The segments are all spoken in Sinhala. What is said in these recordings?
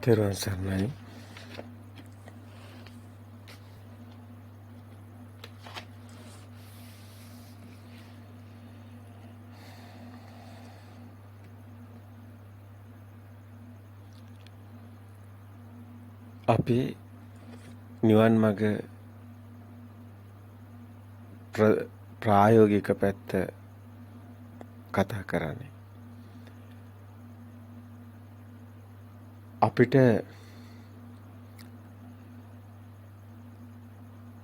තෙරුවන් සරණයි. අපි නිවන් මඟ ප්‍රායෝගික පැත්ත කතා කරන්නේ. අපිට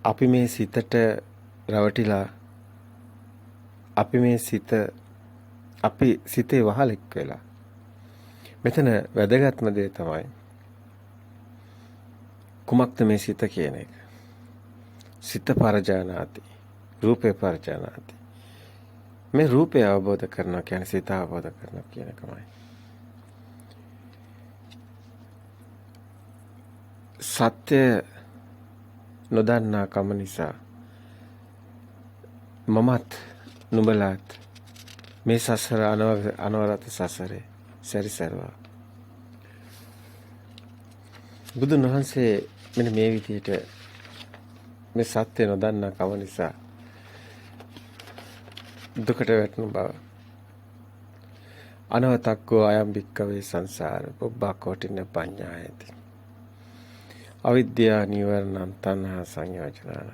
අපි මේ සිතට රැවටිලා අපි සිතේ වහලෙක් වෙලා මෙතන වැදගත්ම දේ තමයි කුමක්ද මේ සිත කියන එක. සිත පරජානාති, රූපේ පරජානාති. මේ රූපය අවබෝධ කරනවා කියන්නේ සිත අවබෝධ කරනවා කියන එකමයි. සත්‍ය නොදන්නා කම නිසා මමත් නුඹලාත් මේ සසර අනවරත සසරේ සැරිසරුවා. බුදුන් වහන්සේ මෙන්න මේ විදිහට මේ සත්‍ය නොදන්නා කම නිසා දුකට වැටෙන බව අනවතක්කෝ අයම් භික්කවේ සංසාර පුබ්බා කෝටින පඤ්ඤායති අවිද්‍යා නිවරණං තණ්හා සංයෝජනං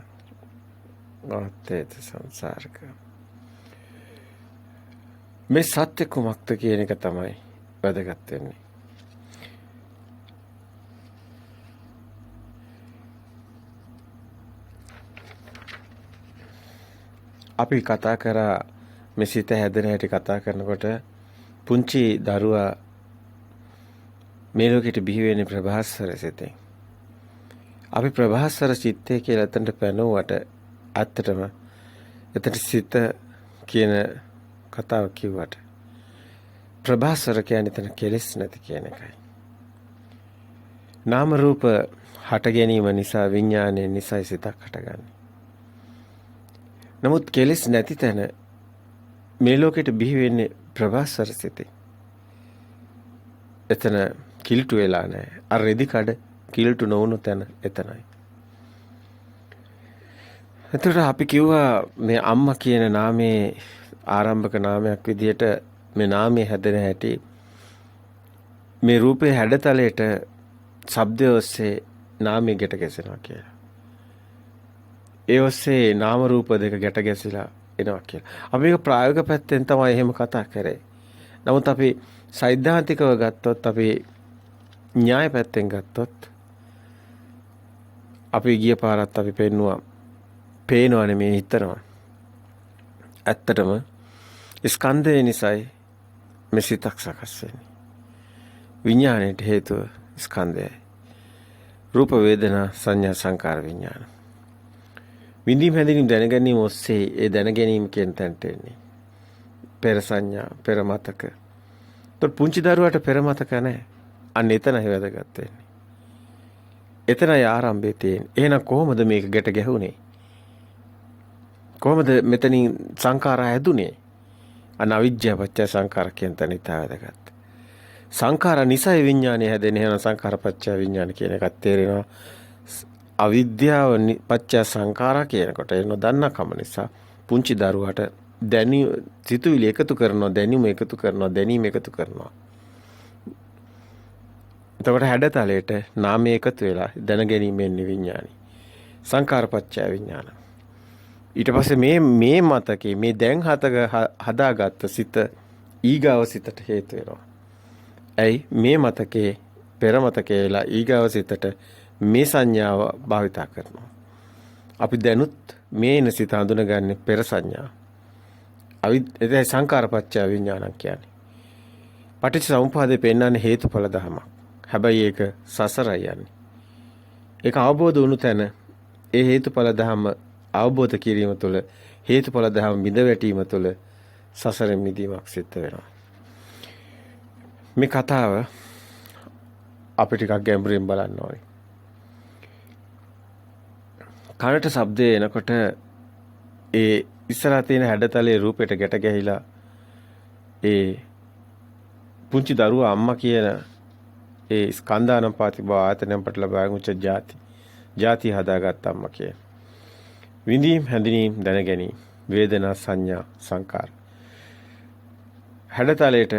ගෝත්තේත සංසාරක. මේ සත්‍ය කුමක්ද කියන එක තමයි වැදගත් වෙන්නේ. අපි කතා කරා මේ සිත හැදෙන හැටි කතා කරනකොට පුංචි දරුවා මේ ලෝකෙට බිහි වෙන්නේ ප්‍රභාස්වර සිතෙන්. අපි ප්‍රභාස්වර චිත්තය කියලා එතනට පැනුවට ඇත්තටම එතන සිත කියන කතාව කිව්වට ප්‍රභාස්වර කියන්නේ එතන කෙලෙස් නැති කියන එකයි. නාම රූප හට ගැනීම නිසා විඥානයේ නිසා සිතක් හටගන්නේ. නමුත් කෙලෙස් නැති තැන මේ ලෝකෙට බිහි වෙන්නේ ප්‍රභාස්වර සිතේ. එතන කිලුටු වෙලා නැහැ. අර රෙදි කඩ කිලුටු නොවුණු තැන එතනයි. එතකොට අපි කිව්වා මේ අම්මා කියන නාමයේ ආරම්භක නාමයක් විදිහට මේ නාමයේ හැදෙන හැටි මේ රූපේ හැඩතලයට ශබ්දය ඔස්සේ නාමයේ ගැට ගැසෙනවා කියලා. ඒ ඔස්සේ නාම රූප දෙක ගැට ගැසිලා එනවා කියලා. අපි මේක ප්‍රායෝගික පැත්තෙන් තමයි එහෙම කතා කරේ. නමුත් අපි සෛද්ධාන්තිකව ගත්තොත් අපි න්‍යාය පැත්තෙන් ගත්තොත් අපි ගිය පාරත් අපි පේනවා නෙමෙයි හිතනවා. ඇත්තටම ස්කන්ධය නිසායි මේ සිතක් සකස් වෙන්නේ. විඥාණයට හේතුව ස්කන්ධයයි. රූප වේදනා සංඥා සංකාර විඥාන. විඳීම් හැඳිනීම් දැනගැනීම ඔස්සේ ඒ දැනගැනීම කියන තැනට එන්නේ. පෙර සංඥා, පෙර මතක. ඒත් පුංචි දරුවාට පෙර මතක නැහැ. අන්න එතනයි වැදගත් වෙන්නේ. එතනයි ආරම්භය තියෙන්නේ. එහෙනම් කොහොමද මේක ගැට ගැහුනේ? කොහොමද මෙතනින් සංඛාරය හැදුනේ? අවිජ්ජා පත්‍ය සංඛාර කියන තැන ඉතා වැදගත්. සංඛාර නිසයි විඥානය හැදෙන්නේ. එහෙනම් සංඛාර පත්‍ය විඥාන කියන එකත් තේරෙනවා. අවිද්‍යාව පත්‍ය සංඛාරා කියනකොට ඒ නොදන්නා කම නිසා පුංචි දරුවාට සිතුවිලි එකතු කරනවා, දැනීම එකතු කරනවා. එතකොට හැඩතලයට නාමය එකතු වෙලා දැනගැනීමෙන් විඥානි. සංඛාර පත්‍ය විඥාන. ඊට පස්සේ මේ මතකේ මේ දැන් හදාගත්ත සිත ඊගාව සිතට හේතු වෙනවා. ඇයි මේ මතකේ පෙර මතකේ වෙලා ඊගාව සිතට මේ සංඥාව භාවිතා කරනවා. අපි දැනුත් මේ එන සිත හඳුනගන්නේ පෙර සංඥා. ඒ සංඛාර පත්‍ය විඥානං කියන්නේ. පටිච්ච සමුප්පාදේ පෙන්වන්නේ හේතුඵල ධමයක්. හැබැයි ඒක සසරයි යන්නේ. ඒක අවබෝධ වුණු තැන ඒ හේතුඵල ධම අවබෝධ කිරීම තුළ හේතුඵල ධම මිද වැටීම තුළ සසරෙන් මිදීමක් සිද්ධ වෙනවා. මේ කතාව අපි ටිකක් ගැඹුරින් බලන්න ඕනේ. කනට ශබ්දය එනකොට ඒ ඉස්සරහා තියෙන හැඩතලයේ රූපයට ගැට ගැහිලා ඒ පුංචි දරුවා අම්මා කියන ඒ ස්කන්ධානම් පාති බව ආයතනයෙන් පට ලබා ගුච්ච ಜಾති. ಜಾති හදාගත්තම්ම කිය. විඳීම් හැඳිනීම් දැන ගැනීම වේදනා සංඥා සංකාර. හැඩතලයට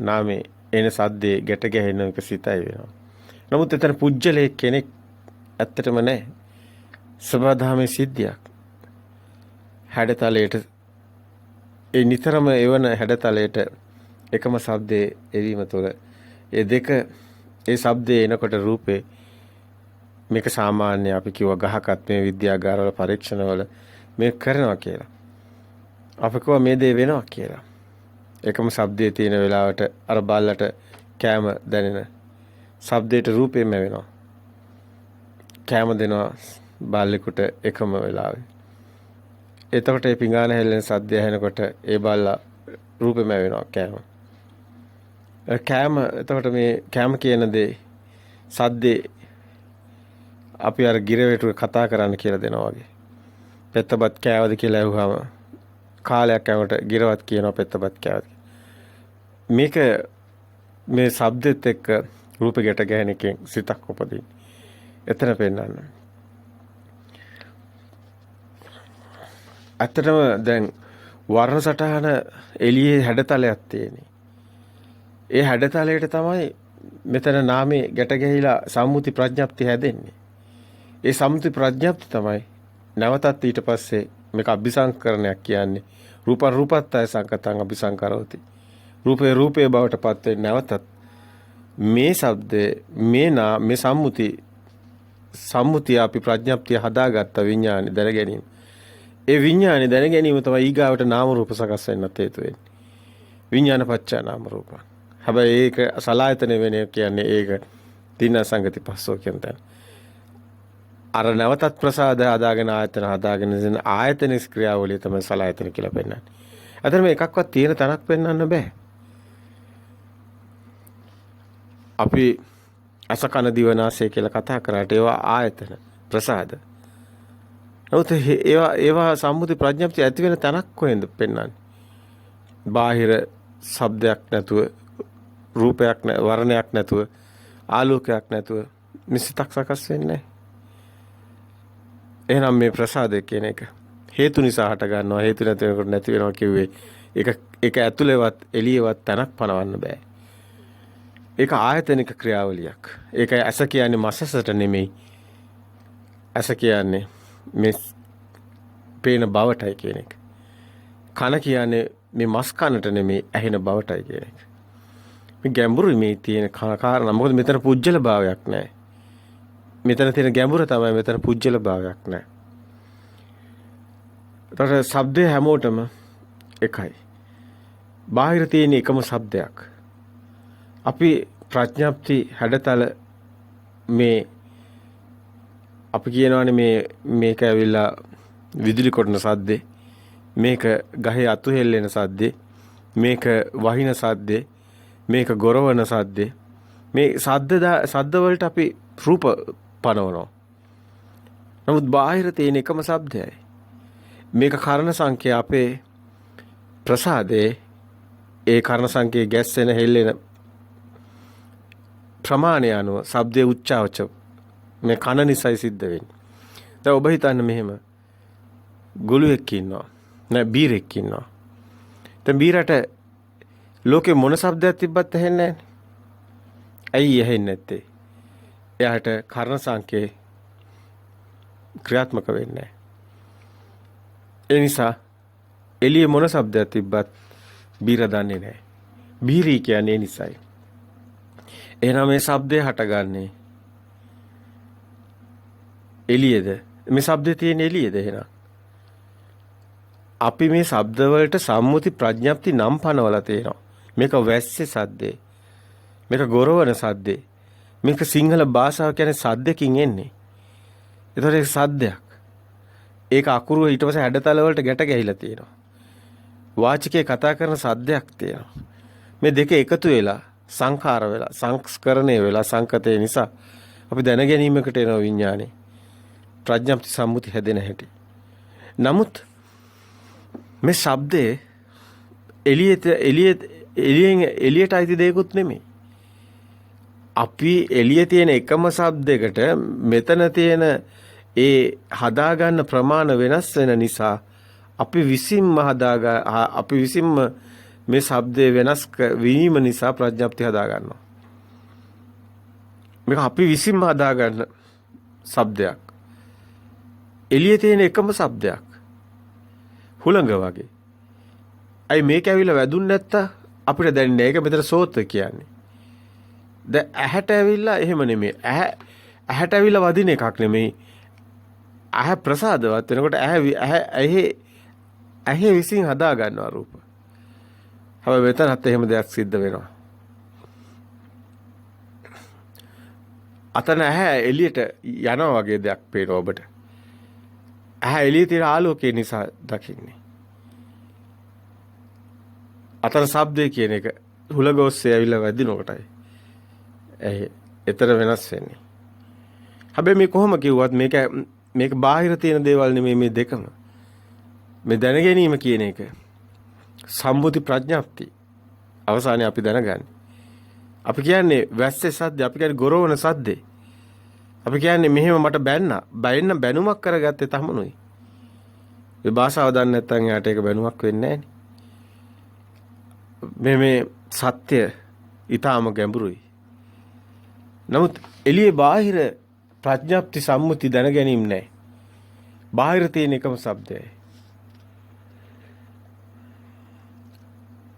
නාමේ එන සද්දේ ගැට ගැහෙන එක සිතයි වෙනවා. නමුත් එතන පුජ්‍යලේ කෙනෙක් ඇත්තටම නැහැ. සබදාමේ සිද්ධියක්. හැඩතලයට ඒ නිතරම එවන හැඩතලයට එකම ශබ්දයේ එවීම තුළ ඒ දෙක ඒ ශබ්දයේ එනකොට රූපේ මේක සාමාන්‍ය අපි කිව්ව ගහකත් මේ විද්‍යාගාරවල පරීක්ෂණවල මේක කරනවා කියලා. අපි කිව්වා මේ දේ වෙනවා කියලා. එකම ශබ්දයේ තියෙන වෙලාවට අර බල්ලට කෑම දැනෙන ශබ්දයට රූපෙම වෙනවා. කෑම දෙනවා බල්ලෙකුට එකම වෙලාවේ. එතකොට ඒ පිඟාන හැල්ලෙන සද්දය ඇහෙනකොට ඒ බල්ලා රූපෙම වෙනවා කෑම. කෑම එතකොට මේ කෑම කියන දේ සද්දේ අපි අර ගිරවෙටුව කතා කරන්න කියලා දෙනවා වගේ. පෙත්තපත් කෑවද කියලා අහුවාම කාලයක් යනකොට ගිරවත් කියනවා පෙත්තපත් කෑවද. මේක මේ ශබ්දෙත් එක්ක රූප ගැට ගැහෙන එකෙන් සිතක් උපදින. එතන පෙන්නන්න. ඇත්තටම දැන් වර්ණ සටහන එළියේ හැඩතලයක් තියෙන්නේ. ඒ හැඩතලයට තමයි මෙතන නාමයේ ගැට ගැහිලා සම්මුති ප්‍රඥප්ති හැදෙන්නේ. ඒ සම්මුති ප්‍රඥප්ති තමයි නැවතත් ඊට පස්සේ මේක අபிසංකරණයක් කියන්නේ. රූපං රූපත්තය සංකතං අபிසංකරෝති. රූපේ රූපේ බවට පත් වෙන්නේ නැවතත් මේ શબ્දේ මේ සම්මුතිය අපි ප්‍රඥප්තිය හදාගත්ත විඥානි දැන ගැනීම. ඒ විඥානි දැන ගැනීම තමයි ඊගාවට නාම රූප සකස් වෙන්නත් හේතු වෙන්නේ. විඥාන පච්චා නාම රූප. හැබැයි ඒක සලායතන වෙන කියන්නේ ඒක තින්න සංගති පස්සෝ කියන තැන. අර නැවතත් ප්‍රසාද හදාගෙන ආයතන දෙන ආයතන ක්‍රියාවලිය තමයි සලායතන කියලා පෙන්නන්නේ. අතන මේ එකක්වත් තියෙන තැනක් පෙන්වන්න බෑ. අපි අසකන දිවනාසය කියලා කතා කරාට ඒවා ආයතන ප්‍රසාද. නමුත් ඒවා සම්මුති ප්‍රඥප්තිය ඇති වෙන තැනක් කොහෙන්ද පෙන්වන්නේ? බාහිර ශබ්දයක් නැතුව, රූපයක් වර්ණයක් නැතුව, ආලෝකයක් නැතුව නිසිතක් සකස් වෙන්නේ නැහැ. එහෙනම් මේ ප්‍රසාදය කියන එක හේතු නිසා හට ගන්නවා, හේතු නැති වෙනකොට නැති වෙනවා කිව්වේ ඒක ඇතුළේවත් එළියේවත් තැනක් පනවන්න බෑ. ඒක ආයතනික ක්‍රියාවලියක්. ඒක ඇස කියන්නේ මසසට නෙමෙයි. ඇස කියන්නේ මේ පේන බවටයි කියන එක. කන කියන්නේ මේ මස් කනට නෙමෙයි ඇහෙන බවටයි කියන එක. මේ ගැඹුරු මේ තියෙන කාරණා. මොකද මෙතන පුජ්‍යල භාවයක් නැහැ. මෙතන තියෙන ගැඹුර තමයි මෙතන පුජ්‍යල භාවයක් නැහැ. ඒතර ශබ්දය හැමෝටම එකයි. බාහිර තියෙන එකම ශබ්දයක්. අපි ප්‍රඥප්ති හැඩතල මේ අපි කියනවානේ මේක ඇවිල්ලා විදුලි කොටන සද්දේ, මේක ගහේ අතු හෙල්ලෙන සද්දේ, මේක වහින සද්දේ, මේක ගොරවන සද්දේ. මේ සද්ද වලට අපි රූප පනවනවා. නමුත් බාහිර තියෙන එකම ශබ්දයයි. මේක කර්ණ සංඛ්‍යා අපේ ප්‍රසාදේ ඒ කර්ණ සංඛ්‍යාවේ ගැස්සෙන හෙල්ලෙන ප්‍රමාණය අනුව ශබ්දයේ උච්චාවච මේ කන නිසයි සිද්ධ වෙන්නේ. දැන් ඔබ හිතන්න මෙහෙම ගොළුෙක් ඉන්නවා. නෑ බීරෙක් ඉන්නවා. දැන් බීරට ලෝකේ මොන ශබ්දයක් තිබ්බත් ඇහෙන්නේ නැහැ. ඇයි ඇහෙන්නේ නැත්තේ? එයාට කර්ණ සංකේ ක්‍රියාත්මක වෙන්නේ නැහැ. ඒ නිසා එළියේ මොන ශබ්දයක් තිබ්බත් බීර දන්නේ නැහැ. බීරි කියන්නේ නිසයි. එහෙනම් මේ ශබ්දය හටගන්නේ එළියේද? මේ ශබ්දේ තියෙන එළියේද එහෙනම්? අපි මේ ශබ්ද වලට සම්මුති ප්‍රඥප්ති නම් පනවලා තියෙනවා. මේක වැස්සේ සද්දේ. මේක ගොරවන සද්දේ. මේක සිංහල භාෂාව කියන්නේ සද්දකින් එන්නේ. ඒතකොට ඒක සද්දයක්. ඒක අකුරු ඊට පස්සේ හැඩතල වලට ගැට ගැහිලා තියෙනවා. වාචිකේ කතා කරන සද්දයක් තියෙනවා. මේ දෙක එකතු වෙලා සංඛාර වෙලා සංස්කරණය වෙලා සංකතේ නිසා අපි දැන ගැනීමකට එන විඥානේ ප්‍රඥප්ති සම්මුති හැදෙන හැටි. නමුත් මේ ශබ්දේ එළියට අයිති දෙයක්වත් නෙමෙයි. අපි එළියේ තියෙන එකම શબ્දයකට මෙතන තියෙන ඒ හදාගන්න ප්‍රමාණ වෙනස් වෙන නිසා අපි විසින්ම අපි විසින්ම මේ શબ્දේ වෙනස් වීම නිසා ප්‍රඥප්ති හදා ගන්නවා. මේක අපි විසින්ම හදාගන්න શબ્දයක්. එළියේ තියෙන එකම શબ્දයක්. හුළඟ වගේ. අයි මේක ඇවිල්ලා වැදුන්නේ නැත්තම් අපිට දැනෙන්නේ ඒක මෙතන සෝත කියන්නේ. දැන් ඇහැට ඇවිල්ලා එහෙම නෙමෙයි. ඇහැට ඇවිල්ලා වදින එකක් නෙමෙයි. ඇහැ ප්‍රසාදවත් වෙනකොට ඇහි විසින් හදා ගන්නවා රූප. හැබැයි මෙතනත් එහෙම දෙයක් සිද්ධ වෙනවා. අතන ඇහැ එළියට යනවා වගේ දෙයක් පේනවා ඔබට. ඇහැ එළියේ තියෙන ආලෝකය නිසා දකින්නේ. අතන ශබ්දය කියන එක හුළඟ ඔස්සේ ඇවිල්ලා වැදිනකොටයි. එතර වෙනස් වෙන්නේ. හැබැයි මේ කොහොම කිව්වත් මේක බාහිර තියෙන දේවල් නෙමෙයි මේ දෙකම. මේ දැන ගැනීම කියන එක සම්මුති ප්‍රඥාප්ති. අවසානයේ අපි දැනගන්නේ. අපි කියන්නේ වැස්සේ සද්ද, අපි කියන්නේ ගොරවන සද්දේ. අපි කියන්නේ මෙහෙම මට බැනුමක් කරගත්තේ තමනුයි. ඒ භාෂාව දන්නේ නැත්නම් යාට ඒක බැනුමක් වෙන්නේ නැහැ. මේ සත්‍ය ඊටාම ගැඹුරුයි. නමුත් එළියේ බාහිර ප්‍රඥාප්ති සම්මුති දැන ගැනීම නැහැ. බාහිර තියෙන එකම શબ્දයයි.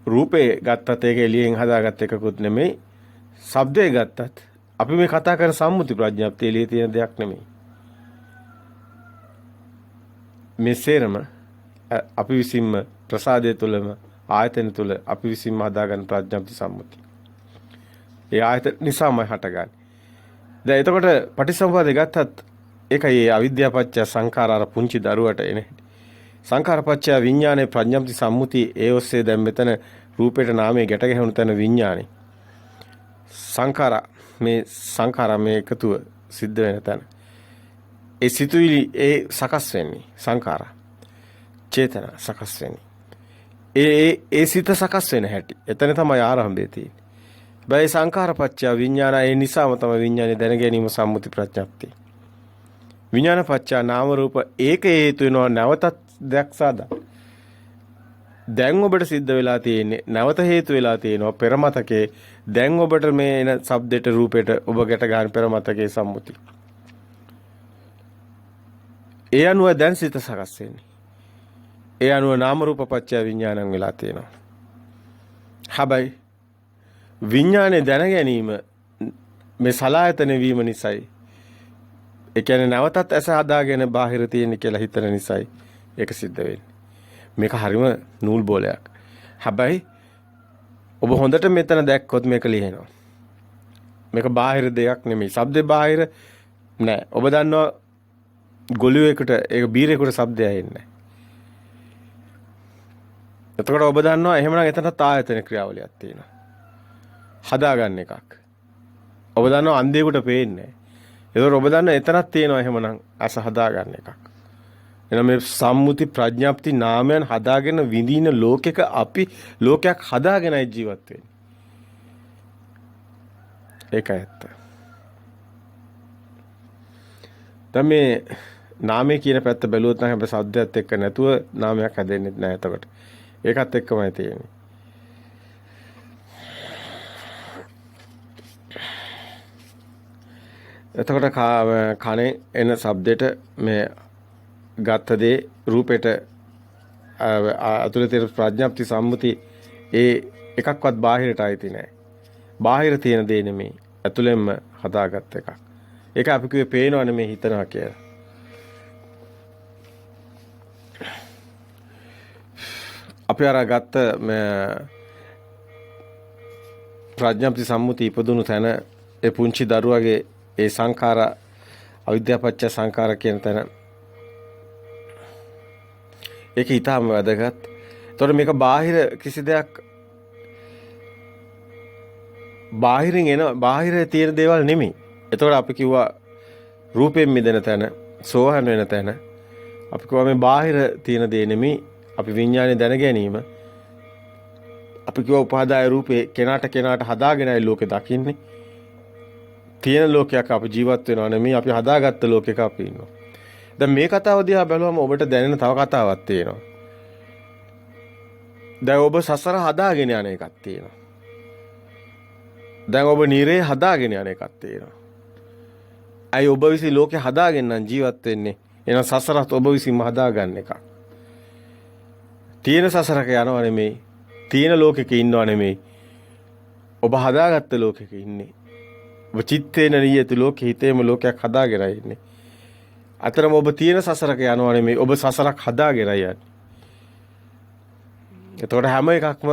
රූපේ ගත්තත් ඒක එළියෙන් හදාගත්ත එකකුත් නෙමෙයි. ශබ්දේ ගත්තත් අපි මේ කතා කරන සම්මුති ප්‍රඥාප්තිය එළියේ තියෙන දෙයක් නෙමෙයි. මේ සේරම අපි විසින්ම ප්‍රසාදය තුළම ආයතන තුළ අපි විසින්ම හදාගන්න ප්‍රඥාප්ති සම්මුති. ඒ ආයතන නිසාමයි හටගන්නේ. දැන් එතකොට පටිසම්පාදේ ගත්තත් ඒකයි අවිද්‍යාපච්චය සංඛාර පුංචි දරුවට එන. සංඛාරපච්චය විඥානේ ප්‍රඥාප්ති සම්මුති ඒ ඔස්සේ දැන් මෙතන රූපේට නාමයේ ගැට ගැහුණු තැන විඥානේ. සංඛාර මේ එකතුව සිද්ධ වෙන තැන. ඒ සිතුවිලි ඒ සකස් වෙන්නේ සංඛාර. චේතන සකස් වෙන්නේ. ඒ සිත සකස් වෙන හැටි. එතන තමයි ආරම්භය තියෙන්නේ. බයි සංඛාරපච්චය විඥාන ඒ නිසාම තමයි විඥානේ දැන ගැනීම සම්මුති ප්‍රඥාප්තිය. විඥානපච්චය නාම රූප ඒක හේතු වෙනවා නැවතත් දෙයක් සාදා. දැන් ඔබට සිද්ධ වෙලා තියෙන්නේ නැවත හේතු වෙලා තියෙනවා පෙර මතකේ. දැන් ඔබට මේ එන ශබ්දෙට රූපෙට ඔබ ගැට ගන්න පෙර මතකේ සම්මුති. ඒ අනුව දැන් සිත සකස් වෙන්නේ. ඒ අනුව නාම රූප පච්චය විඥානං වෙලා තියෙනවා. හැබැයි විඥානේ දැන ගැනීම මේ සලායතන වීම නිසායි. ඒ කියන්නේ නැවතත් ඇස හදාගෙන බාහිර තියෙන කියලා හිතන නිසායි ඒක සිද්ධ වෙන්නේ. මේක හරිම නූල් බෝලයක්. හැබැයි ඔබ හොඳට මෙතන දැක්කොත් මේක ලියනවා. මේක බාහිර දෙයක් නෙමෙයි. ශබ්දේ බාහිර නෑ. ඔබ දන්නවා ගොළුවෙකුට ඒක බීරේකට ශබ්දය එන්නේ. එතකොට ඔබ දන්නවා එහෙමනම් එතනත් ආයතන ක්‍රියාවලියක් තියෙනවා. හදාගන්න එකක්. ඔබ දන්නවා අන්ධයෙකුට පේන්නේ නැහැ. ඒතකොට ඔබ දන්නවා එතනක් තියෙනවා එහෙමනම් අස හදාගන්න එකක්. එහෙනම් මේ සම්මුති ප්‍රඥාප්ති නාමයන් හදාගෙන විඳින ලෝකෙක අපි ලෝකයක් හදාගෙනයි ජීවත් වෙන්නේ. ඒකයි ඇත්ත. දැන් මේ නාමය කියන පැත්ත බැලුවොත් නම් හැබැයි සද්දයත් එක්ක නැතුව නාමයක් හැදෙන්නේ නැහැ එතකොට. ඒකත් එක්කමයි තියෙන්නේ. එතකොට කනේ එන શબ્දෙට මේ ගත්ත දේ රූපෙට අතුලේ තියෙන ප්‍රඥාප්ති සම්මුති ඒ එකක්වත් බාහිරට ආйти නැහැ. බාහිර තියෙන දේ නෙමෙයි. ඇතුළෙන්ම හදාගත්ත එකක්. ඒක අපි කිව්වේ පේනවා නෙමෙයි හිතනවා කියලා. අපි අර ගත්ත ප්‍රඥාප්ති සම්මුති ඉපදුණු තැන ඒ පුංචි දරුවගේ ඒ සංඛාර අවිද්‍යාපච්ච සංඛාර කියන තැන ඒක ඊටම වැදගත්. ඒතකොට මේක බාහිර කිසි දෙයක් බාහිර තියෙන දේවල් නෙමෙයි. ඒතකොට අපි කිව්වා රූපයෙන් මිදෙන තැන, සෝහන් වෙන තැන. අපි කිව්වා මේ බාහිර තියෙන දේ නෙමෙයි. අපි විඥානේ දැන ගැනීම. අපි කිව්වා උපාදාය රූපේ කෙනාට හදාගෙනයි ලෝකේ දකින්නේ. තියෙන ලෝකයක් අපි ජීවත් වෙනවා නෙමෙයි අපි හදාගත්ත ලෝකයක අපි ඉන්නවා. දැන් මේ කතාව දිහා බැලුවම ඔබට දැනෙන තව කතාවක් තියෙනවා. දැන් ඔබ සසර හදාගෙන යන එකක් තියෙනවා. දැන් ඔබ නිරේ හදාගෙන යන එකක් තියෙනවා. අයි ඔබ විසින් ලෝකේ හදාගෙන නම් ජීවත් වෙන්නේ. එහෙනම් සසරත් ඔබ විසින්ම හදාගන්න එකක්. තියෙන සසරක යනවා නෙමෙයි. තියෙන ලෝකෙක ඉන්නව නෙමෙයි. ඔබ හදාගත්ත ලෝකෙක ඉන්නේ. ඔබ චිත්තේන නියති ලෝකෙ හිතේම ලෝකයක් හදාගෙන ඉන්නේ. අතරම ඔබ තියෙන සසරක යනවා නෙමෙයි. ඔබ සසරක් හදාගෙන යන්නේ. එතකොට හැම එකක්ම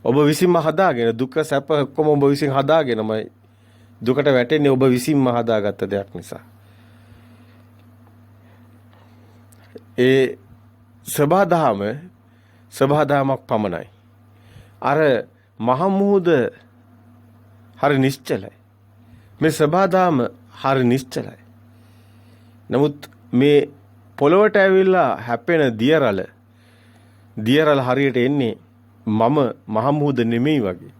ඔබ විසින්ම හදාගෙන දුක සැප ඔක්කොම ඔබ විසින් හදාගෙනමයි දුකට වැටෙන්නේ ඔබ විසින්ම හදාගත්ත දෙයක් නිසා. ඒ සබහාදහමක් පමණයි. අර මහ මුහුද හරි නිශ්චලයි. මේ සබහාදහම හරි නිශ්චලයි. නමුත් මේ පොළොවට ඇවිල්ලා හැපෙන දියරල හරියට එන්නේ මම මහ මුහුද නෙමෙයි වගේ.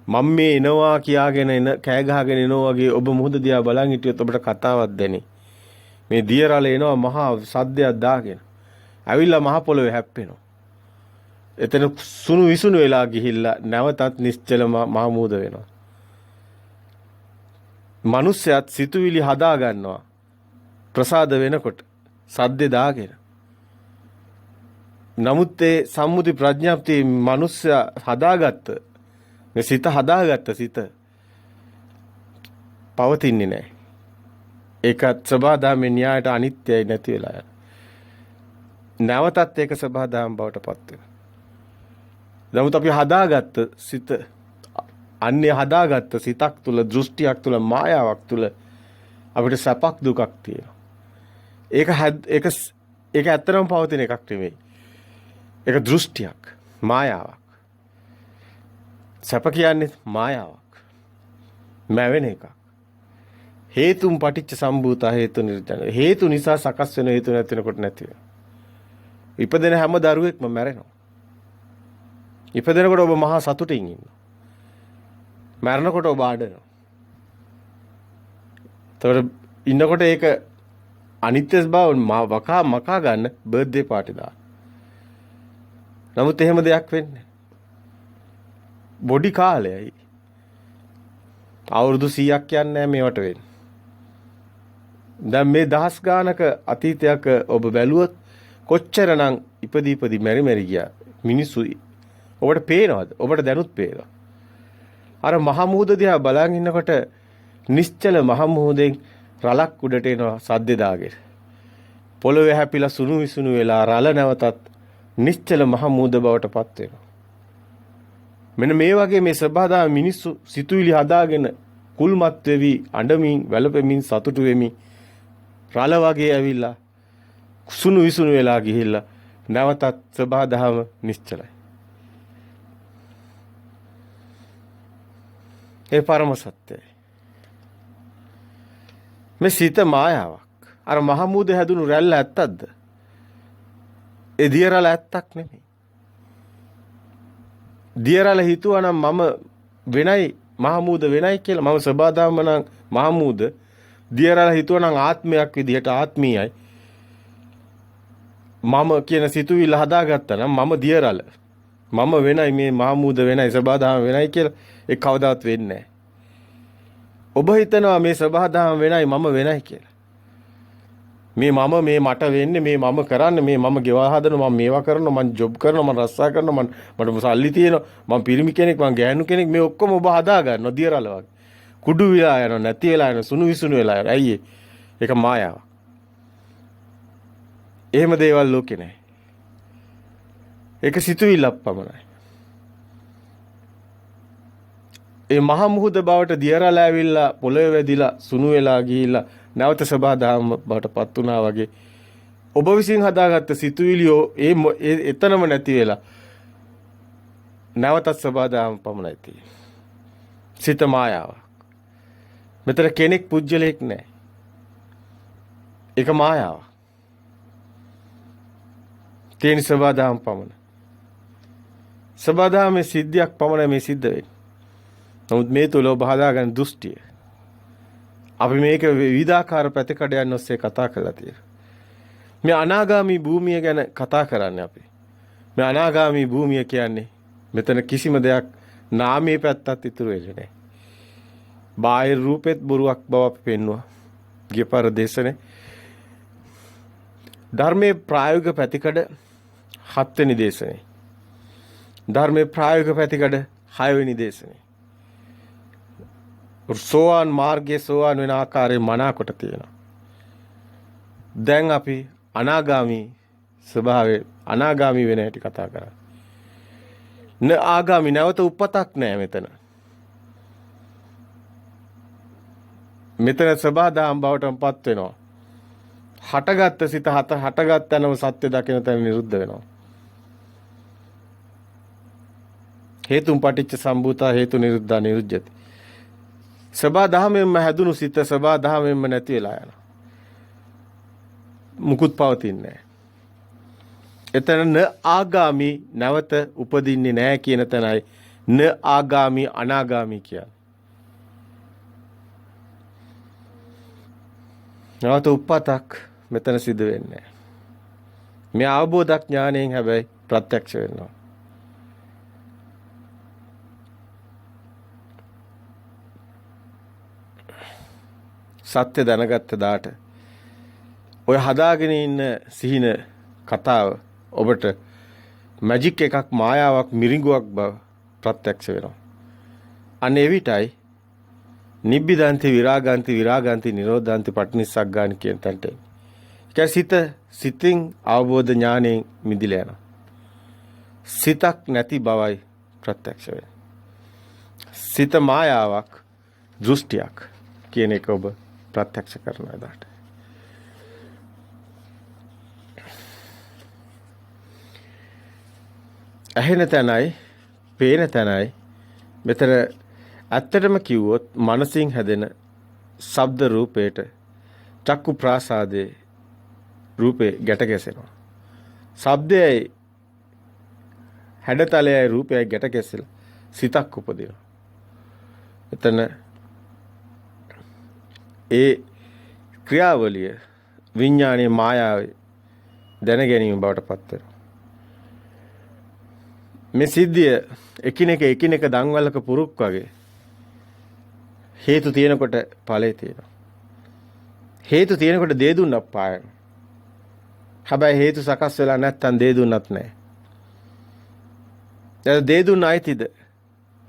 මම මේ එනවා කියාගෙන කෑ ගහගෙන එනවා වගේ ඔබ මුහුද දිහා බලන් හිටියොත් ඔබට කතාවක් දැනේ. මේ දියරල එනවා මහා සද්දයක් දාගෙන. ඇවිල්ලා මහ පොළොවේ හැප්පෙනවා. එතන සුණු විසුණු වෙලා ගිහිල්ලා නැවතත් නිශ්චල මහ මුහුද වෙනවා. මිනිස්සයත් සිතුවිලි හදා ගන්නවා. ප්‍රසාද වෙනකොට සද්දේ දාගෙන. නමුත් ඒ සම්මුති ප්‍රඥාප්තිය මිනිස්සයා හදාගත්ත මේ සිත හදාගත්ත සිත පවතින්නේ නැහැ. ඒකත් සබහාදහමේ න්‍යායට අනිත්‍යයි නැති වෙලා යනවා. නැවතත් ඒක සබහාදහම බවට පත් වෙනවා. නමුත් අපි හදාගත්ත සිත අන්නේ හදාගත්ත සිතක් තුල දෘෂ්ටියක් තුල මායාවක් තුල අපිට සැපක් දුකක් තියෙනවා. ඒක ඇත්තටම පවතින එකක් නෙමෙයි. ඒක දෘෂ්ටියක්, මායාවක්. සැප කියන්නේ මායාවක්. මැවෙන එකක්. හේතුම් පටිච්ච සම්භූත හේතු නිර්ජන. හේතු නිසා සකස් වෙන හේතු නැති වෙනකොට නැති වෙනවා. ඉපදෙන හැම දරුවෙක්ම මැරෙනවා. ඉපදෙනකොට ඔබ මහා සතුටින් ඉන්නවා. මැරෙනකොට ඔබ අඬනවා. ඒතකොට ඉන්නකොට ඒක අනිත්‍ය බව මකා ගන්න බර්ත්ඩේ පාටි දාන්න. නමුත් එහෙම දෙයක් වෙන්නේ බොඩි කාලයයි අවුරුදු 100ක් යන්නේ මේවට වෙන්නේ. දැන් මේ දහස් ගානක අතීතයක ඔබ බැලුවොත් කොච්චරනම් ඉපදී මෙරි ගියා මිනිස්සු ඔබට පේනවද? ඔබට දැනුත් පේනවා. අර මහ මුහුද දිහා බලන් ඉන්නකොට නිශ්චල මහ මුහුදෙන් රලක් උඩට එනවා සද්ද දාගෙන. පොළොවේ හැපිලා සුණු විසුණු වෙලා රළ නැවතත් නිශ්චල මහ මුහුද බවට පත් වෙනවා. මෙන්න මේ වගේ මේ සබහාදා මිනිස්සු සිතුවිලි හදාගෙන කුල්මත් වෙවි අඬමින් වැළපෙමින් සතුටු වෙමි රළ වගේ ඇවිල්ලා සුණු විසුණු වෙලා ගිහිල්ලා නැවතත් සබහාදහම නිශ්චලයි. ඒ පරම සත්‍යයි. මේ සිත මායාවක්. අර මහ මුහුද හැදුණු රැල්ල ඇත්තක්ද? ඒ දියරල ඇත්තක් නෙමෙයි. දියරල හිතුවා නම් මම වෙනයි මහ මුහුද වෙනයි කියලා මම සබහාදහම නම් මහ මුහුද දියරල හිතුවා නම් ආත්මයක් විදිහට ආත්මීයයි. මම කියන සිතුවිල්ල හදාගත්තා නම් මම දියරල මම වෙනයි මේ මහ මුහුද වෙනයි සබහාදහම වෙනයි කියලා ඒ කවදාවත් වෙන්නේ නැහැ. ඔබ හිතනවා මේ සබහාදහම වෙනයි මම වෙනයි කියලා. මේ මට වෙන්නේ මේ මම කරන්නේ මේ මම ගෙවල් හදනවා මම මේවා කරනවා මම ජොබ් කරනවා මම රස්සා කරනවා මට සල්ලි තියෙනවා මම පිරිමි කෙනෙක් මම ගෑනු කෙනෙක් මේ ඔක්කොම ඔබ හදා ගන්නවා දියරල වගේ. කුඩු විලා යනවා නැති වෙලා යනවා සුණු විසුණු වෙලා යනවා. ඇයි ඒක මායාවක්. එහෙම දේවල් ලෝකේ නැහැ. ඒක සිතුවිල්ලක් පමණයි. ඒ මහ මුහුද බවට දියරල ඇවිල්ලා පොළොවේ වැදිලා සුණු වෙලා ගිහිල්ලා නැවත සබහාදහම බවට පත් වුණා වගේ ඔබ විසින් හදාගත්ත සිතුවිලියෝ එතනම නැති වෙලා නැවතත් සබහාදහම පමණයි තියෙන්නේ. සිත මායාවක්. මෙතන කෙනෙක් පුජ්‍යලයක් නැහැ. ඒක මායාවක්. තේනි සබහාදහම පමණ. සබහාදහමේ සිද්ධියක් පමණ මේ සිද්ධ වෙන්නේ. නමුත් මේ තුල ඔබ හදාගන්න දෘෂ්ටිය අපි මේක විවිධාකාර පැතිකඩයන් ඔස්සේ කතා කරලා තියෙනවා. මේ අනාගාමී භූමිය ගැන කතා කරන්නේ අපි. මේ අනාගාමී භූමිය කියන්නේ මෙතන කිසිම දෙයක් නාමයේ පැත්තත් ඉතුරු වෙන්නේ නැහැ. බාහිර රූපෙත් බොරුවක් බව අපි පෙන්වුවා. ගියපාර දේශනේ ධර්මයේ ප්‍රායෝගික පැතිකඩ 7 වෙනි දේශනේ. ධර්මයේ ප්‍රායෝගික පැතිකඩ 6 වෙනි දේශනේ. සෝවාන් මාර්ගයේ සෝවාන් වෙන ආකාරය මනාකොට තියෙනවා. දැන් අපි අනාගාමී ස්වභාවයේ අනාගාමී වෙන හැටි කතා කරා. න ආගාමී නැවත උපතක් නැහැ මෙතන. මෙතන සබාදාම් බවටපත් වෙනවා. හටගත්ත සිත හටගත් තැනම සත්‍ය දකින තැන නිරුද්ධ වෙනවා. හේතුන් පටිච්ච සම්භූතා හේතු නිරුද්ධා නිරුද්ධති. සබාදාමෙන්ම හැදුණු සිත සබාදාමෙන්ම නැති වෙලා යනවා. මුකුත් පවතින්නේ නැහැ. එතන න ආගාමි නැවත උපදින්නේ නැහැ කියන තැනයි න ආගාමි අනාගාමි කියන්නේ. නැවත උපතක් මෙතන සිදු වෙන්නේ නැහැ. මේ අවබෝධ ඥාණයෙන් හැබැයි ප්‍රත්‍යක්ෂ වෙනවා. සත්‍ය දැනගත්ත දාට ඔය හදාගෙන ඉන්න සිහින කතාව ඔබට මැජික් එකක් මායාවක් මිරිඟුවක් බව ප්‍රත්‍යක්ෂ වෙනවා. අන්න එවිටයි නිබ්බිදාන්ති විරාගාන්ති විරාගාන්ති නිරෝධාන්ති පටිනිස්සග්ගානි කියන තැනට එන්නේ. ඒක සිතින් අවබෝධ ඥාණයෙන් මිදිලා යනවා. සිතක් නැති බවයි ප්‍රත්‍යක්ෂ වෙන්නේ. සිත මායාවක් දෘෂ්ටියක් කියන එක ඔබ ප්‍රත්‍යක්ෂ කරනවා දාට. ඇහෙන තැනයි පේන තැනයි මෙතන ඇත්තටම කිව්වොත් මනසින් හැදෙන ශබ්ද රූපේට චක්කු ප්‍රාසාදේ රූපේ ගැට ගැසෙනවා. ශබ්දයයි හැඩතලයයි රූපයයි ගැට ගැසෙලා සිතක් උපදිනවා. එතන ඒ ක්‍රියාවලිය විඥානයේ මායාවේ දැන ගැනීම බවට පත් වෙනවා. මේ සිද්ධිය එකිනෙක දන්වලක පුරුක් වගේ හේතු තියෙනකොට ඵලය තියෙනවා. හේතු තියෙනකොට දේ දුන්නක් පායනවා. හැබැයි හේතු සකස් වෙලා නැත්තම් දේ දුන්නත් නැහැ. දැන් දේ දුන්න අයිතිද?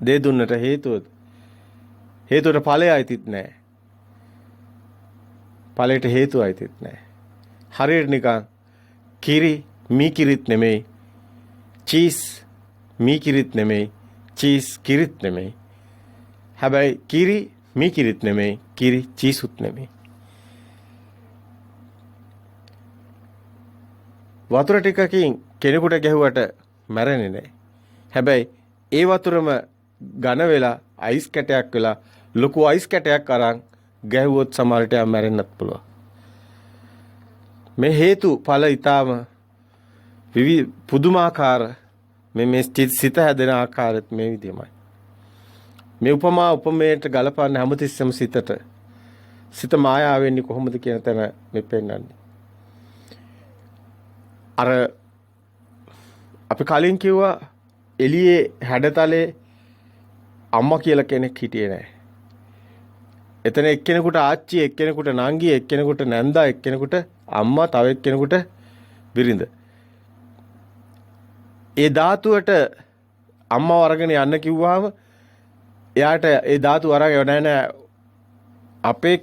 දේ දුන්නට හේතුවද? හේතුවට ඵලය අයිතිත් නැහැ. ඵලයට හේතු අයිතිත් නැහැ. හරියට නිකන් කිරි මී කිරිත් නෙමෙයි. චීස් මී කිරිත් නෙමෙයි. චීස් කිරිත් නෙමෙයි. හැබැයි කිරි මී කිරිත් නෙමෙයි. කිරි චීසුත් නෙමෙයි. වතුර ටිකකින් කෙනෙකුට ගැහුවට මැරෙන්නේ නැහැ. හැබැයි ඒ වතුරම ඝන වෙලා අයිස් කැටයක් වෙලා ලොකු අයිස් කැටයක් අරන් ගැහුවොත් සමහරට මැරෙන්නත් පුළුවන්. මේ හේතු ඵල ඊටාම පුදුමාකාර මේ සිත හැදෙන ආකාරයත් මේ විදිහමයි. මේ උපමා උපමේයට ගලපන්න හැමතිස්සෙම සිත මායාව වෙන්නේ කොහොමද කියන තැන මේ පෙන්නන්නේ. අර අපි කලින් කිව්වා එළියේ හැඩතලේ අම්මා කියලා කෙනෙක් හිටියේ නැහැ. එතන එක්කෙනෙකුට ආච්චි, එක්කෙනෙකුට නංගි, එක්කෙනෙකුට නැන්දා, එක්කෙනෙකුට අම්මා, තව එක්කෙනෙකුට බිරිඳ. ඒ ධාතුවට අම්මව අරගෙන යන්න කිව්වහම එයාට ඒ ධාතු අරගෙන නැහැ අපේ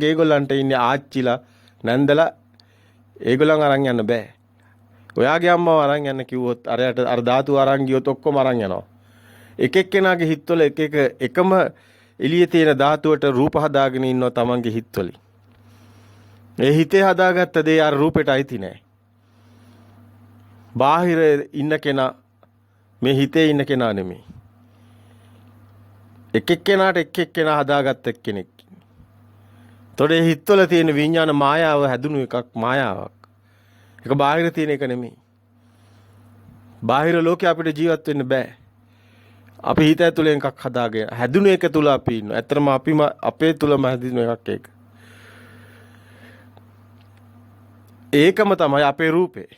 ඒගොල්ලන්ට ඉන්නේ ආච්චිලා, නැන්දලා ඒගොල්ලන් අරන් යන්න බෑ. ඔයාගේ අම්මව අරන් යන්න කිව්වොත් අරයට අර ධාතු අරන් ගියොත් ඔක්කොම අරන් යනවා. එක එක්කෙනාගේ හිතවල එකම එළියේ තියෙන ධාතුවට රූප හදාගෙන ඉන්නවා තමන්ගේ හිතවලින්. ඒ හිතේ හදාගත්ත දේ අර රූපෙට අයිති නෑ. බාහිර ඉන්න කෙනා මේ හිතේ ඉන්න කෙනා නෙමෙයි. එක එක්කෙනාට එක එක්කෙනා හදාගත්ත කෙනෙක්. තොරේ හිතවල තියෙන විඥාන මායාව හැදුණු එකක් මායාවක්. ඒක බාහිර තියෙන එක නෙමෙයි. බාහිර ලෝකේ අපිට ජීවත් වෙන්න බෑ. අපි හිත ඇතුලේ එකක් හදාගෙන හැදුණු එක තුල අපි ඉන්නවා. ඇත්තටම අපිම අපේ තුලම හැදින එකක් ඒක. ඒකම තමයි අපේ රූපේ.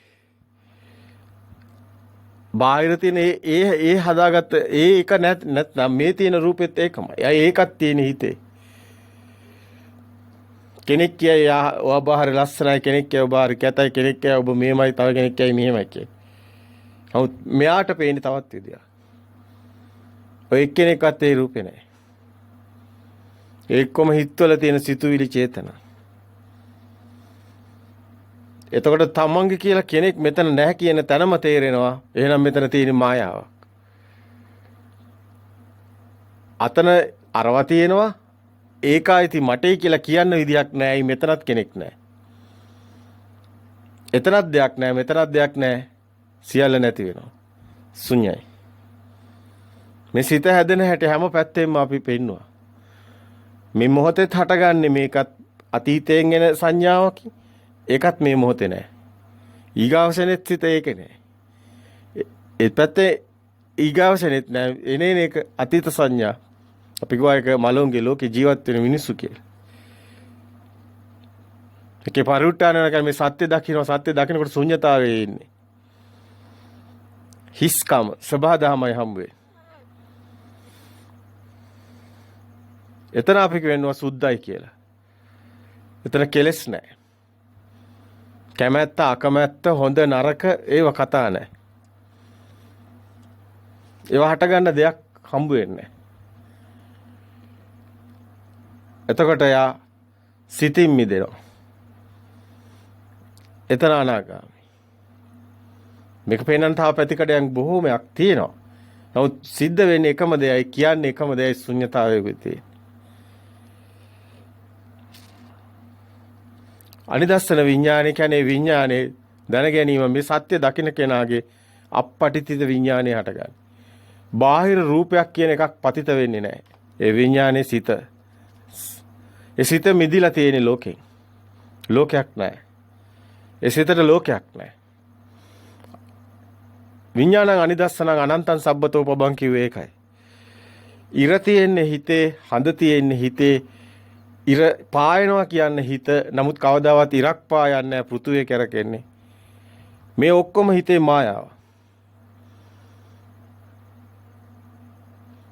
බාහිර තියෙන ඒ හදාගත්ත ඒක නැත්නම් මේ තියෙන රූපෙත් ඒකමයි. ඒකත් තියෙන හිතේ. කෙනෙක් කියයි ඔබ බාහිර ලස්සනයි, කෙනෙක් කියයි ඔබ බාහිර කැතයි, කෙනෙක් කියයි ඔබ මෙහෙමයි, තව කෙනෙක් කියයි මෙහෙමයි කිය. නමුත් මෙයාට පේන්නේ තවත් විදියක්. ඔය එක්කෙනෙක්වත් ඒ රූපේ නැහැ. ඒකම හිතවල තියෙන සිතුවිලි චේතනා. එතකොට තමන්ගේ කියලා කෙනෙක් මෙතන නැහැ කියන තැනම තේරෙනවා. එහෙනම් මෙතන තියෙන මායාවක්. අතන අරවා තියෙනවා. ඒකයි මටයි කියලා කියන්න විදියක් නැහැ. මෙතනත් කෙනෙක් නැහැ. එතනත් දෙයක් නැහැ. මෙතනත් දෙයක් නැහැ. සියල්ල නැති වෙනවා. ශුන්‍යයි. මේ සිත හැදෙන හැටි හැම පැත්තෙම අපි පෙන්නවා. මේ මොහොතේත් හටගන්නේ මේකත් අතීතයෙන් එන සංඥාවකින්. ඒකත් මේ මොහොතේ නෑ. ඊගාවසනෙත් සිත ඒක නෑ. ඒ පැත්තේ ඊගාවසනෙත් නෑ. එනේන එක අතීත සංඥා. අපි කියවා එක මලොන්ගේ ලෝකේ ජීවත් වෙන මිනිස්සු කියලා. ඒකේ පරිඋත්තරණ මේ සත්‍ය දකින්න සත්‍ය දකින්නකොට ශුන්‍යතාවයේ ඉන්නේ. හිස්කම සබහාදහමයි හම්බ වෙන්නේ. එතන අපි කියනවා සුද්ධයි කියලා. එතන කෙලෙස් නැහැ. කැමැත්ත අකමැත්ත හොඳ නරක ඒව කතා නැහැ. ඒව හට ගන්න දෙයක් හම්බ වෙන්නේ නැහැ. එතකොට යා සිතින් මිදෙනවා. එතන අනාගාමී. මේක පේනන් තා පැතිකඩයන් බොහෝමයක් තියෙනවා. නමුත් සිද්ධ වෙන්නේ එකම දෙයයි කියන්නේ එකම දෙයයි ශුන්‍යතාවයේ විතේ. අනිදස්සන විඥානය කියන්නේ විඥානේ දැන ගැනීම මේ සත්‍ය දකින්න කෙනාගේ අපපටිතිත විඥානය හටගන්නේ. බාහිර රූපයක් කියන එකක් පතිත වෙන්නේ නැහැ. ඒ විඥානේ සිත. ඒ සිත මිදිලා තියෙන ලෝකෙන්. ලෝකයක් නැහැ. ඒ සිතට ලෝකයක් නැහැ. විඥානං අනිදස්සනං අනන්තං සබ්බතෝ පබං කිව්වේ ඒකයි. ඉර තියෙන්නේ හිතේ, හඳ තියෙන්නේ හිතේ. ඉර පායනවා කියන්නේ හිත. නමුත් කවදාවත් ඉරක් පායන්නේ නැහැ. පෘථුවිය කරකෙන්නේ. මේ ඔක්කොම හිතේ මායාව.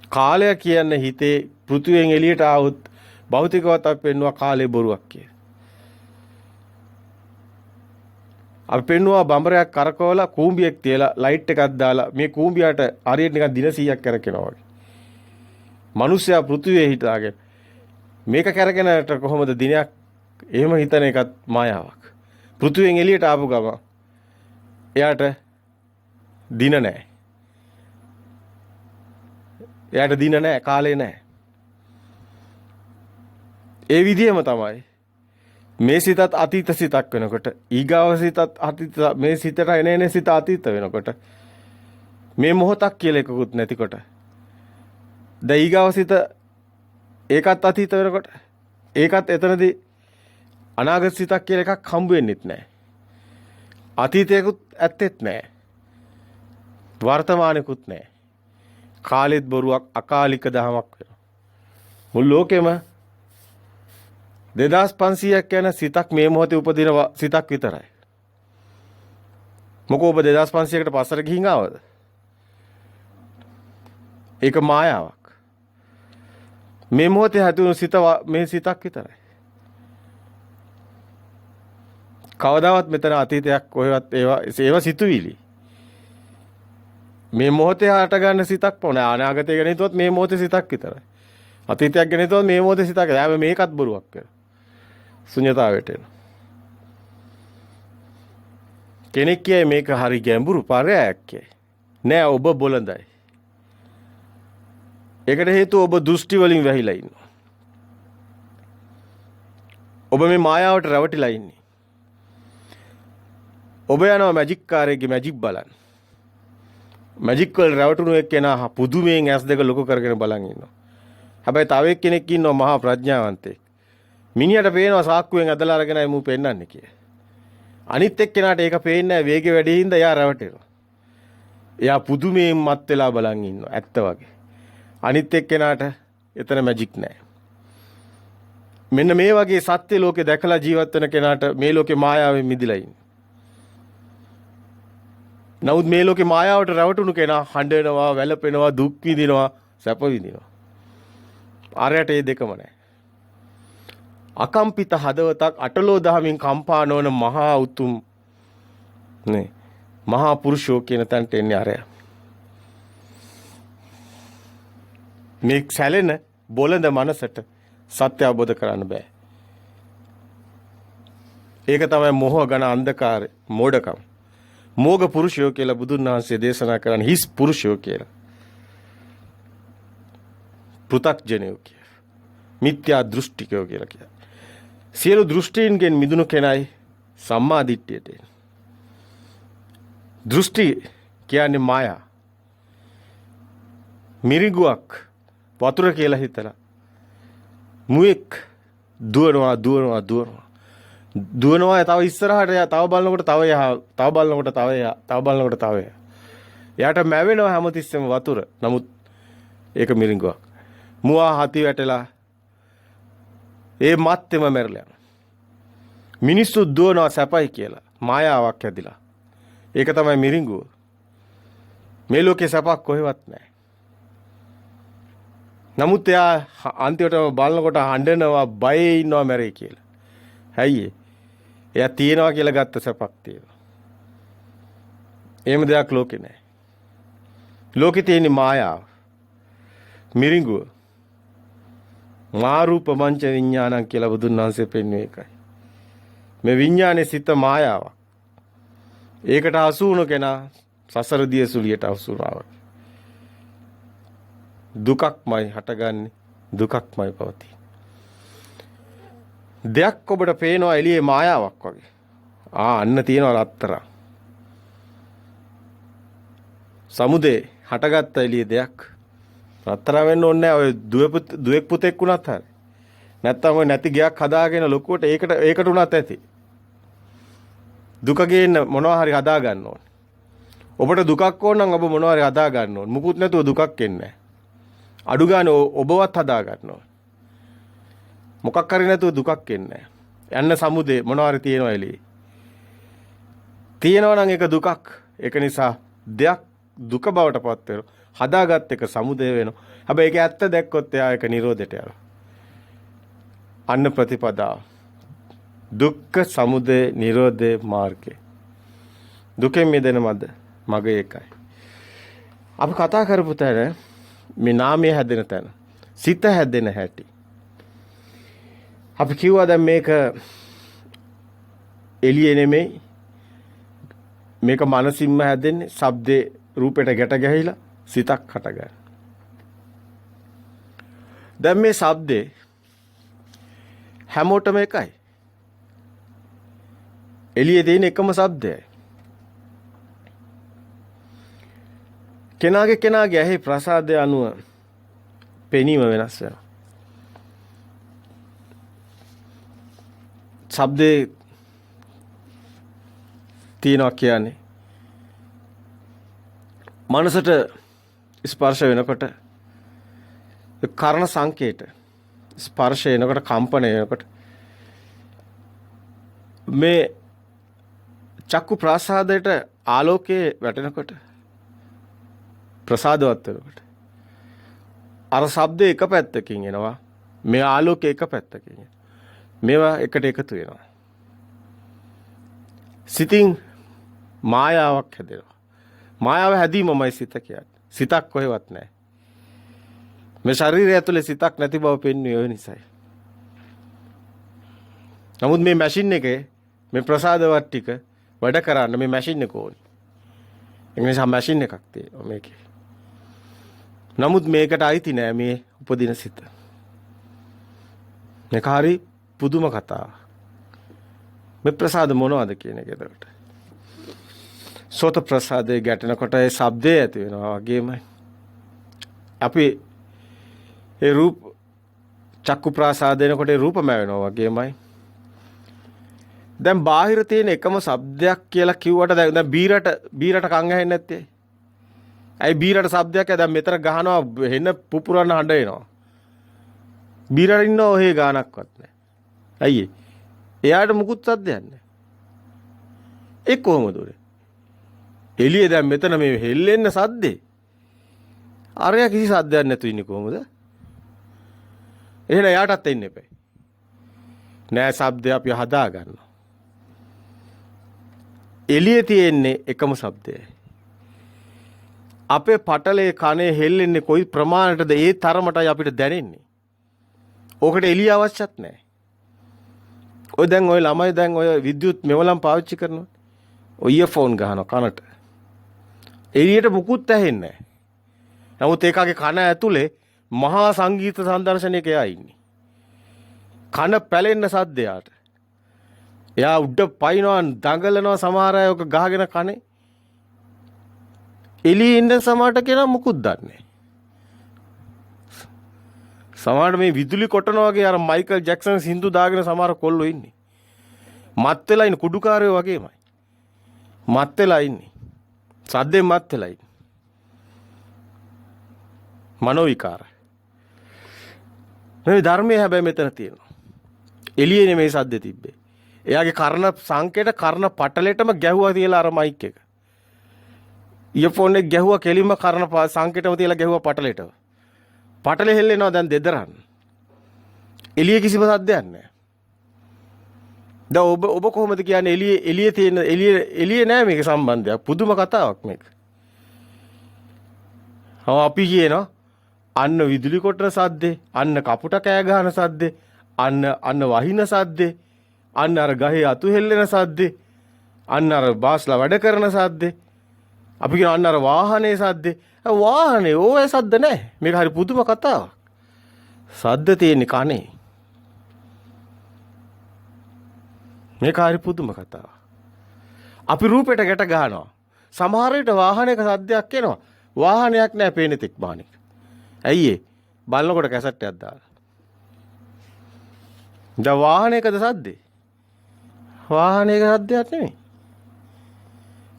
කාලය කියන්නේ හිතේ පෘථුවියෙන් එළියට ආවොත් භෞතිකවත් අපි පෙන්නවා කාලේ බොරුවක් කියලා. අපි පෙන්නවා බඹරයක් කරකවලා කූඹියක් තියලා ලයිට් එකක් දාලා මේ කූඹියට හරියට නිකන් දින 100ක් කරකිනවා වගේ. මිනිස්සයා පෘථුවියේ හිටාගෙන මේක කරගෙනට කොහොමද දිනයක් එහෙම හිතන එකත් මායාවක්. පෘථුවියෙන් එළියට ආපු ගම එයාට දින නැහැ. එයාට දින නැහැ, කාලේ නැහැ. ඒ විදිහම තමයි මේ සිතත් අතීත සිතක් වෙනකොට ඊගාව සිතත් අතීත මේ සිතට එන සිත අතීත වෙනකොට මේ මොහොතක් කියලා එකකුත් නැතිකොට ද ඊගාව සිත ඒකත් අතීත වෙනකොට ඒකත් එතනදී අනාගත සිතක් කියලා එකක් හම්බ වෙන්නෙත් නැහැ. අතීතයකුත් ඇත්තෙත් නැහැ. වර්තමානෙකුත් නැහැ. කාලෙත් බොරුවක් අකාලික දහමක් වෙනවා. මුළු ලෝකෙම 2500ක් යන සිතක් මේ මොහොතේ උපදින සිතක් විතරයි. මොකෝ ඔබ 2500කට පස්සට ගිහින් ආවද? ඒක මායාවක්. මේ මොහොතේ හැදුණු සිත මේ සිතක් විතරයි. කවදාවත් මෙතන අතීතයක් කොහෙවත් ඒවා සිතුවිලි. මේ මොහොතේ හට ගන්න සිතක් පොණ අනාගතය ගැන හිතුවත් මේ මොහොතේ සිතක් විතරයි. අතීතයක් ගැන හිතුවත් මේ මොහොතේ සිතක්. හැබැයි මේකත් බොරුවක් කරනවා. ශුන්‍යතාවයට එන. කෙනෙක් කියයි මේක හරි ගැඹුරු පරයක් කියයි. නෑ ඔබ බොළඳයි. ඒකට හේතුව ඔබ දෘෂ්ටි වලින් වැහිලා ඉන්නවා. ඔබ මේ මායාවට රැවටිලා ඉන්නේ. ඔබ යනවා මැජික් කාරයේගේ මැජික් බලන්න. මැජික් වල රැවටුණු එක්කෙනා පුදුමයෙන් S2 ලොකු කරගෙන බලන් ඉන්නවා. හැබැයි තව එක්කෙනෙක් ඉන්නවා මහා ප්‍රඥාවන්තයෙක්. මිනිහට පේනවා සාක්කුවෙන් ඇදලා අරගෙනයි මූ පෙන්නන්නේ කියලා. අනිත් එක්කෙනාට ඒක පේන්නේ නැහැ වේගෙ වැඩි හින්දා එයා රැවටෙනවා. එයා පුදුමයෙන් මත් වෙලා බලන් ඉන්නවා ඇත්ත වගේ. අනිත් එක්කෙනාට එතන මැජික් නැහැ. මෙන්න මේ වගේ සත්‍ය ලෝකේ දැකලා ජීවත් වෙන කෙනාට මේ ලෝකේ මායාවෙන් මිදිලා ඉන්නේ. නමුත් මේ ලෝකේ මායාවට රැවටුණු කෙනා හඬනවා, වැළපෙනවා, දුක් විඳිනවා, සැප විඳිනවා. ආරයට මේ දෙකම නැහැ. අකම්පිත හදවතක් අටලෝ දහමින් කම්පා නොවන මහා උතුම් නේ මහා පුරුෂෝ කියන තැනට එන්නේ ආරය. මේ සැලෙන බොළඳ මනසට සත්‍ය අවබෝධ කරන්න බෑ. ඒක තමයි මොහ ගණ අන්ධකාරය, මෝඩකම්. මෝග පුරුෂයෝ කියලා බුදුන් වහන්සේ දේශනා කරන්නේ හිස් පුරුෂයෝ කියලා. පෘථග්ජනයෝ කියලා. මිත්‍යා දෘෂ්ටිකයෝ කියලා කියනවා. සියලු දෘෂ්ටීන්ගෙන් මිදුණු කෙනයි සම්මා දිට්ඨියට එන්නේ. දෘෂ්ටි කියන්නේ මායා. මිරිගුවක් වතුර කියලා හිතලා මුවෙක් දුවනවා තව ඉස්සරහට යා තව බලනකොට තව බලනකොට තව බලනකොට තව එයාට මැවෙනවා හැමතිස්සෙම වතුර. නමුත් ඒක මිරිඟුවක්. මුවා හති වැටලා ඒ මත්තෙම මැරලා යනවා. මිනිස්සු දුවනවා සැපයි කියලා මායාවක් ඇදිලා. ඒක තමයි මිරිඟුව. මේ ලෝකේ සැපක් කොහෙවත් නැහැ. නමුත් එයා අන්තිමට බලනකොට හඬනවා බයේ ඉන්නවා මැරෙයි කියලා. හැයි එයා තියනවා කියලා ගත්ත සැපක් තියෙනවා. එහෙම දෙයක් ලෝකේ නැහැ. ලෝකේ තියෙන මායාව. මිරිඟුව. මාරූප මංච විඥානං කියලා බුදුන් වහන්සේ පෙන්වන්නේ ඒකයි. මේ විඥානේ සිත මායාවක්. ඒකට හසු වුණ කෙනා සසර දිය සුලියට හසු වුණා. දුකක්මයි හටගන්නේ, දුකක්මයි පවතින්නේ. දෙයක් ඔබට පේනවා එළියේ මායාවක් වගේ. අන්න තියෙනවා රත්තරන්. සමුදේ හටගත්ත එළියේ දෙයක්. රත්තරන් වෙන්න ඕනේ නැහැ. ඔය දුවෙක් පුතෙක් වුණත් හරි. නැත්තම් ඔය නැති ගයක් හදාගෙන ලොකුවට ඒකට උනත් ඇති. දුක ගේන්න මොනවා හරි හදා ගන්න ඕනේ. ඔබට දුකක් ඕන නම් ඔබ මොනවා හරි හදා ගන්න ඕනේ. මුකුත් නැතුව දුකක් එන්නේ නැහැ. අඩු ගන්න ඔබවත් හදා ගන්න ඕනේ. මොකක් හරි නැතුව දුකක් එන්නේ නැහැ. යන්න සමුදේ මොනවා හරි තියෙනවා එළියේ. තියෙනවා නම් ඒක දුකක්. ඒක නිසා දෙයක් දුක බවට පත් වෙනවා. හදාගත් එක සමුදේ වෙනවා. හැබැයි ඒක ඇත්ත දැක්කොත් එයා ඒක නිරෝධයට යනවා. අන්න ප්‍රතිපදාව. දුක්ඛ සමුදය නිරෝධේ මාර්ගය. දුකෙන් මිදෙන මග ඒකයි. අපි කතා කරපු තැන මේ නාමය හැදෙන තැන. සිත හැදෙන හැටි. අපි කිව්වා දැන් මේක එළියේ නෙමෙයි. මේක මනසින්ම හැදෙන්නේ. ශබ්දේ රූපයට ගැට ගැහිලා සිතක් හටගන්න. දැන් මේ ශබ්දේ හැමෝටම එකයි. එළියේ තියෙන එකම ශබ්දයයි. කෙනාගේ ඇහි ප්‍රසාදය අනුව පෙනීම වෙනස් වෙනවා. ශබ්දේ තියනවා කියන්නේ මනසට ස්පර්ශ වෙනකොට කර්ණ සංකේත ස්පර්ශ වෙනකොට කම්පන වෙනකොට මේ චක්කු ප්‍රසාදයට ආලෝකයේ වැටෙනකොට ප්‍රසාදවත් වෙනකොට අර ශබ්ද එක පැත්තකින් එනවා මේ ආලෝකය එක පැත්තකින් මේවා එකට එකතු වෙනවා. සිතින් මායාවක් හැදෙනවා. මායාව හැදීමමයි සිත කියන්නේ. සිතක් කොහෙවත් නැහැ. මේ ශරීරය ඇතුලේ සිතක් නැති බව පෙන්වන්නේ ඒ නිසායි. නමුත් මේ මැෂින් එකේ මේ ප්‍රසාදවත් ටික වැඩ කරන්න මේ මැෂින් එක ඕනේ. ඒ නිසා මැෂින් එකක් තියෙනවා මේකේ. නමුත් මේකට අයිති නෑ මේ උපදින සිත. මේක හරි පුදුම කතාවක්. මේ ප්‍රසාද මොනවද කියන එක එතකොට. සෝත ප්‍රසාදේ ගැටෙනකොට ඒ ශබ්දය ඇති වෙනවා වගේමයි. අපි ඒ රූප චක්කු ප්‍රසාදේනකොට ඒ රූපම වෙනවා වගේමයි. දැන් බාහිර තියෙන එකම ශබ්දයක් කියලා කිව්වට දැන් බීරට කන් ඇහෙන්නේ නැත්තේ. ඇයි බීරට શબ્දයක් දැන් මෙතන ගහනවා හෙන්න පුපුරන හඬ එනවා. බීරට ඉන්න ඔහේ ගානක්වත් නැහැ. ඇයි එයාට මුකුත් සද්දයක් නැහැ. ඒ කොහොමද උනේ? එළියේ දැන් මෙතන මේ හෙල්ලෙන්න සද්දේ. අරයා කිසි සද්දයක් නැතු ඉන්නේ කොහොමද? එහෙනම් එයාටත් එන්න එපා. නෑ શબ્දය අපි හදා ගන්නවා. එළියේ තියෙන්නේ එකම શબ્දයයි. අපේ පටලේ කනේ හෙල්ලෙන්නේ කොයි ප්‍රමාණයටද ඒ තරමටයි අපිට දැනෙන්නේ. ඕකට එළිය අවශ්‍යත් නැහැ. ඔය දැන් ඔය ළමයි දැන් ඔය විද්‍යුත් මෙවලම් පාවිච්චි කරනවා. ඔය ඉයර්ෆෝන් ගහනවා කනට. එළියට මුකුත් ඇහෙන්නේ නැහැ. නමුත් ඒකගේ කන ඇතුලේ මහා සංගීත සංදර්ශනයක එයා ඉන්නේ. කන පැලෙන්න සද්දයට. එයා උඩ පයින්නවා දඟලනවා සමහර අය ඔක ගහගෙන කනේ. එළියේ ඉන්න සමහරට කෙනා මුකුත් දන්නේ නැහැ. සමහරට මේ විදුලි කොටනවා වගේ අර මයිකල් ජැක්සන් සින්දු දාගෙන සමහර කොල්ලෝ ඉන්නේ. මත් වෙලා ඉන්න කුඩුකාරයෝ වගේමයි. මත් වෙලා ඉන්නේ. සද්දෙන් මත් වෙලා ඉන්නේ. මනෝ විකාර. මේ ධර්මයේ හැබැයි මෙතන තියෙනවා. එළියේ නෙමෙයි සද්ද තිබ්බේ. එයාගේ කර්ණ සංකේත කර්ණ පටලෙටම ගැහුවා තියලා අර මයික් එක. ඉයර්ෆෝන් එක ගැහුවා කෙලින්ම කර්ණ සංකේතම තියලා ගැහුවා පටලෙටම. පටලෙ හෙල්ලෙනවා දැන් දෙදරන්. එළියේ කිසිම සද්දයක් නැහැ. දැන් ඔබ කොහොමද කියන්නේ එළියේ තියෙන එළියේ නෑ මේක සම්බන්ධයක්. පුදුම කතාවක් මේක. අපි කියනවා අන්න විදුලි කොටන සද්දේ, අන්න කපුට කෑ ගහන සද්දේ, අන්න වහින සද්දේ, අන්න අර ගහේ අතු හෙල්ලෙන සද්දේ, අන්න අර බාස්ලා වැඩ කරන සද්දේ. අපි කියන අන්න අර වාහනේ සද්දේ. වාහනේ ඕවේ සද්ද නැහැ. මේක හරි පුදුම කතාවක්. සද්ද තියෙන්නේ කනේ. මේක හරි පුදුම කතාවක්. අපි රූපෙට ගැට ගහනවා. සමහර විට වාහනයක සද්දයක් එනවා. වාහනයක් නැහැ පේන්නේ තෙක් බාහනක. ඇයි ඒ? බලනකොට කැසට් එකක් දාලා. දැන් වාහනයකද සද්දේ? වාහනයක සද්දයක් නෙමෙයි.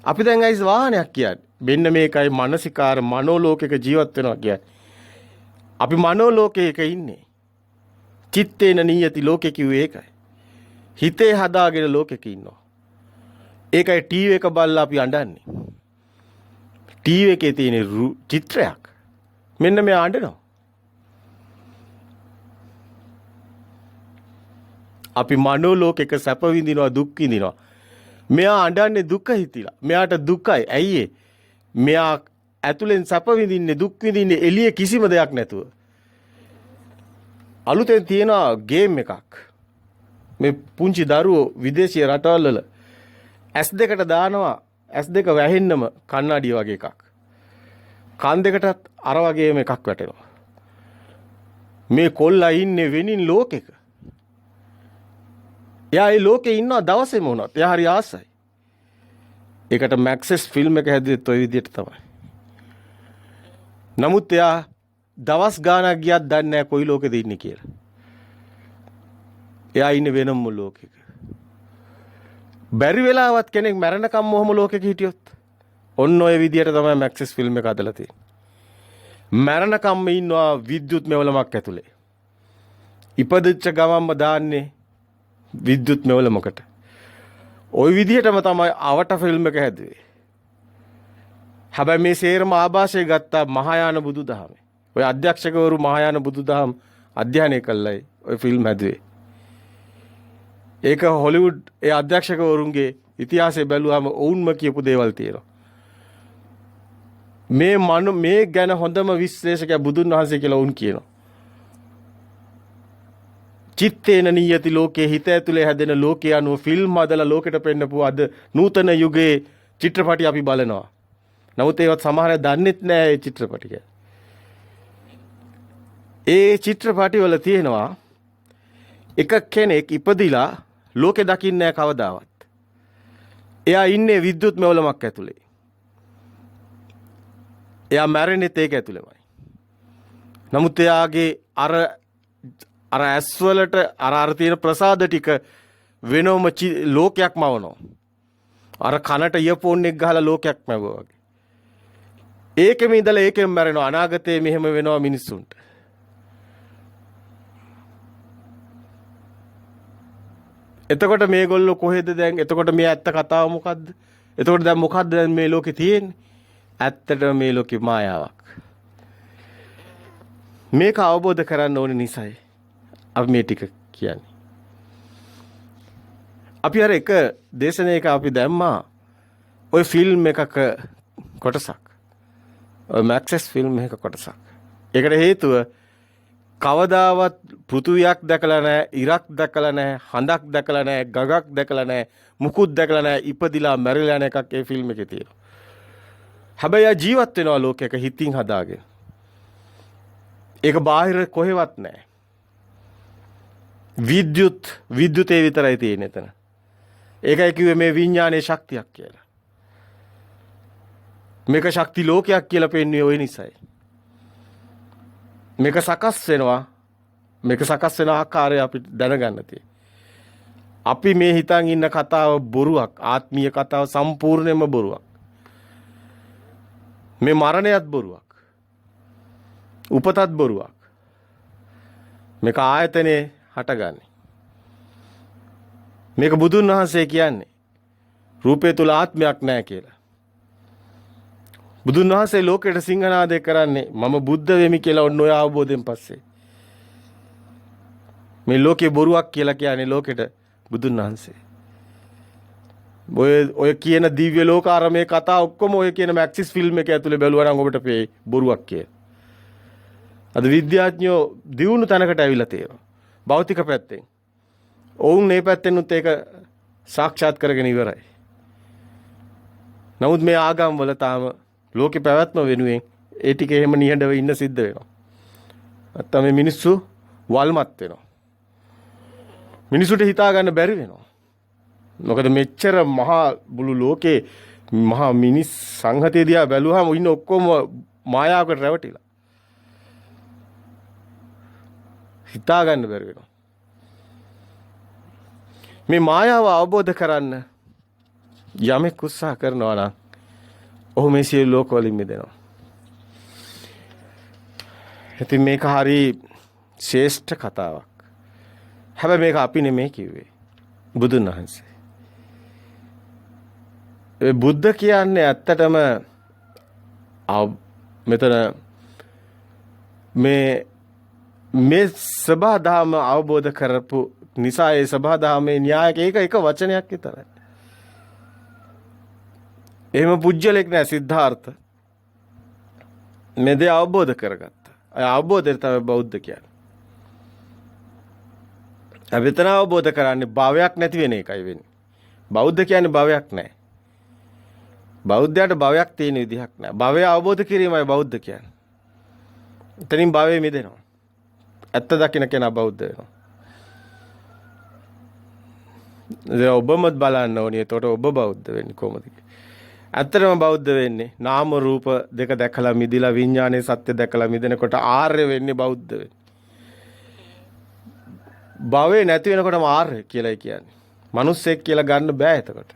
අපි දැන් අයිස් වාහනයක් කියන්නේ. මෙන්න මේකයි මානසිකාර මනෝලෝකයක ජීවත් වෙනවා කියන්නේ. අපි මනෝලෝකයක ඉන්නේ. චිත්තේන නියති ලෝකේ කිව්වේ ඒකයි. හිතේ හදාගෙන ලෝකෙක ඉන්නවා. ඒකයි ටීවී එක බලලා අපි අඬන්නේ. ටීවී එකේ තියෙන චිත්‍රයක්. මෙන්න මෙයා අඬනවා. අපි මනෝලෝකයක සැප විඳිනවා දුක් විඳිනවා. මෙයා අඬන්නේ දුක හිතිලා. මෙයාට දුකයි. ඇයි ඒ? මෙයා ඇතුලෙන් සැප විඳින්නේ දුක් විඳින්නේ එළියේ කිසිම දෙයක් නැතුව. අලුතෙන් තියෙන ගේම් එකක්. මේ පුංචි දරුවෝ විදේශීය රටවල් වල S2කට දානවා S2 වැහෙන්නම කණ්ණාඩිය වගේ එකක්. කන් දෙකටත් අර වගේම එකක් වැටෙනවා. මේ කොල්ලා ඉන්නේ වෙනින් ලෝකෙක. එයා ඒ ලෝකේ ඉන්නවා දවසේම වුණත්. එයා හරි ආසයි. ඒකට මැක්සස් ෆිල්ම් එක හැදුවෙත් ওই විදිහට තමයි. නමුත් එයා දවස් ගාණක් ගියත් දන්නේ නැහැ කොයි ලෝකෙද ඉන්නේ කියලා. එයා ඉන්නේ වෙනම ලෝකෙක. බැරි වෙලාවත් කෙනෙක් මැරෙනකම් මොහොම ලෝකෙක හිටියොත් ඔන්න ඔය විදිහට තමයි මැක්සස් ෆිල්ම් එක හදලා තියෙන්නේ. මැරෙනකම්ම ඉන්නවා විද්‍යුත් මෙවලමක් ඇතුලේ. ඉපදිච්ච ගමන්ම දාන්නේ විද්‍යුත් මෙවලමකට. ওই විදිහටම තමයි අවට ෆිල්ම් එක හැදුවේ. හැබැයි මේ සේරම ආభాෂය ගත්තා මහායාන බුදුදහමේ. ඔය අධ්‍යක්ෂකවරු මහායාන බුදුදහම අධ්‍යයනය කළයි ඔය ෆිල්ම් හැදුවේ. ඒක හොලිවුඩ් ඒ අධ්‍යක්ෂකවරුන්ගේ ඉතිහාසය බැලුවාම ඔවුන්ම කියපු දේවල් තියෙනවා. මේ ගැන හොඳම විශ්ලේෂකයා බුදුන් වහන්සේ කියලා ඔවුන් කියනවා. චිත්තේන නියති ලෝකේ හිත ඇතුලේ හැදෙන ලෝකේ අනුව ෆිල්ම් හදලා ලෝකෙට පෙන්නපු අද නූතන යුගයේ චිත්‍රපටි අපි බලනවා. නමුත් ඒවත් සමහර අය දන්නෙත් නෑ ඒ චිත්‍රපටි. ඒ චිත්‍රපටි වල තියෙනවා එක කෙනෙක් ඉපදිලා ලෝකෙ දකින්නේ නෑ කවදාවත්. එයා ඉන්නේ විද්‍යුත් මෙවලමක් ඇතුලේ. එයා මැරෙන්නේ ඒක ඇතුලේමයි. නමුත් එයාගේ අර ඇස්වලට අර තියෙන ප්‍රසාද ටික වෙනම ලෝකයක් මවනවා. අර කනට ඉයර්ෆෝන් එක ගහලා ලෝකයක් මැවුවා වගේ. ඒකෙම ඉඳලා ඒකෙම මැරෙනවා. අනාගතේ මෙහෙම වෙනවා මිනිස්සුන්ට. එතකොට මේගොල්ලෝ කොහෙද දැන්? එතකොට මේ ඇත්ත කතාව මොකද්ද? එතකොට දැන් මොකද්ද දැන් මේ ලෝකේ තියෙන්නේ? ඇත්තටම මේ ලෝකේ මායාවක්. මේක අවබෝධ කරගන්න ඕනේ නිසායි අපි මේ ටික කියන්නේ. අපි අර එක දේශනාවක අපි දැම්මා ඔය ෆිල්ම් එකක කොටසක්. ඔය මැක්සස් ෆිල්ම් එකක කොටසක්. ඒකට හේතුව කවදාවත් පෘථුවියක් දැකලා නැහැ, ඉරක් දැකලා නැහැ, හඳක් දැකලා නැහැ, ගගක් දැකලා නැහැ, මුකුත් දැකලා නැහැ, ඉපදිලා මැරිලා යන එකක් ඒ ෆිල්ම් එකේ තියෙනවා. හැබැයි ජීවත් වෙනවා ලෝකයක හිතින් හදාගෙන. ඒක බාහිර කොහෙවත් නැහැ. විද්‍යුතේ විතරයි තියෙන්නේ එතන. ඒකයි කිව්වේ මේ විඥානයේ ශක්තියක් කියලා. මේක ශක්ති ලෝකයක් කියලා පෙන්වන්නේ ওই නිසයි. මේක සකස් වෙනවා. මේක සකස් වෙන ආකාරය අපි දැනගන්න තියෙන්නේ. අපි මේ හිතන් ඉන්න කතාව බොරුවක්. ආත්මීය කතාව සම්පූර්ණයෙන්ම බොරුවක්. මේ මරණයත් බොරුවක්. උපතත් බොරුවක්. මේක ආයතනේ හටගන්නේ. මේක බුදුන් වහන්සේ කියන්නේ රූපේ තුල ආත්මයක් නැහැ කියලා. බුදුන් වහන්සේ ලෝකෙට සිංහනාදේ කරන්නේ මම බුද්ධ වෙමි කියලා ඔන්න ඔය අවබෝධයෙන් පස්සේ. මේ ලෝකේ බොරුවක් කියලා කියන්නේ ලෝකෙට බුදුන් වහන්සේ. ඔය කියන දිව්‍ය ලෝකාරමේ කතා ඔක්කොම ඔය කියන මැක්සිස් ෆිල්ම් එක ඇතුලේ බැලුවා නම් ඔබට පෙයි බොරුවක් කියලා. අද විද්‍යාඥයෝ දියුණු තැනකට ඇවිල්ලා තියෙනවා. භෞතික පැත්තෙන්. ඔවුන් මේ පැත්තෙනුත් ඒක සාක්ෂාත් කරගෙන ඉවරයි. නමුත් මේ ආගම් වල තාම ලෝකේ පැවැත්ම වෙනුවෙන් ඒ ටික එහෙම නිහඬව ඉන්න සිද්ධ වෙනවා. නැත්තම් මේ මිනිස්සු වල්මත් වෙනවා. මිනිසුන්ට හිතා ගන්න බැරි වෙනවා. මොකද මෙච්චර මහා බුළු ලෝකේ මහා මිනිස් සංහතිය දිහා බැලුවාම ඉන්න ඔක්කොම මායාවකට රැවටිලා. හිතා ගන්න බැරි වෙනවා. මේ මායාව අවබෝධ කරන්න යමෙක් උත්සාහ කරනවා නම් ඔහු මේ සියලු ලෝකවලින් මිදෙනවා. ඉතින් මේක හරි ශ්‍රේෂ්ඨ කතාවක්. හැබැයි මේක අපි නෙමෙයි කිව්වේ. බුදුන් වහන්සේ. ඒ බුද්ධ කියන්නේ ඇත්තටම මෙතන මේ සබහාදහම අවබෝධ කරපු නිසා ඒ සබහාදහමේ න්‍යායක එක වචනයක් විතරයි. එහෙම පුජ්‍යලෙක් නෑ සිද්ධාර්ථ. මේ දේ අවබෝධ කරගත්තා. අය අවබෝධය තමයි බෞද්ධ කියන්නේ. අවිතන අවබෝධ කරන්නේ භවයක් නැති වෙන එකයි වෙන්නේ. බෞද්ධ කියන්නේ භවයක් නැහැ. බෞද්ධයාට භවයක් තියෙන විදිහක් නැහැ. භවය අවබෝධ කිරීමයි බෞද්ධ කියන්නේ. එතනින් භවයේ මිදෙනවා. ඇත්ත දකින්න කෙනා බෞද්ධ වෙනවා. ඒ ඔබම බලන්න ඕනේ. එතකොට ඔබ බෞද්ධ වෙන්නේ කොහොමද? ඇත්තටම බෞද්ධ වෙන්නේ නාම රූප දෙක දැකලා මිදිලා විඥානයේ සත්‍ය දැකලා මිදෙනකොට ආර්ය වෙන්නේ බෞද්ධ වෙන්නේ. භවේ නැති වෙනකොටම ආර්ය කියලායි කියන්නේ. මිනිස්සෙක් කියලා ගන්න බෑ එතකොට.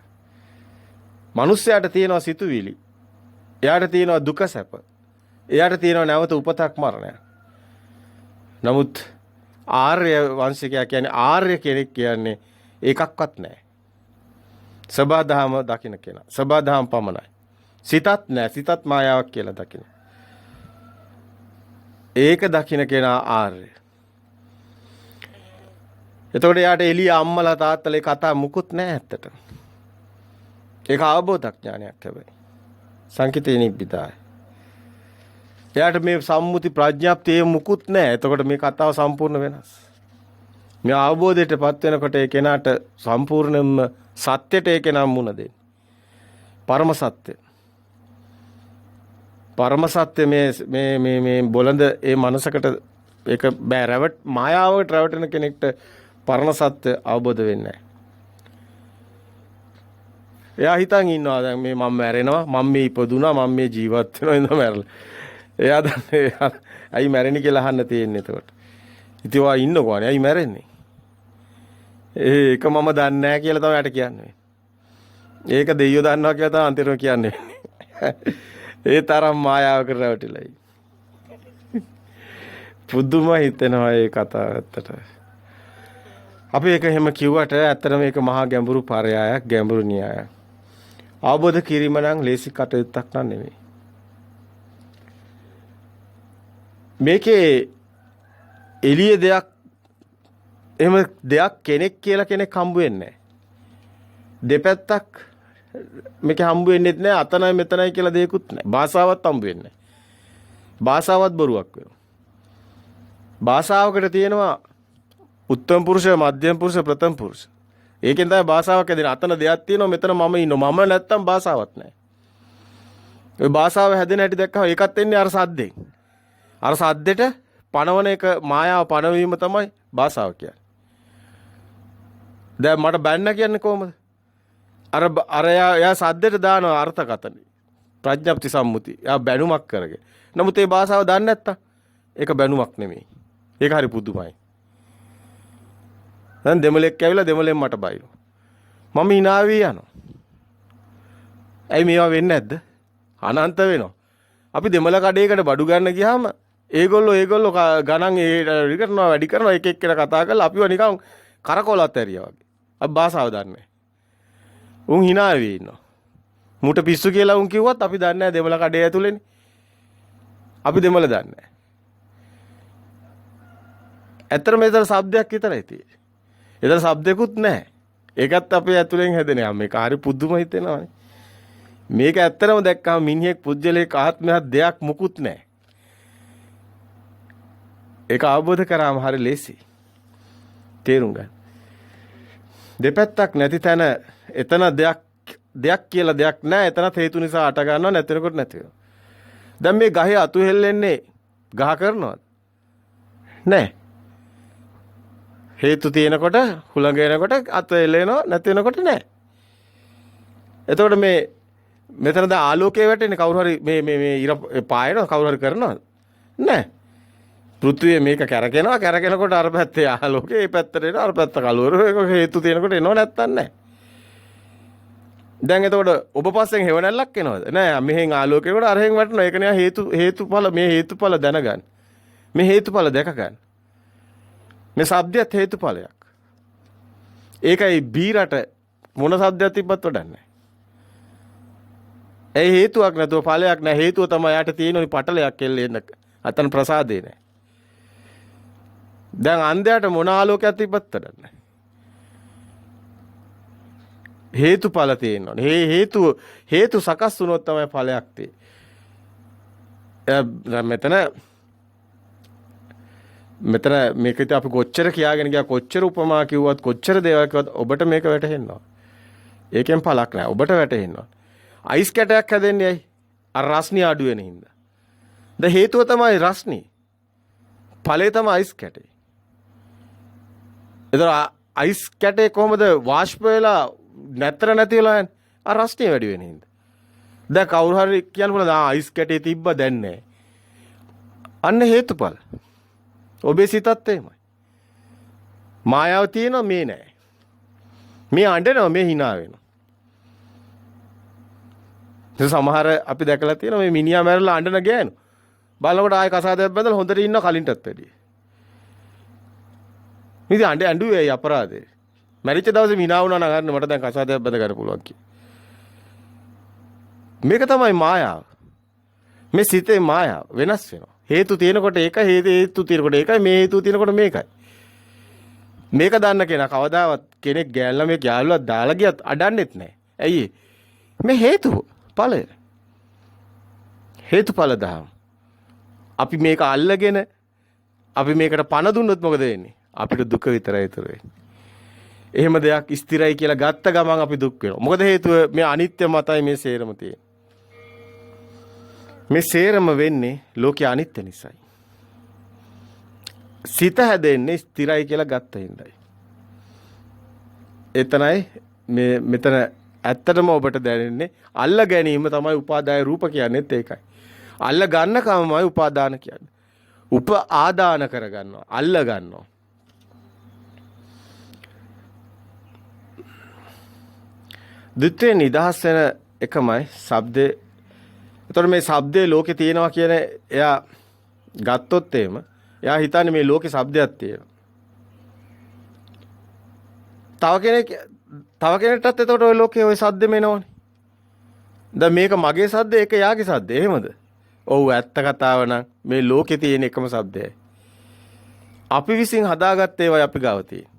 මිනිස්සයාට තියෙනවා සිතුවිලි. එයාට තියෙනවා දුක සැප. එයාට තියෙනවා නැවත උපතක් මරණයක්. නමුත් ආර්ය වංශිකයා කියන්නේ ආර්ය කෙනෙක් කියන්නේ ඒකක්වත් නැහැ. සබහාදහම දකින්න කෙනා. සබහාදහම පමණයි. සිතත් නැහැ. සිතත් මායාවක් කියලා දකින්න. ඒක දකින්න කෙනා ආර්ය. එතකොට යාට එළිය අම්මලා තාත්තලා කතා මුකුත් නැහැ ඇත්තට. ඒක අවබෝධඥානයක් හැබැයි. සංකිතේ නිබ්බිදාය. එයාට මේ සම්මුති ප්‍රඥාප්තිය මුකුත් නැහැ. එතකොට මේ කතාව සම්පූර්ණ වෙනස්. මේ අවබෝධයටපත් වෙනකොට ඒ කෙනාට සම්පූර්ණයෙන්ම සත්‍යයට ඒ කෙනා මුණ දෙන්නේ. පරම සත්‍ය. පරම සත්‍ය මේ බොළඳ ඒ මනසකට ඒක බෑ රැවට් මායාවට රැවටෙන කෙනෙක්ට පරම සත්‍ය අවබෝධ වෙන්නේ නැහැ. එයා හිතන් ඉන්නවා දැන් මේ මම මැරෙනවා මම මේ ඉපදුනා මම මේ ජීවත් වෙනවා ඉඳලා මැරලා. එයා දන්නේ ඇයි මැරෙන්නේ කියලා අහන්න තියෙන්නේ එතකොට. ඉතින් ඔයා ඉන්නකෝ අනේ ඇයි මැරෙන්නේ? ඒක මම දන්නේ නැහැ කියලා තමයි යට කියන්නේ. ඒක දෙයියෝ දන්නවා කියලා තමයි අන්තිමට කියන්නේ. ඒ තරම් මායාවකට රැවටිලායි. පුදුම හිතෙනවා ඒ කතාව ඇත්තට. අපි ඒක එහෙම කිව්වට ඇත්තටම මේක මහා ගැඹුරු පරයයක්, ගැඹුරු න්‍යායක්. අවබෝධ කිරීම නම් ලේසි කටයුත්තක් නන් නෙමෙයි. මේකේ එළිය දෙයක් එහෙම දෙයක් කෙනෙක් කියලා කෙනෙක් හම්බ වෙන්නේ නැහැ. දෙපැත්තක් මේක හම්බ වෙන්නේ නැහැ. අතනයි මෙතනයි කියලා දෙයක්වත් නැහැ. භාෂාවත් හම්බ වෙන්නේ නැහැ. භාෂාවත් බොරුවක් වෙනවා. භාෂාවකට තියෙනවා උත්තම පුරුෂ, මධ්‍යම පුරුෂ, ප්‍රථම පුරුෂ. ඒකෙන් තමයි භාෂාවක් හැදෙන්නේ. අතන දෙයක් තියෙනවා, මෙතන මම ඉන්නවා. මම නැත්තම් භාෂාවක් නැහැ. ඔය භාෂාව හැදෙන හැටි දැක්කම ඒකත් එන්නේ අර සද්දෙන්. අර සද්දෙට පණවන එක මායාව පණවීම තමයි භාෂාව කියන්නේ. දැන් මට බැන්න කියන්නේ කොහමද? අර යා සද්දෙට දාන අර්ථකතන. ප්‍රඥප්ති සම්මුති. යා බැනුමක් කරගෙන. නමුත් ඒ භාෂාව දන්නේ නැත්තම් ඒක බැනුමක් නෙමෙයි. ඒක හරි පුදුමයි. දැන් දෙමළෙක් ඇවිල්ලා දෙමළෙන් මට බයිනවා. මම hina වී යනවා. ඇයි මේවා වෙන්නේ නැද්ද? අනන්ත වෙනවා. අපි දෙමළ කඩේකට බඩු ගන්න ගියාම ඒගොල්ලෝ ගණන් ඒ කරනවා වැඩි කරනවා එක එක්කෙනා කතා කරලා අපිව නිකන් කරකොලත් ඇරියා වගේ. අපි භාෂාව දන්නේ නැහැ. උන් hina වෙී ඉන්නවා. මුට පිස්සු කියලා උන් කිව්වත් අපි දන්නේ නැහැ දෙමළ කඩේ ඇතුලේනේ. අපි දෙමළ දන්නේ නැහැ. ඇත්තට මේතර શબ્දයක් විතරයි තියෙන්නේ. ඒතර શબ્දයක්වත් නැහැ. ඒකත් අපේ ඇතුලෙන් හැදෙනවා. මේක හරි පුදුම හිතෙනවානේ. මේක ඇත්තටම දැක්කම මිනිහෙක් පුජ්‍යලයක ආත්මයක් දෙයක් මුකුත් නැහැ. ඒක අවබෝධ කරාම හරි ලේසි. තේරුම් ගන්න. දෙපැත්තක් නැති තැන එතන දෙයක් කියලා දෙයක් නැහැ. එතන හේතු නිසා අට ගන්නව නැතිනකොට නැති වෙනවා. දැන් මේ ගහේ අතු හෙල්ලෙන්නේ ගහ කරනවද? නැහැ. හේතු තියෙනකොට හුළඟ එනකොට අත එලෙනවා නැති වෙනකොට නැහැ. එතකොට මේ මෙතන දැන් ආලෝකයේ වැටෙන්නේ කවුරු හරි මේ ඉර පායනවා කවුරු හරි කරනවද? නැහැ. පෘථිවිය මේක කැරකෙනකොට අර පැත්තේ ආලෝකය මේ පැත්තට එන අර පැත්ත කලවර ඒක හේතු තියෙනකොට එනව නැත්තන් නැහැ. දැන් එතකොට ඔබ පස්සෙන් හේවණල්ලක් එනවද? නෑ මෙහෙන් ආලෝකයකට අරහෙන් වැටෙනවා. ඒක නේ හේතුඵල මේ හේතුඵල දැනගන්න. මේ හේතුඵල දැක ගන්න. මේ શબ્දයත් හේතුඵලයක්. ඒකයි බීරට මොන શબ્දයක් තිබ්බත් වඩන්නේ නැහැ. ඒ හේතුවක් නැතුව ඵලයක් නැහැ. හේතුව තමයි යාට තියෙන පටලයක් එල්ලෙන්න. අතන ප්‍රසාදේ නැහැ. දැන් අන්ධයාට මොන ආලෝකයක් තිබ්බත් වඩන්නේ නැහැ. හේතුඵල තියෙනවා. මේ හේතු සකස් වුණොත් තමයි ඵලයක් තියෙන්නේ. මෙතන මේකට අපි කොච්චර කියාගෙන ගියා කොච්චර උපමා කිව්වත් කොච්චර දේවල් කිව්වත් ඔබට මේක වැටහෙනවා. ඒකෙන් පළක් නැහැ. ඔබට වැටහෙනවා. අයිස් කැටයක් හැදෙන්නේ ඇයි? අර රස්නිය අඩු වෙන හින්දා. ද හේතුව තමයි රස්නිය. ඵලය තමයි අයිස් කැටේ. ඒතර අයිස් කැටේ කොහමද වාෂ්ප වෙලා නැතර නැති වෙලා යන්නේ? අර රස්නිය වැඩි වෙන හින්දා. දැන් කවුරු හරි කියන්න පුළුවන් අයිස් කැටේ තිබ්බ දැන් නැහැ. අන්න හේතුඵල. ඔබේ සිතත් එහෙමයි. මායාව තියෙනවා මේ නැහැ. මේ අඬනවා මේ hina වෙනවා. සමහර අපි දැකලා තියෙනවා මේ මිනිහා මැරලා අඬන ගෑනු. බලනකොට ආයෙ කසාදයක් බඳලා හොඳට ඉන්න කලින්ටත් වැඩිය. මිනිහ අඬුවේ ඇයි අපරාධේ? මැරිච්ච දවසේ hina වුණා නම් අරන්න මට දැන් කසාදයක් බඳ ගන්න පුළුවන් කිය. මේක තමයි මායාව. මේ සිතේ මායාව වෙනස් වෙනවා. හේතු තියෙනකොට ඒකයි හේතු තියෙනකොට ඒකයි මේ හේතු තියෙනකොට මේකයි. මේක දන්න කෙනා කවදාවත් කෙනෙක් ගෑල්ලා මේ යාළුවා දාලා ගියත් අඩන්නෙත් නැහැ. ඇයි මේ හේතුව ඵලය. හේතුඵල දහම. අපි මේක අල්ලගෙන අපි මේකට පණ දුන්නොත් මොකද වෙන්නේ? අපිට දුක විතරයි ඉතුරු වෙන්නේ. එහෙම දෙයක් ස්ථිරයි කියලා ගත්ත ගමන් අපි දුක් වෙනවා. මොකද හේතුව මේ අනිත්‍ය මතයි මේ සේරම තියෙන්නේ. මේ සේරම වෙන්නේ ලෝකයේ අනිත්‍ය නිසායි. සිත හැදෙන්නේ ස්ථිරයි කියලා ගත්ත හින්දායි. එතනයි මෙතන ඇත්තටම ඔබට දැනෙන්නේ අල්ල ගැනීම තමයි උපාදාය රූප කියන්නේත් ඒකයි. අල්ල ගන්න කමමයි උපාදාන කියන්නේ. ආදාන කරගන්නවා. අල්ල ගන්නවා. දෙතේ නිදහස් වෙන එකමයි ශබ්දේ එතකොට මේ ශබ්දේ ලෝකේ තියෙනවා කියන එයා ගත්තොත් එහෙම එයා හිතන්නේ මේ ලෝකේ ශබ්දයක් තියෙනවා. තව කෙනෙක්ටත් එතකොට ওই ලෝකේ ওই ශබ්දෙම එනවනේ. දැන් මේක මගේ ශබ්ද ඒක යාගේ ශබ්ද. එහෙමද? ඔව් ඇත්ත කතාව නම් මේ ලෝකේ තියෙන එකම ශබ්දයයි. අපි විසින් හදාගත්ත ඒවායි අපි ගාව තියෙන්නේ.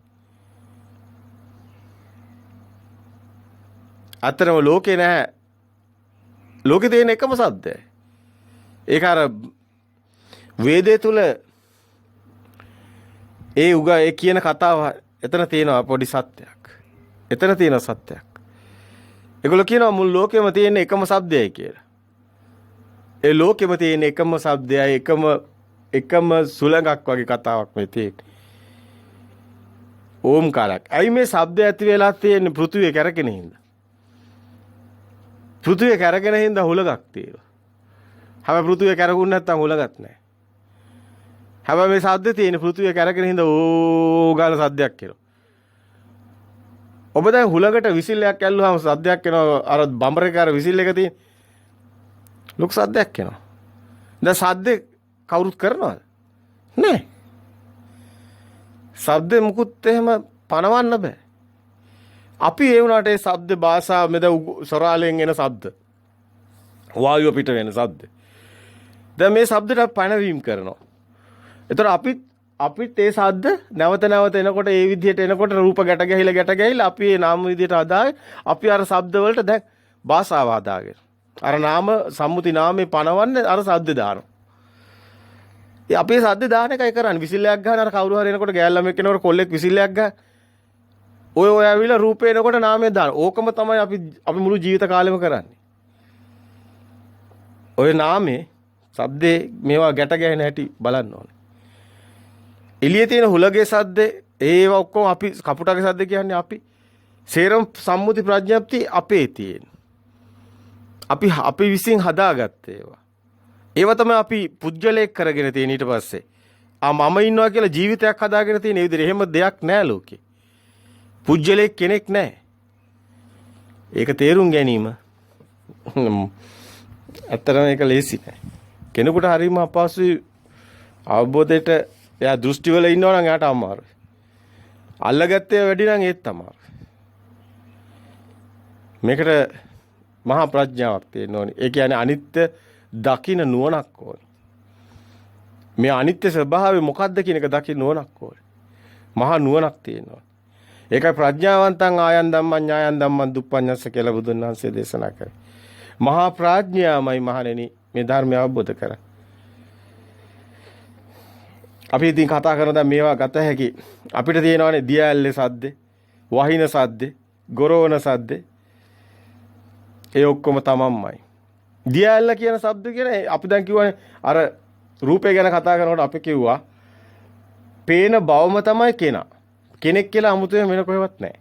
අතරම ලෝකේ නැහැ. ලෝකේ තියෙන එකම ශබ්දයයි. ඒක අර වේදේ තුල ඒ කියන කතාව එතන තියෙනවා පොඩි සත්‍යයක්. එතන තියෙන සත්‍යයක්. ඒගොල්ලෝ කියනවා මුළු ලෝකෙම තියෙන එකම ශබ්දයයි කියලා. ඒ ලෝකෙම තියෙන එකම ශබ්දයයි එකම සුළඟක් වගේ කතාවක් මේ තියෙන්නේ. ඕම්කාරයක්. ඇයි මේ ශබ්දය ඇති වෙලා තියෙන්නේ පෘථිවිය කැරකෙන හින්දා? පෘථිවිය කැරකෙන හින්දා හුලඟක් තියෙනවා. හැබැයි පෘථිවිය කැරකුන්නේ නැත්නම් හුලඟක් නැහැ. හැබැයි මේ ශබ්දේ තියෙන පෘථිවිය කැරකෙන හින්දා ඕ ගාන සද්දයක් එනවා. ඔබ දැන් හුලඟට විසිල්ලයක් ඇල්ලුවාම සද්දයක් එනවා. අර බම්බරේ කාර විසිල් එක තියෙන ලොකු සද්දයක් එනවා. දැන් සද්දේ කවුරුත් කරනවද? නෑ. ශබ්දේ මුකුත් එහෙම පනවන්න බෑ. අපි ඒ වුණාට ඒ ශබ්ද භාෂාව මෙද සොරාලෙන් එන ශබ්ද. වායුව පිට වෙන ශබ්ද. දැන් මේ ශබ්දට පණවීම කරනවා. ඒතර අපිත් ඒ ශබ්ද නැවත එනකොට ඒ විදිහට එනකොට රූප ගැට ගැහිලා අපි ඒ නාම විදිහට අදායි අපි අර ශබ්ද වලට දැන් භාෂාව අදාගෙන. අර නාම සම්මුති නාමේ පනවන්නේ අර ශබ්ද දානවා. ඒ අපේ සද්ද දාන එකයි කරන්නේ. විසිල්ලයක් ගහන අර කවුරු හරි එනකොට ගෑල් ළමෙක් එනකොට කොල්ලෙක් විසිල්ලයක් ගහ. ඔය ඇවිල්ලා රූපේ එනකොට නාමය දාන. ඕකම තමයි අපි මුළු ජීවිත කාලෙම කරන්නේ. ඔය නාමේ සද්දේ මේවා ගැට ගැහෙන හැටි බලන්න ඕනේ. එළියේ තියෙන හුලගේ සද්දේ ඒවා ඔක්කොම අපි කපුටගේ සද්ද කියන්නේ අපි සේරම සම්මුති ප්‍රඥප්ති අපේ තියෙන. අපි විසින් හදාගත්ත ඒවා. ඒව තමයි අපි පුජ්‍යලයක් කරගෙන තියෙන ඊට පස්සේ. මම ඉන්නවා කියලා ජීවිතයක් හදාගෙන තියෙන. ඒ විදිහට එහෙම දෙයක් නැහැ ලෝකේ. පුජ්‍යලයක් කෙනෙක් නැහැ. ඒක තේරුම් ගැනීම ඇත්තටම ඒක ලේසි නෑ. කෙනෙකුට හරීම අපහසුයි අවබෝධයට එයා දෘෂ්ටි වල ඉන්නවා නම් එයාට අමාරුයි. අල්ලගත්තේ වැඩි නම් ඒත් අමාරුයි. මේකට මහා ප්‍රඥාවක් තියෙන්න ඕනේ. ඒ කියන්නේ අනිත්‍ය දකින්න නුවණක් ඕනේ. මේ අනිත්‍ය ස්වභාවය මොකක්ද කියන එක දකින්න නුවණක් ඕනේ. මහා නුවණක් තියෙනවා. ඒකයි ප්‍රඥාවන්තං ආයන් ධම්මං ඥායන් ධම්මං දුප්පඤ්ඤස්ස කියලා බුදුන් වහන්සේ දේශනා කරේ. මහා ප්‍රඥාමයි මහණෙනි මේ ධර්මය අවබෝධ කරගන්න. අපි ඉතින් කතා කරන දැන් මේවා ගත හැකි. අපිට තියෙනවානේ දියඇල්ලේ සද්දේ, වහින සද්දේ, ගොරවන සද්දේ. ඒ ඔක්කොම තමන්මයි. දියඇල්ල කියන શબ્ද කියන්නේ අපි දැන් කිව්වනේ අර රූපේ ගැන කතා කරනකොට අපි කිව්වා පේන බවම තමයි කෙනා. කෙනෙක් කියලා 아무තේ වෙන කොහෙවත් නැහැ.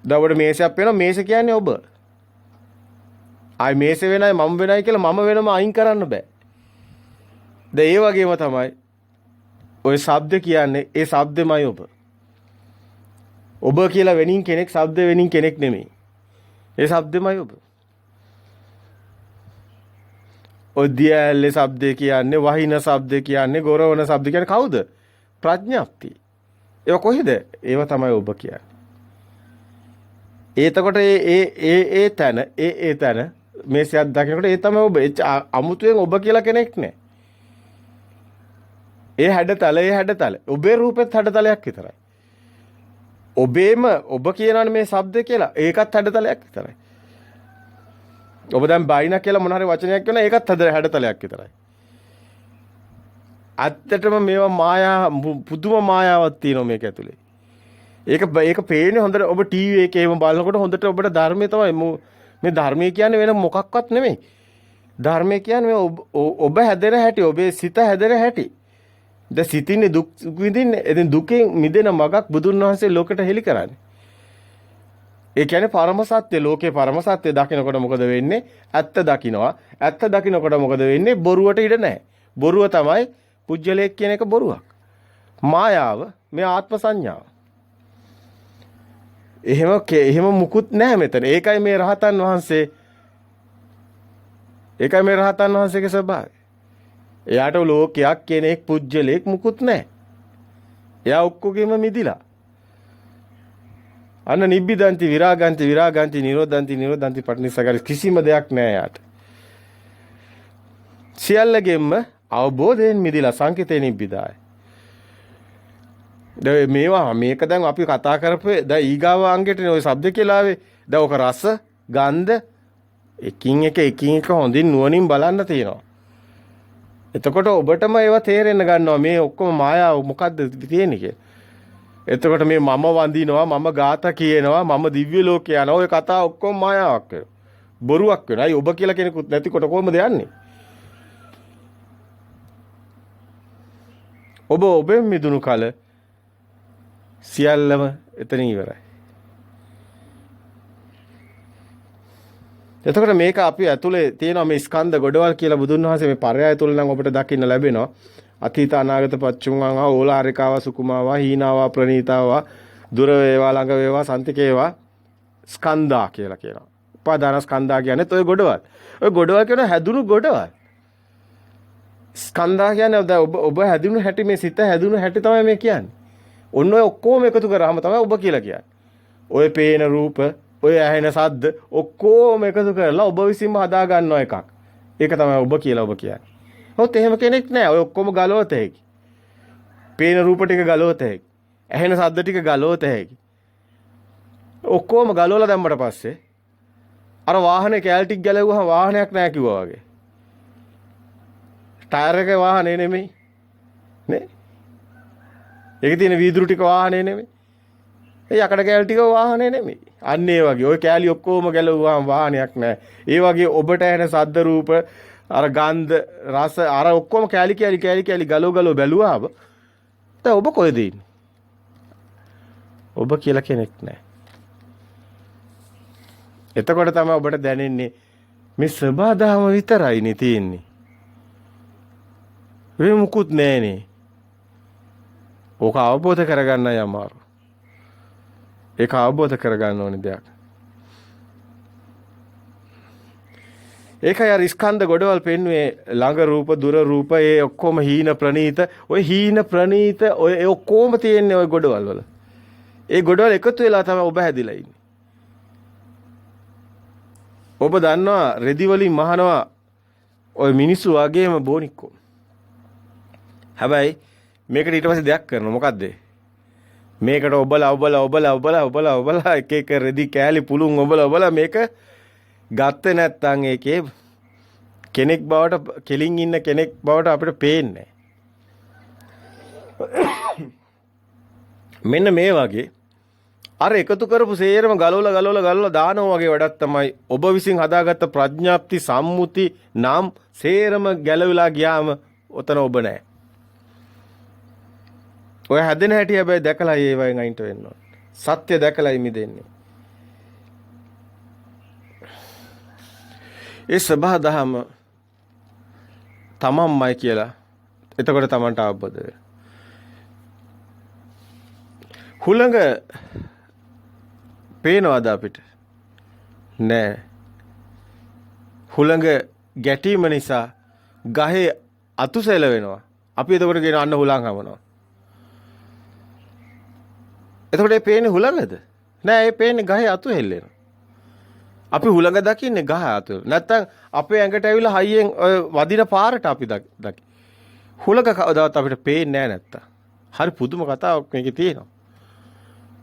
දැන් ඔබට මේසයක් පේනවා මේස කියන්නේ ඔබ. ආයි මේස වෙනයි මම වෙනයි කියලා මම වෙනම අයින් කරන්න බෑ. දැන් ඒ වගේම තමයි ඔය ශබ්ද කියන්නේ ඒ ශබ්දෙමයි ඔබ. ඔබ කියලා වෙනින් කෙනෙක් ශබ්ද වෙනින් කෙනෙක් නෙමෙයි. ඒ ශබ්දෙමයි ඔබ. ඔය දියැලේ ශබ්ද කියන්නේ වහින ශබ්ද කියන්නේ ගොරවන ශබ්ද කියන්නේ කවුද? ප්‍රඥාප්ති. ඒක කොහෙද? ඒව තමයි ඔබ කියන්නේ. එතකොට ඒ තැන මේ සියක් දකින්නකොට ඒ තමයි ඔබ. අමුතුවෙන් ඔබ කියලා කෙනෙක් නැහැ. ඒ හැඩතල ඔබේ රූපෙත් හැඩතලයක් විතරයි. ඔබේම ඔබ කියනවනේ මේ ශබ්ද කියලා. ඒකත් හැඩතලයක් විතරයි. ඔබ දැන් බයින කියලා මොන හරි වචනයක් කියනවා ඒකත් හැඩතලයක් විතරයි. ඇත්තටම මේවා මායා පුදුම මායාවක් තියෙනවා මේක ඇතුලේ. ඒක පේන්නේ හොඳට ඔබ ටීවී එකේම බලනකොට හොඳට ඔබට ධර්මයේ තමයි මේ ධර්මයේ කියන්නේ වෙන මොකක්වත් නෙමෙයි. ධර්මයේ කියන්නේ ඔබ හැදෙන හැටි, ඔබේ සිත හැදෙන හැටි. ද සිතින්නේ දුක් විඳින්නේ. එදින් දුකෙන් මිදෙන මගක් බුදුන් වහන්සේ ලෝකෙට හෙළි කරන්නේ. ඒ කියන්නේ පරම සත්‍ය ලෝකේ පරම සත්‍ය දකිනකොට මොකද වෙන්නේ? ඇත්ත දකින්නවා. ඇත්ත දකිනකොට මොකද වෙන්නේ? බොරුවට ඉඩ නැහැ. බොරුව තමයි පුජ්‍යලයක් කියන එක බොරුවක්. මායාව මේ ආත්ම සංඥාව. එහෙම මුකුත් නැහැ මෙතන. ඒකයි මේ රහතන් වහන්සේ ඒකයි මේ රහතන් වහන්සේගේ ස්වභාවය. එයාට ලෝකයක් කෙනෙක් පුජ්‍යලෙක් මුකුත් නැහැ. එයා ඔක්කොගෙම මිදිලා. අන්න නිබ්බිදන්ති විරාගන්ති විරාගන්ති නිරෝධන්ති නිරෝධන්ති පටිනිස්සග්ග කිසිම දෙයක් නැහැ යාට. සියල්ලගෙම අවබෝධයෙන් මිදිලා සංකිතේ නිබ්බිදාය. දැන් මේවා මේක දැන් අපි කතා කරපේ දැන් ඊගාව අංගෙටනේ ওই શબ્ද කියලා ආවේ. දැන් ඔක රස, ගන්ධ එකින් එක හොඳින් නුවණින් බලන්න තියෙනවා. එතකොට ඔබටම ඒවා තේරෙන්න ගන්නවා මේ ඔක්කොම මායාව මොකද්ද තියෙන්නේ කියලා. එතකොට මේ මම වඳිනවා, මම ગાත කියනවා, මම දිව්‍ය ලෝකේ යනවා. ඔය කතා ඔක්කොම මායාවක් වෙනවා. බොරුවක් වෙනවා. අයි ඔබ කියලා කෙනෙකුත් නැතිකොට කොහොමද යන්නේ? ඔබ ඔබෙන් මිදුණු කල සියල්ලම එතනින් ඉවරයි. එතකොට මේක අපි ඇතුලේ තියෙන මේ ස්කන්ධ ගොඩවල් කියලා බුදුන් වහන්සේ මේ පරයය තුල නම් ඔබට දකින්න ලැබෙනවා. අතීත අනාගත පච්චුංගංවා ඕලාරිකාවා සුකුමාවා හීනාවා ප්‍රනීතාවා දුර වේවා ළඟ වේවා සන්තික වේවා ස්කන්ධා කියලා කියනවා. උපාදාන ස්කන්ධා කියන්නේ ඔය ගොඩවල්. ඔය ගොඩවල් කියන හැදුණු ගොඩවල්. ස්කන්ධා කියන්නේ ඔබ හැදුණු හැටි මේ සිත හැදුණු හැටි තමයි මේ කියන්නේ. ඔන්න ඔය ඔක්කොම එකතු කරාම තමයි ඔබ කියලා කියන්නේ. ඔය පේන රූප, ඔය ඇහෙන ශබ්ද ඔක්කොම එකතු කරලා ඔබ විසින්ම හදා ගන්නවා එකක්. ඒක තමයි ඔබ කියලා ඔබ කියන්නේ. හොත් එහෙම කෙනෙක් නැහැ. ඔය ඔක්කොම ගලවත හැකි. පේන රූප ටික ගලවත හැකි. ඇහෙන ශබ්ද ටික ගලවත හැකි. ඔක්කොම ගලවලා දැම්මට පස්සේ අර වාහනේ කැල් ටික ගැලවුවහම වාහනයක් නැහැ කිව්වා වගේ. ටයර් එක වාහනේ නෙමෙයි. නේ? ඒකේ තියෙන වීදුරු ටික වාහනේ නෙමෙයි. ඒ යකඩ කැල් ටික වාහනේ නෙමෙයි. අන්න ඒ වගේ. ওই කැලි ඔක්කොම ගැලවුවාම වාහනයක් නැහැ. ඒ වගේ ඔබට ඇහෙන ශබ්ද රූප අර ගන්ධ රස අර ඔක්කොම කැලි ගලව බැලුවාම දැන් ඔබ කොහෙද ඉන්නේ? ඔබ කියලා කෙනෙක් නැහැ. එතකොට තමයි ඔබට දැනෙන්නේ මේ සබදාම විතරයිනේ තියෙන්නේ. වෙන මුකුත් නැහනේ. ඕක අවබෝධ කරගන්නයි අමාරු. ඒක අවබෝධ කරගන්න ඕනේ දෙයක්. ඒකයි අර ස්කන්ධ ගොඩවල් පෙන්වුවේ ළඟ රූප දුර රූප ඒ ඔක්කොම හීන ප්‍රනීත ඔය හීන ප්‍රනීත ඔය ඔක්කොම තියෙන්නේ ඔය ගොඩවල් වල. ඒ ගොඩවල් එකතු වෙලා තමයි ඔබ හැදිලා ඉන්නේ. ඔබ දන්නවා රෙදි වලින් මහනවා ඔය මිනිස්සු වගේම බොනික්කෝ. හැබැයි මේකට ඊට පස්සේ දෙයක් කරනවා මොකද්ද? මේකට ඔබලා එක එක රෙදි කෑලි පුළුන් ඔබලා මේක ගත්තේ නැත්නම් ඒකේ කෙනෙක් බවට කෙලින් ඉන්න කෙනෙක් බවට අපිට පේන්නේ මෙන්න මේ වගේ අර එකතු කරපු සේරම ගලවලා දානවා වගේ වැඩක් තමයි ඔබ විසින් හදාගත්ත ප්‍රඥාප්ති සම්මුති නම් සේරම ගැලවිලා ගියාම ඔතන ඔබ නැහැ. ඔය හැදෙන හැටි හැබැයි දැකලා ඒ වයින් අයින්ට වෙන්න ඕන. සත්‍ය දැකලායි මිදෙන්නේ. ඒ සබහා දහම තමන්මයි කියලා එතකොට තමන්ට අවබෝධ වෙනවා. හුළඟ පේනවද අපිට? නෑ. හුළඟ ගැටීම නිසා ගහේ අතු සෙලවෙනවා. අපි එතකොට කියන අන්න හුළං හමනවා. එතකොට ඒ පේන්නේ හුළඟද? නෑ, ඒ පේන්නේ ගහේ අතු හෙල්ලෙනවා. අපි හුළඟ දකින්නේ ගහ අතු. නැත්තම් අපේ ඇඟට ඇවිල්ලා හයියෙන් වදින පාරට අපි දකි. හුළඟ කවදාවත් අපිට පේන්නේ නෑ නැත්තම්. හරි පුදුම කතාවක් මේකේ තියෙනවා.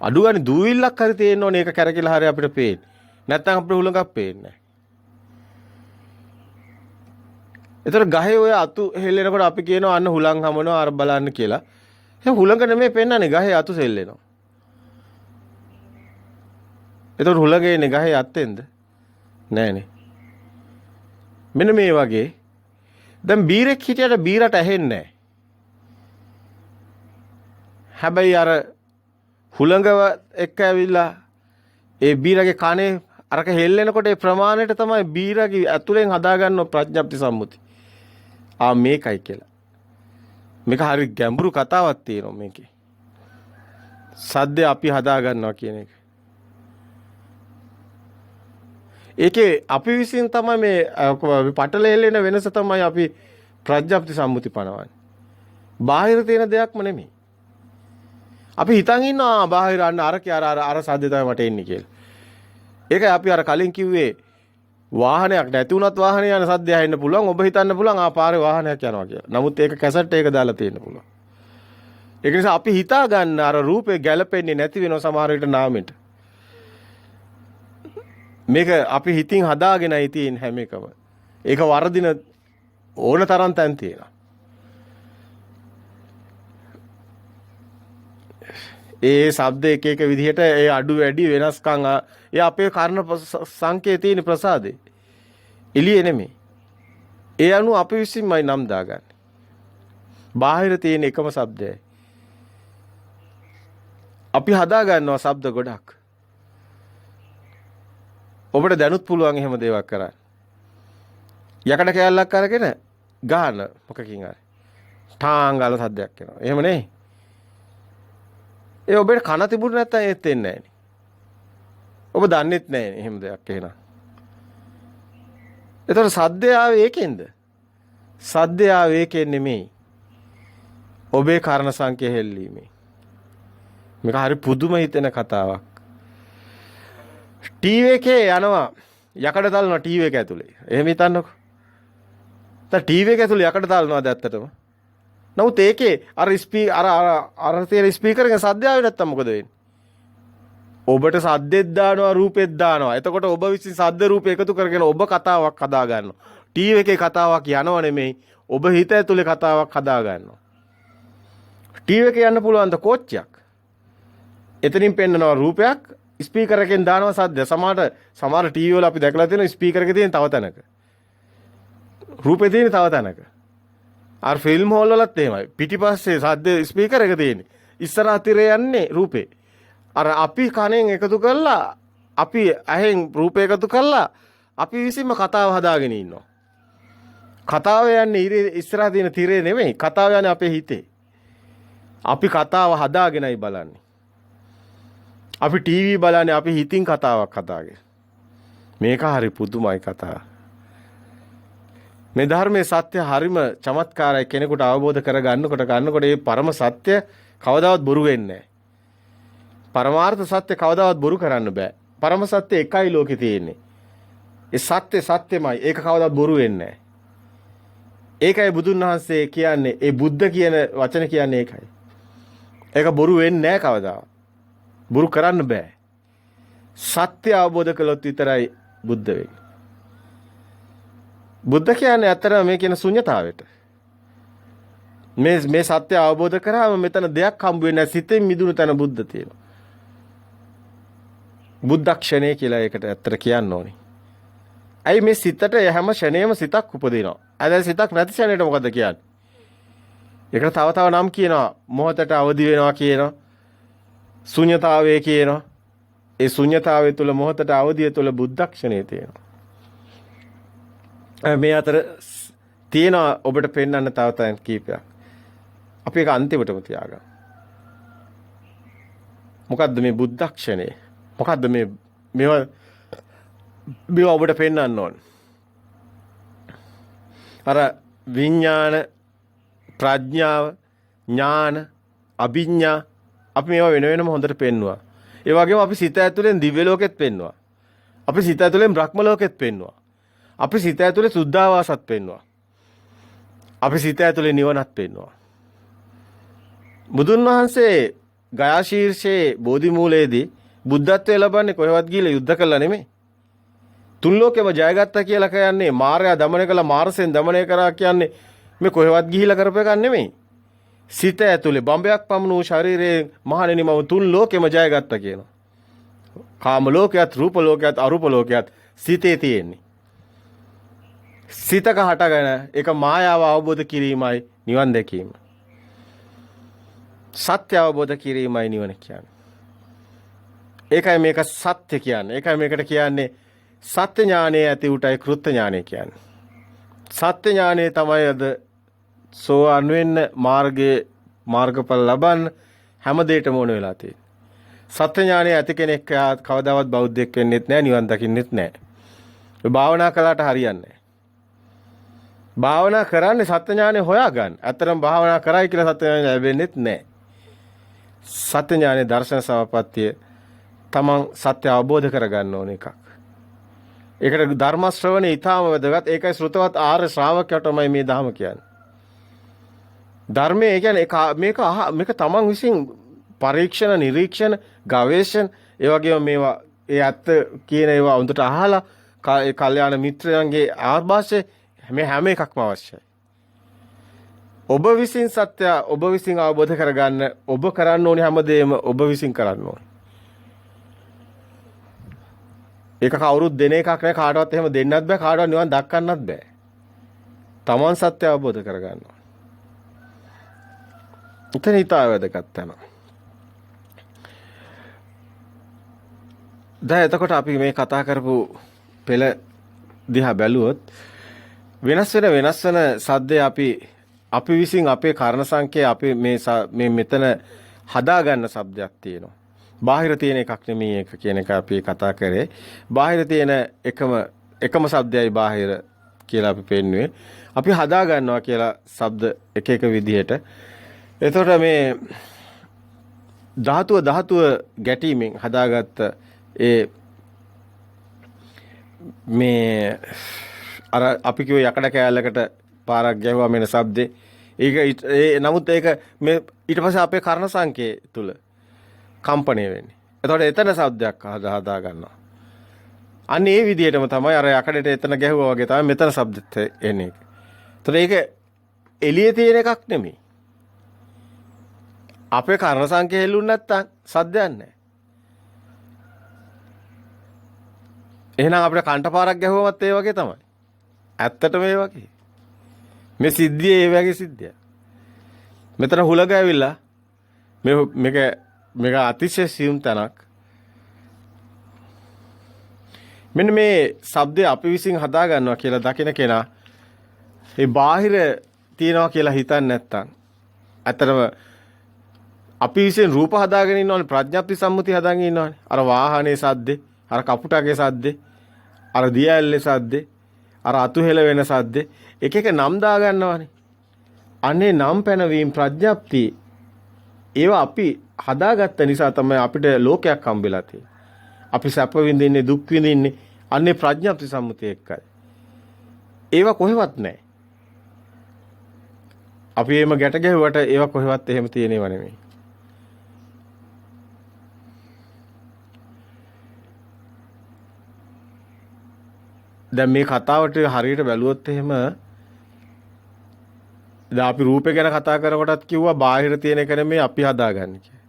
අඩුවනේ දූවිල්ලක් හරි තියෙන්න ඕනේ ඒක කැරකිලා හරි අපිට පේන්නේ. නැත්තම් අපිට හුළඟක් පේන්නේ නෑ. ඒතර ගහේ ඔය අතු හෙල්ලෙනකොට අපි කියනවා අන්න හුළං හමනවා අර බලන්න කියලා. ඒ හුළඟ නෙමෙයි පෙන්නන්නේ ගහේ අතු සෙල්ලෙනවා. ඒතර හුළඟේ ඉන්නේ ගහේ අත්තෙන්ද? නෑනේ. මෙන්න මේ වගේ දැන් බීරෙක් හිටියට බීරට ඇහෙන්නේ නෑ. හැබැයි අර හුළඟව එක්ක ඇවිල්ලා ඒ බීරගේ කනේ අරක හෙල්ලෙනකොට ඒ ප්‍රමාණයට තමයි බීරගේ ඇතුලෙන් හදාගන්න ප්‍රඥප්ති සම්මුති. මේකයි කියලා. මේක හරි ගැඹුරු කතාවක් තියෙනවා මේකේ. සද්ද අපි හදාගන්නවා කියන එක. ඒකේ අපි විසින් තමයි මේ පටල හෙලෙන වෙනස තමයි අපි ප්‍රඥප්ති සම්මුති පනවන්නේ. බාහිර තියෙන දෙයක්ම නෙමෙයි. අපි හිතන් ඉන්නවා බාහිර අන්න අර සද්දේ තමයි මට එන්නේ කියලා. ඒකයි අපි අර කලින් කිව්වේ වාහනයක් නැති වුණත් වාහනේ යන සද්දය ඇහෙන්න පුළුවන්. ඔබ හිතන්න පුළුවන් පාරේ වාහනයක් යනවා කියලා. නමුත් ඒක කැසට් එක දාලා තියෙන්න පුළුවන්. ඒක නිසා අපි හිතා ගන්න අර රූපේ ගැළපෙන්නේ නැති වෙනවා සමහර විට නාමෙට. මේක අපි හිතින් හදාගෙනයි තියෙන හැම එකම. ඒක වර්ධින ඕන තරම් තැන් තියෙනවා. ඒ ශබ්ද එක එක විදිහට ඒ අඩු වැඩි වෙනස්කම් ඒ අපේ කර්ණ සංකේතයේ තියෙන ප්‍රසාදේ. එළියේ නෙමෙයි. ඒ අනුව අපි විසින්මයි නම් දාගන්නේ. බාහිර තියෙන එකම ශබ්දයයි. අපි හදා ගන්නවා ශබ්ද ගොඩක්. ඔබට දැනුත් පුළුවන් එහෙම දේවල් කරන්න. යකඩ කෑල්ලක් අරගෙන ගාන මොකකින් හරි. ටාංගල සද්දයක් එනවා. එහෙම නේ. ඒ ඔබට කන තිබුණ නැත්නම් ඒත් එන්නේ නැහැ. ඔබ දන්නෙත් නැහැ එහෙම දෙයක් එහෙනම්. ඒතර සද්දය ආවේ ඒකෙන්ද? සද්දය ආවේ ඒකෙන් නෙමෙයි. ඔබේ කර්ණ සංකේ හෙල්ලීමේ. මේක හරි පුදුම හිතෙන කතාවක්. ටීවී එකේ යනවා යකඩ දානවා ටීවී එක ඇතුලේ. එහෙම හිතන්නකෝ. දැන් ටීවී එක ඇතුලේ යකඩ දානවාද ඇත්තටම? නමුත් ඒකේ අර තියෙන ස්පීකර් එකෙන් සද්ද ආවේ නැත්තම් මොකද වෙන්නේ? ඔබට සද්දෙත් දානවා රූපෙත් දානවා. එතකොට ඔබ විසින් සද්ද රූප එකතු කරගෙන ඔබ කතාවක් හදා ගන්නවා. ටීවී එකේ කතාවක් යනව නෙමෙයි. ඔබ හිත ඇතුලේ කතාවක් හදා ගන්නවා. ටීවී එකේ යන්න පුළුවන් ද කෝච්චියක්. එතනින් පෙන්නනවා රූපයක් ස්පීකර් එකෙන් දානවා සද්ද. සමහර ටීවී වල අපි දැකලා තියෙනවා ස්පීකර් එකේ තියෙන තව තැනක. රූපේ තියෙන තව තැනක. අර ෆිල්ම් හෝල් වලත් එහෙමයි. පිටිපස්සේ සද්ද ස්පීකර් එක තියෙන්නේ. ඉස්සරහ තිරේ යන්නේ රූපේ. අර අපි කනෙන් එකතු කරලා අපි ඇහෙන් රූපේ එකතු කරලා අපි විසින්ම කතාව හදාගෙන ඉන්නවා. කතාව යන්නේ ඉස්සරහ තියෙන තිරේ නෙමෙයි. කතාව යන්නේ අපේ හිතේ. අපි කතාව හදාගෙනයි බලන්නේ. අපි ටීවී බලන්නේ අපි හිතින් කතාවක් හදාගෙන. මේක හරි පුදුමයි කතාව. මේ ධර්මයේ සත්‍ය හරිම චමත්කාරයි කෙනෙකුට අවබෝධ කරගන්නකොට මේ පරම සත්‍ය කවදාවත් බොරු වෙන්නේ නැහැ. පරමාර්ථ සත්‍ය කවදාවත් බොරු කරන්න බෑ. පරම සත්‍ය එකයි ලෝකේ තියෙන්නේ. ඒ සත්‍ය සත්‍යමයි. ඒක කවදාවත් බොරු වෙන්නේ නැහැ. ඒකයි බුදුන් වහන්සේ කියන්නේ ඒ බුද්ධ කියන වචන කියන්නේ ඒකයි. ඒක බොරු වෙන්නේ නැහැ කවදාවත්. බොරු කරන්න බෑ. සත්‍ය අවබෝධ කළොත් විතරයි බුද්ධ වෙන්නේ. බුද්ධ කියන්නේ අතර මේ කියන ශුන්‍යතාවයට. මේ සත්‍ය අවබෝධ කරාම මෙතන දෙයක් හම්බ වෙන්නේ නැහැ. සිතෙන් මිදුණු තැන බුද්ධ තියෙනවා. බුද්ධක්ෂණය කියලා ඒකට ඇත්තට කියන්න ඕනේ. ඇයි මේ සිතට හැම ෂණේම සිතක් උපදිනවා. අද සිතක් නැති ෂණේට මොකද කියන්නේ? ඒකට තව නම් කියනවා. මොහොතට අවදි වෙනවා කියනවා. ශුන්‍යතාවය කියනවා. ඒ ශුන්‍යතාවය තුළ මොහොතට අවදිය තුළ බුද්ධක්ෂණය තියෙනවා. මේ අතර තියෙන ඔබට පෙන්වන්න තව තැන් කීපයක්. අපි ඒක අන්තිමටම තියාගමු. මොකද්ද මේ බුද්ධක්ෂණය? මොකද්ද මේවා ඔබට පෙන්වන්න ඕන? අර විඥාන, ප්‍රඥාව, ඥාන, අභිඥා අපි මේවා වෙන වෙනම හොඳට පෙන්නවා. ඒ වගේම අපි සිත ඇතුලෙන් දිව්‍ය ලෝකෙත් පෙන්නවා. අපි සිත ඇතුලෙන් බ්‍රහ්ම ලෝකෙත් පෙන්නවා. අපි සිත ඇතුලේ සුද්ධාවාසත් පෙන්නවා. අපි සිත ඇතුලේ නිවනත් පෙන්නවා. බුදුන් වහන්සේ ගයා ශීර්ෂයේ බෝධි මූලයේදී බුද්ධත්වයේ ලබන්නේ කොහෙවත් ගිහිල්ලා යුද්ධ කළා නෙමෙයි. තුන් ලෝකෙම ජයගත්තා කියලා කියන්නේ මාර්යා දමනය කළා මාර්සෙන් දමනය කරා කියන්නේ මේ කොහෙවත් ගිහිල්ලා කරපු එකක් නෙමෙයි. සිත ඇතුලේ බඹයක් පමණ වූ ශරීරයේ මහණෙනි මම තුන් ලෝකෙම ජයගත්තා කියනවා. කාම ලෝකයත් රූප ලෝකයත් අරූප ලෝකයත් සිතේ තියෙන්නේ. සිතක හටගෙන ඒක මායාව අවබෝධ කිරීමයි නිවන් දැකීම. සත්‍ය අවබෝධ කිරීමයි නිවන කියන්නේ. ඒකයි මේක සත්‍ය කියන්නේ. ඒකයි මේකට කියන්නේ සත්‍ය ඥානයේ ඇති උටයි කෘත්‍ය ඥානය කියන්නේ. සත්‍ය ඥානය තමයි අද සෝවාන් වෙන්න මාර්ගඵල ලබන්න හැම දෙයකම ඕන වෙලා තියෙන්නේ. සත්‍ය ඥානය ඇති කෙනෙක් කවදාවත් බෞද්ධයෙක් වෙන්නෙත් නැහැ නිවන් දකින්නෙත් නැහැ. භාවනා කළාට හරියන්නේ නැහැ. භාවනා කරන්නේ සත්‍ය ඥානෙ හොයාගන්න. අතරම භාවනා කරයි කියලා සත්‍ය ඥානෙ ලැබෙන්නේත් නැහැ. සත්‍ය ඥානෙ දර්ශන සමාපත්තිය තමන් සත්‍ය අවබෝධ කරගන්න ඕන එකක්. ඒකට ධර්ම ශ්‍රවණය ඊටාම වැදගත්. ඒකයි ශ්‍රුතවත් ආර්ය ශ්‍රාවකයටමයි මේ ධර්ම කියන්නේ. ධර්මයේ කියන්නේ මේක තමන් විසින් පරීක්ෂණ, නිරීක්ෂණ, ගවේෂණ, ඒ වගේම මේවා ඒ ඇත්ත කියන ඒවා හොඳට අහලා ඒ කල්යාණ මිත්‍රයන්ගේ ආభాෂය මේ හැම එකක්ම අවශ්‍යයි. ඔබ විසින් සත්‍ය ඔබ විසින් අවබෝධ කරගන්න ඔබ කරන්න ඕනේ හැමදේම ඔබ විසින් කරන්න ඕනේ. ඒක කවුරුත් දෙන එකක් නෑ. කාටවත් එහෙම දෙන්නත් බෑ. කාටවත් නිවන් දක්කන්නත් බෑ. තමන් සත්‍ය අවබෝධ කරගන්න ඕනේ. උතන ඊටා වැදගත් තමයි. දැන් එතකොට අපි මේ කතා කරපු පෙළ දිහා බැලුවොත් වෙනස් වෙන සද්දේ අපි විසින් අපේ කර්ණ සංකේ අපි මේ මෙතන හදාගන්න શબ્දයක් තියෙනවා. බාහිර තියෙන එකක් නෙමෙයි ඒක කියන එක අපි කතා කරේ. බාහිර තියෙන එකම શબ્දයයි බාහිර කියලා අපි පෙන්නුවේ. අපි හදා ගන්නවා කියලා શબ્ද එක විදිහට. එතකොට මේ ධාතුව ගැටීමෙන් හදාගත්ත මේ අර අපි කිව්ව යකඩ කෑල්ලකට පාරක් ගැහුවා මෙන්න શબ્දේ. නමුත් ඒක මේ ඊට පස්සේ අපේ කර්ණ සංකේ තුල කම්පණය වෙන්නේ. එතකොට එතන શબ્දයක් හදා ගන්නවා. අන්න ඒ විදිහටම තමයි අර යකඩට එතන ගැහුවා වගේ තමයි මෙතන શબ્දෙත් එන්නේ. එතකොට ඒක එළියේ තියෙන එකක් නෙමෙයි. අපේ කර්ණ සංකේ හෙල්ලුන්නේ නැත්තම් සද්දයක් නැහැ. එහෙනම් අපිට කන්ටපාරක් ගැහුවමත් ඒ වගේ තමයි. ඇත්තටම ඒ වගේ. මේ සිද්ධිය ඒ වගේ සිද්ධියක්. මෙතන හුලඟ ඇවිල්ලා මේක අතිශය සියුම් තැනක්. මෙන්න මේ શબ્දය අපි විසින් හදා ගන්නවා කියලා දකින කෙනා ඒ බාහිර තියනවා කියලා හිතන්නේ නැත්තම් ඇත්තටම අපි විසින් රූප හදාගෙන ඉන්නවනේ, ප්‍රඥාප්ති සම්මුති හදාගෙන ඉන්නවනේ. අර වාහනේ සද්දේ, අර කපුටගේ සද්දේ, අර දියැල්ලේ සද්දේ, අර අතුහෙල වෙන සද්දේ, එක නම් දා ගන්නවනේ. අනේ නම් පැනවීම ප්‍රඥාප්ති ඒවා අපි හදාගත්ත නිසා තමයි අපිට ලෝකයක් හම්බෙලා තියෙන්නේ. අපි සැප විඳින්නේ, දුක් විඳින්නේ අනේ ප්‍රඥාප්ති සම්මුතිය එක්කයි. ඒවා කොහෙවත් නැහැ. අපි එහෙම ගැට ගැහුවට ඒවා කොහෙවත් එහෙම තියෙනව නෙමෙයි. දැන් මේ කතාවට හරියට බැලුවොත් එහෙම දැන් අපි රූපේ ගැන කතා කරනකොටත් කිව්වා බාහිර තියෙන එක නෙමෙයි අපි හදාගන්නේ කියලා.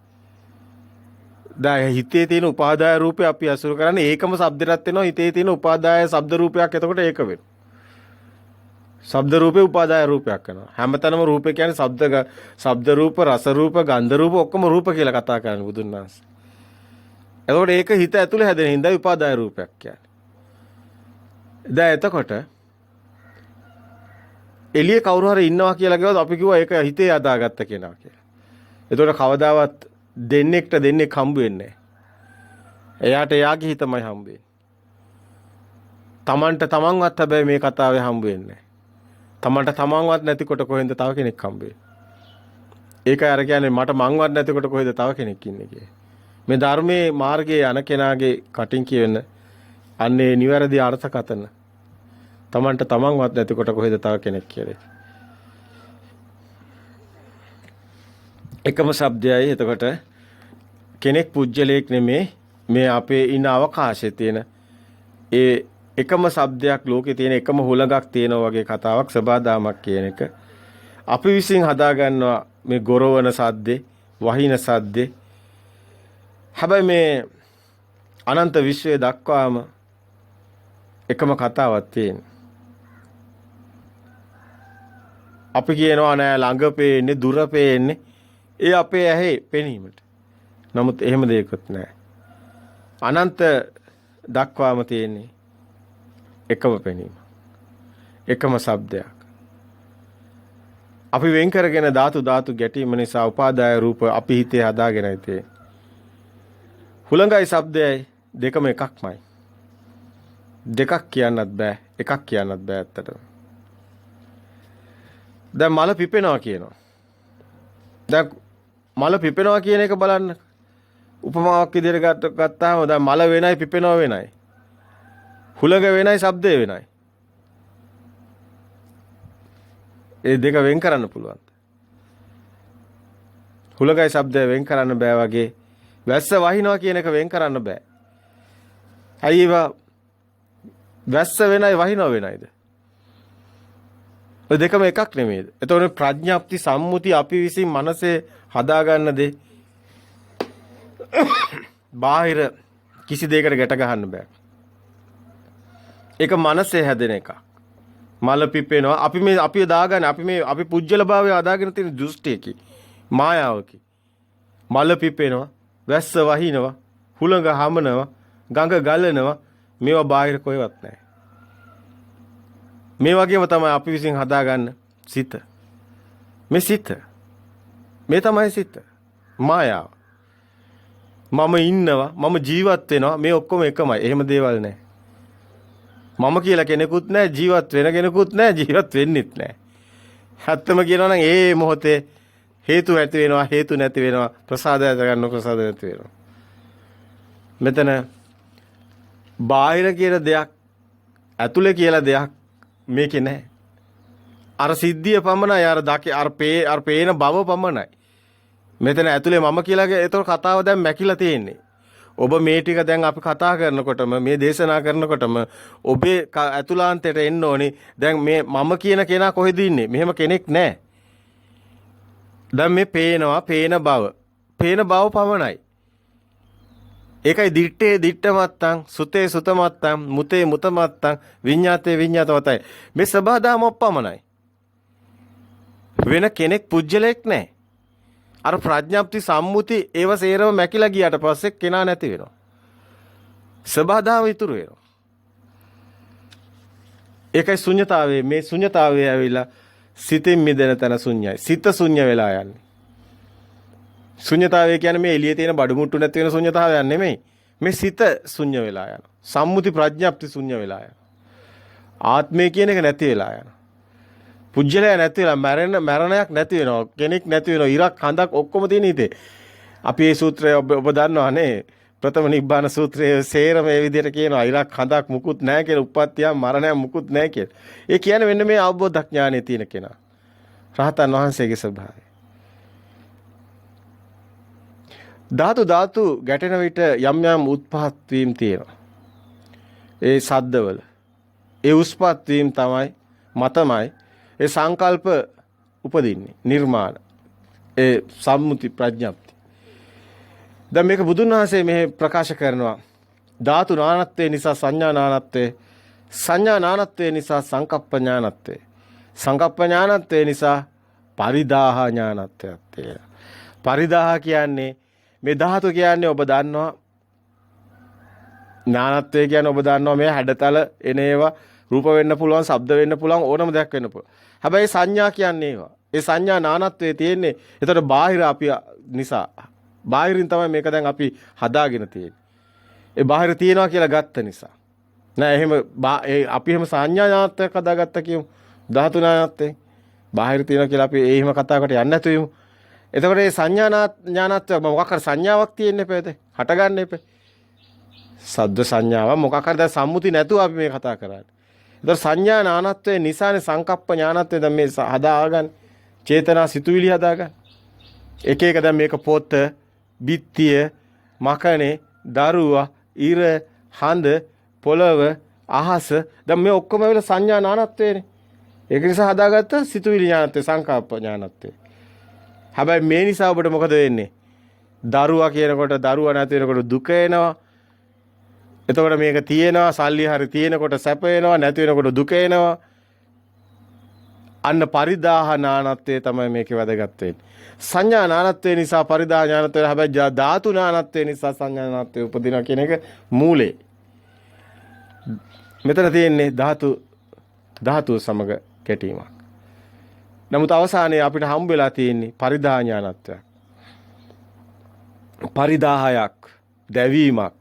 දැන් හිතේ තියෙන උපාදාය රූපේ අපි අසුර කරන්නේ ඒකම શબ્දයටත් වෙනවා. හිතේ තියෙන උපාදාය શબ્ද රූපයක් එතකොට ඒක වෙනවා. શબ્ද රූපේ උපාදාය රූපයක් කරනවා. හැමතැනම රූපේ කියන්නේ ශබ්ද රූප, රස රූප, ගන්ධ රූප ඔක්කොම රූප කියලා කතා කරන්නේ බුදුන් වහන්සේ. එතකොට ඒක හිත ඇතුලේ හැදෙන හින්දා උපාදාය රූපයක් කියන්නේ. දැන් එතකොට එළියේ කවුරු හරි ඉන්නවා කියලා කිව්වොත් අපි කිව්වා ඒක හිතේ අදාගත්ත කෙනා කියලා. එතකොට කවදාවත් දෙන්නෙක්ට දෙන්නෙක් හම්බ වෙන්නේ නැහැ. එයාට එයාගේ හිතමයි හම්බ වෙන්නේ. තමන්ට තමන්වත් හැබැයි මේ කතාවේ හම්බ වෙන්නේ නැහැ. තමන්ට තමන්වත් නැතිකොට කොහෙන්ද තව කෙනෙක් හම්බ වෙන්නේ? ඒකයි අර කියන්නේ මට මංවත් නැතිකොට කොහෙද තව කෙනෙක් ඉන්නේ කියලා. මේ ධර්මයේ මාර්ගයේ යන කෙනාගේ කටින් කියන අන්නේ නිවැරදි අර්ථකථන තමන්ට තමන්වත් නැතිකොට කොහෙද තව කෙනෙක් කියලා. එකම શબ્දයයි. එතකොට කෙනෙක් පුජ්‍යලයක් නෙමේ. මේ අපේ ඉන්න අවකාශයේ තියෙන ඒ එකම શબ્දයක් ලෝකේ තියෙන එකම හුලඟක් තියෙනවා වගේ කතාවක් සබාදාමක් කියන එක අපි විසින් හදා ගන්නවා. මේ ගොරවන සද්දේ, වහින සද්දේ. හැබැයි මේ අනන්ත විශ්වයේ දක්වාම එකම කතාවක් තියෙන. අපි කියනවා නෑ ළඟ පේන්නේ, දුර පේන්නේ. ඒ අපේ ඇහි පෙනීමට. නමුත් එහෙම දෙයක්වත් නෑ. අනන්ත දක්වාම තියෙන්නේ එකම පෙනීම. එකම શબ્දයක්. අපි වෙන් කරගෙන ධාතු ගැටීම නිසා උපාදාය රූප අපි හිතේ හදාගෙනයි තියෙන්නේ. හුලඟයි શબ્දයයි දෙකම එකක්මයි. දෙකක් කියන්නත් බෑ. එකක් කියන්නත් බෑ ඇත්තටම. දැන් මල පිපෙනවා කියනවා. දැන් මල පිපෙනවා කියන එක බලන්න. උපමාවක් විදිහට ගත්තාම දැන් මල වෙනයි පිපෙනවා වෙනයි. හුලඟ වෙනයි ශබ්දය වෙනයි. ඒ දෙක වෙන් කරන්න පුළුවන්. හුලඟයි ශබ්දය වෙන් කරන්න බෑ වගේ වැස්ස වහිනවා කියන එක වෙන් කරන්න බෑ. ඇයි ඒවා වැස්ස වෙනයි වහිනව වෙනයිද? ඔය දෙකම එකක් නෙමෙයිද? එතකොට ප්‍රඥාප්ති සම්මුති අපි විසින් මනසේ හදාගන්න දේ බාහිර කිසි දෙයකට ගැට ගහන්න බෑ. ඒක මනසේ හැදෙන එකක්. මල පිපෙනවා. අපි දාගන්නේ අපි පුජ්‍යල භාවය අදාගෙන තියෙන දෘෂ්ටියකි. මායාවකි. මල පිපෙනවා, වැස්ස වහිනවා, හුළඟ හමනවා, ගඟ ගලනවා. මේවා බාහිර කොහෙවත් නැහැ. මේ වගේම තමයි අපි විසින් හදාගන්න සිත. මේ සිත. මේ තමයි සිත. මායාව. මම ඉන්නවා, මම ජීවත් වෙනවා. මේ ඔක්කොම එකමයි. එහෙම දේවල් නැහැ. මම කියලා කෙනෙකුත් නැහැ, ජීවත් වෙන කෙනෙකුත් නැහැ, ජීවත් වෙන්නෙත් නැහැ. ඇත්තම කියනවා නම් ඒ මොහොතේ හේතු ඇති වෙනවා, හේතු නැති වෙනවා, ප්‍රසාදය ඇති ගන්න ප්‍රසාදය නැති වෙනවා. මෙතන බාහිර කියලා දෙයක්, ඇතුලේ කියලා දෙයක් මේකේ නැහැ. අර සිද්ධිය පමණයි, අර පේන බව පමණයි. මෙතන ඇතුලේ මම කියලාගේ ඒතර කතාව දැන් මැකිලා තියෙන්නේ. ඔබ මේ ටික දැන් අපි කතා කරනකොටම මේ දේශනා කරනකොටම ඔබේ ඇතුළාන්තයට එන්න ඕනේ. දැන් මේ මම කියන කෙනා කොහෙද ඉන්නේ? මෙහෙම කෙනෙක් නැහැ. දැන් මේ පේන බව පමණයි. ඒකයි දිත්තේ දිත්තමත්තං, සුතේ සුතමත්තං, මුතේ මුතමත්තං, විඤ්ඤාතේ විඤ්ඤාතවතයි. මේ සබහාදාම පමණයි. වෙන කෙනෙක් පුජ්‍යලයක් නැහැ. අර ප්‍රඥාප්ති සම්මුති ඒව සේරම මැකිලා ගියාට පස්සේ කෙනා නැති වෙනවා. සබහාදාම ඉතුරු වෙනවා. ඒකයි ශුන්‍යතාවයේ මේ ශුන්‍යතාවයේ ඇවිල්ලා සිතින් මිදෙන තැන ශුන්‍යයි. සිත ශුන්‍ය වෙලා යන්නේ. ශුන්‍යතාවය කියන්නේ මේ එළියේ තියෙන බඩු මුට්ටු නැති වෙන ශුන්‍යතාවයක් නෙමෙයි. මේ සිත ශුන්‍ය වෙලා යනවා. සම්මුති ප්‍රඥාප්ති ශුන්‍ය වෙලා යනවා. ආත්මය කියන එක නැති වෙලා යනවා. පුජ්‍යලය නැති වෙලා මරණයක් නැති වෙනවා. කෙනෙක් නැති වෙනවා. ඉරක් හඳක් ඔක්කොම තියෙන හිතේ. අපි මේ සූත්‍රය ඔබ දන්නවනේ. ප්‍රථම නිබ්බාන සූත්‍රයේ සේරම මේ විදිහට කියනවා. ඉරක් හඳක් මුකුත් නැහැ කියලා. උප්පත්තිය මරණයක් මුකුත් නැහැ කියලා. ඒ කියන්නේ මෙන්න මේ අවබෝධඥානයේ තියෙන කෙනා. රහතන් වහන්සේගේ ස්වභාවය. ධාතු ගැටෙන විට යම් උත්පත් වීම තියෙනවා. ඒ සද්දවල. ඒ උස්පත් වීම මතමයි ඒ සංකල්ප උපදින්නේ. නිර්මාණ. ඒ සම්මුති ප්‍රඥප්ති. දැන් මේක බුදුන් වහන්සේ මෙහි ප්‍රකාශ කරනවා. ධාතු නානත්වය නිසා සංඥා නානත්වය, සංඥා නානත්වය නිසා සංකප්ප ඥානත්වය, සංකප්ප ඥානත්වය නිසා පරිදාහ ඥානත්වය. පරිදාහ කියන්නේ මේ ධාතු කියන්නේ ඔබ දන්නවා. ඥානත්වය කියන්නේ ඔබ දන්නවා මේ හැඩතල එන ඒවා රූප වෙන්න පුළුවන්, ශබ්ද වෙන්න පුළුවන්, ඕනම දෙයක් වෙන්න පුළුවන්. හැබැයි සංඥා කියන්නේ ඒවා. ඒ සංඥා නානත්වයේ තියෙන්නේ. ඒතර බාහිර අපි නිසා. බාහිරින් තමයි මේක දැන් අපි හදාගෙන තියෙන්නේ. ඒ බාහිර තියනවා කියලා ගත්ත නිසා. නෑ එහෙම අපි එහෙම සංඥා නානත්වයක් හදාගත්ත කියමු. ධාතු නානත්වයෙන්. බාහිර තියනවා කියලා අපි එහෙම කතාවකට යන්නේ නැතු වෙමු. එතකොට මේ සංඥා ඥානත්වයක් මොකක් හරි සංඥාවක් තියෙන්න එපේද? හටගන්න එපේ. සද්ද සංඥාව මොකක් හරි දැන් සම්මුති නැතුව අපි මේ කතා කරන්නේ. ඒතර සංඥා ඥානත්වයේ නිසානේ සංකප්ප ඥානත්වය දැන් මේ හදාගන්නේ. චේතනා සිතුවිලි හදාගන්නේ. එක එක දැන් මේක පොත, බිත්තිය, මකනේ, දරුවා, ඉර, හඳ, පොළව, අහස දැන් මේ ඔක්කොම වෙල සංඥා ඥානත්වයනේ. ඒක නිසා හදාගත්ත සිතුවිලි ඥානත්වය, සංකප්ප ඥානත්වය. හැබැයි මේ නිසා ඔබට මොකද වෙන්නේ? දරුවා කියනකොට දරුවා නැති වෙනකොට දුක එනවා. එතකොට මේක තියෙනවා, සල්ලි හරි තියෙනකොට සැප එනවා, නැති වෙනකොට දුක එනවා. අන්න පරිදාහ ඥානත්වයේ තමයි මේකේ වැදගත් වෙන්නේ. සංඥා ඥානත්වයේ නිසා පරිදාහ ඥානත්වය, හැබැයි ධාතු ඥානත්වයේ නිසා සංඥා ඥානත්වය උපදිනවා කියන එක මූලේ. මෙතන තියෙන්නේ ධාතු සමග කැටීමක්. නමුත් අවසානයේ අපිට හම්බ වෙලා තියෙන්නේ පරිදාහ ඥානත්වයක්. පරිදාහයක්, දැවීමක්.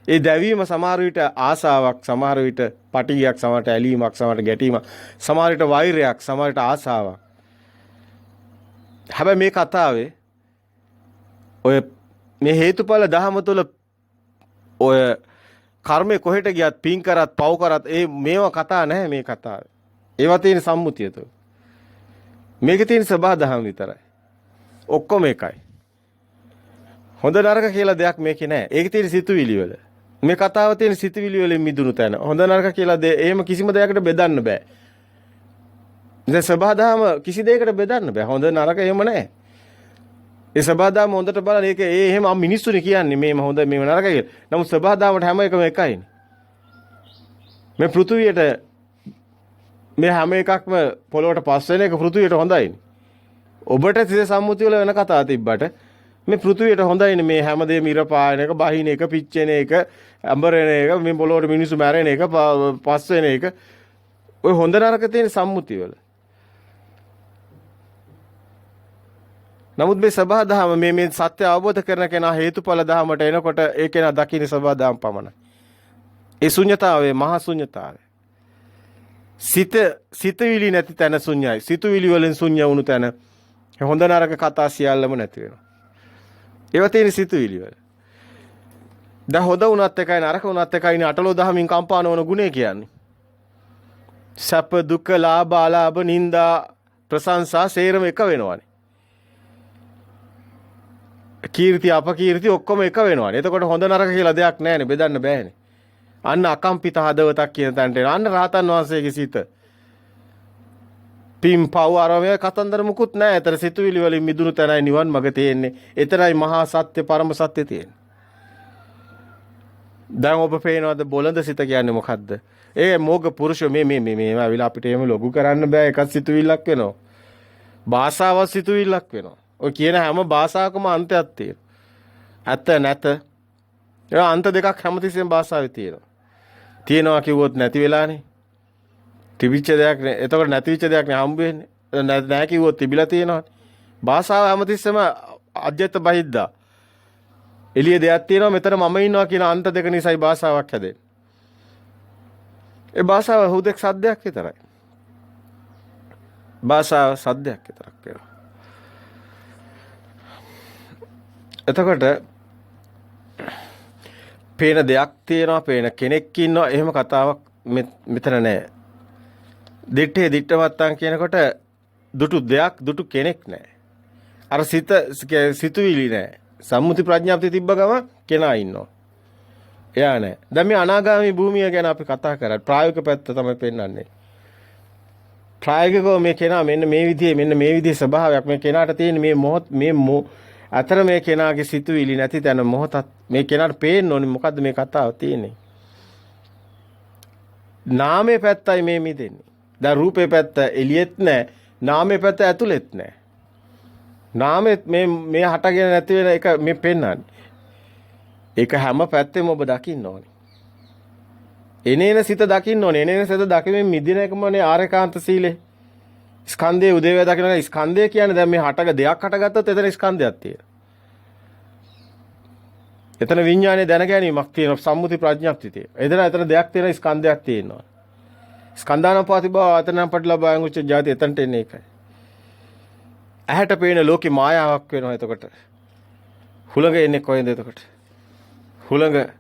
ඒ දැවීම සමහර විට ආසාවක්, සමහර විට පටිගයක්, සමහර විට ඇලීමක්, සමහර විට ගැටීමක්, සමහර විට වෛරයක්, සමහර විට ආසාවක්. හැබැයි මේ කතාවේ ඔය මේ හේතුඵල දහම තුළ ඔය කර්මය කොහෙට ගියත් පින් කරත් පව් කරත් මේවා කතා නැහැ මේ කතාවේ. ඒවා තියෙන සම්මුතිය තුළ. මේකේ තියෙන සබහා දහම විතරයි. ඔක්කොම එකයි. හොඳ නරක කියලා දෙයක් මේකේ නැහැ. ඒකේ තියෙන සිතුවිලි වල. මේ කතාව තියෙන සිතුවිලි වලින් මිදුණු තැන. හොඳ නරක කියලා එහෙම කිසිම දෙයකට බෙදන්න බෑ. දැන් සබහා දහම කිසි දෙයකට බෙදන්න බෑ. හොඳ නරක එහෙම නැහැ. ඒ සබහා දහම හොඳට බලන්න ඒක එහෙම මිනිස්සුනේ කියන්නේ මේම හොඳ මේම නරක කියලා. නමුත් සබහා දහමට හැම එකම එකයිනේ. මේ පෘථුවියට මේ හැම එකක්ම පොළොවට පස් වෙන එක පෘථුවියට හොඳයිනේ. ඔබට සිත සම්මුතිය වල වෙන කතා තිබ්බට මේ පෘථුවියට හොඳයිනේ මේ හැමදේම ඉර පායන එක, බහින එක, පිච්චෙන එක, අඹරන එක, මේ පොළොවට මිනිස්සු මැරෙන එක, පස් වෙන එක. ඔය හොඳ නරක තියෙන සම්මුතිය වල. නමුත් මේ සබහා දහම මේ සත්‍ය අවබෝධ කරන කෙනා හේතුඵල දහමට එනකොට ඒ කෙනා දකින්න සබහා දහම පමණයි. ඒ ශුන්‍යතාවයේ මහා ශුන්‍යතාවය. සිතවිලි නැති තැන ශුන්‍යයි. සිතුවිලි වලින් ශුන්‍ය වුණු තැන හොඳ නරක කතා සියල්ලම නැති වෙනවා. ඒවා තියෙන සිතුවිලි වල. දැන් හොඳ වුණත් එකයි නරක වුණත් එකයි අටලෝ දහමින් කම්පා නොවන ගුණය කියන්නේ. සැප දුක ලාභ අලාභ නිന്ദා ප්‍රශංසා සේරම එක වෙනවානේ. කීර්ති අපකීර්ති ඔක්කොම එක වෙනවානේ. එතකොට හොඳ නරක කියලා දෙයක් නැහැනේ, බෙදන්න බෑනේ. අන්න අකම්පිත හදවතක් කියන තැනට එනවා. අන්න රහතන් වහන්සේගේ සිත. පින් පව් ආරමයේ කතන්දර මුකුත් නැහැ. ඒතර සිතුවිලි වලින් මිදුණු තැනයි නිවන් මඟ තියෙන්නේ. එතරයි මහා සත්‍ය පරම සත්‍ය තියෙන්නේ. දැන් ඔබ පේනවද බොළඳ සිත කියන්නේ මොකද්ද? ඒ මොග පුරුෂ මේ ආවිලා අපිට එහෙම ලොකු කරන්න බෑ. එකක් සිතුවිල්ලක් වෙනවා. භාෂාවක් සිතුවිල්ලක් වෙනවා. ඔය කියන හැම භාෂාවකම අන්තයක් තියෙනවා. ඇත්ත නැත. ඒ අන්ත දෙකක් හැමතිස්සෙම භාෂාවේ තියෙනවා. තියෙනවා කිව්වොත් නැති වෙලානේ. තිබිච්ච දෙයක් නේ. එතකොට නැතිවිච්ච දෙයක් නේ හම්බ වෙන්නේ. නැහැ කිව්වොත් තිබිලා තියෙනවානේ. භාෂාව හැමතිස්සෙම අජ්‍යත බහිද්දා. එළිය දෙයක් තියෙනවා මෙතන මම ඉන්නවා කියන අන්ත දෙක නිසායි භාෂාවක් හැදෙන්නේ. ඒ භාෂාව හුදෙක් සද්දයක් විතරයි. භාෂාව සද්දයක් විතරක් වෙනවා. එතකොට පේන දෙයක් තියෙනවා, පේන කෙනෙක් ඉන්නවා, එහෙම කතාවක් මෙතන නැහැ. දිත්තේ දිත්තවත්තන් කියනකොට දුටු දෙයක්, දුටු කෙනෙක් නැහැ. අර සිතුවිලි නැහැ. සම්මුති ප්‍රඥාප්තිය තිබ්බ ගම කෙනා ඉන්නවා. එයා නැහැ. දැන් මේ අනාගාමී භූමිය ගැන අපි කතා කරා. ප්‍රායෝගික පැත්ත තමයි පෙන්වන්නේ. ප්‍රායෝගිකව මේ කෙනා මෙන්න මේ විදිහේ ස්වභාවයක් මේ කෙනාට තියෙන මේ අතර මේ කෙනාගේ සිතුවිලි නැති තැන මොහොතක් මේ කෙනාට පේන්න ඕනේ මොකද්ද මේ කතාව තියෙන්නේ. නාමයේ පැත්තයි මේ මිදෙන්නේ. දැන් රූපේ පැත්ත එළියෙත් නැහැ. නාමයේ පැත්ත ඇතුළෙත් නැහැ. නාමෙත් මේ හටගෙන නැති වෙන එක මේ පෙන්වන්නේ. ඒක හැම පැත්තෙම ඔබ දකින්න ඕනේ. එනේන සිත දකින්න ඕනේ. එනේන සිත දකිමින් මිදින එකමනේ ආරේකාන්ත සීලේ. ස්කන්ධයේ උදේවැය දකින්න ස්කන්ධය කියන්නේ දැන් මේ දෙයක් හටගත්තොත් එතන ස්කන්ධයක් තියෙනවා. එතන විඥානයේ දැන ගැනීමක් තියෙනවා. සම්මුති ප්‍රඥාප්තිය තියෙනවා. එතන දෙයක් තියෙනවා ස්කන්ධයක් තියෙනවා. ස්කන්ධානපාති බව අතනම් පටලබායන් උච්ච જાති එතනට එන්නේ ඒකයි. ඇහැට පේන ලෝකේ මායාවක් වෙනවා එතකොට. හුළඟ එන්නේ කොහෙන්ද එතකොට? හුළඟ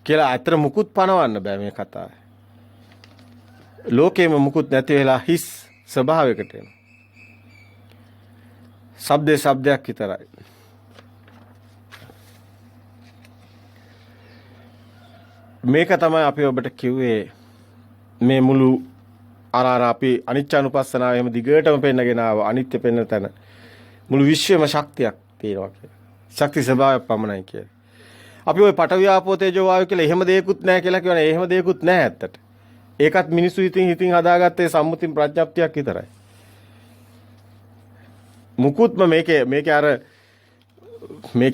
කියලා අතර මුකුත් පනවන්න බෑ මේ කතාවේ. ලෝකේම මුකුත් නැති වෙලා හිස් ස්වභාවයකට එනවා. ශබ්දයක් විතරයි. මේක තමයි අපි ඔබට කිව්වේ මේ මුළු අර අපි අනිච්චානුපස්සනාව එහෙම දිගටම පෙන්නගෙන ආව අනිත්‍ය පෙන්න තැන මුළු විශ්වෙම ශක්තියක් තියෙනවා කියලා. ශක්ති ස්වභාවයක් පමණයි කියලා. අපි ওই පඨවි ආපෝ තේජෝ වායු කියලා එහෙම දෙයක්වත් නැහැ කියලා කියවනේ. එහෙම දෙයක්වත් නැහැ ඇත්තට. ඒකත් මිනිස්සු හිතින් හදාගත්තේ සම්මුතින් ප්‍රඥප්තියක් විතරයි. මුකුත්ම මේකේ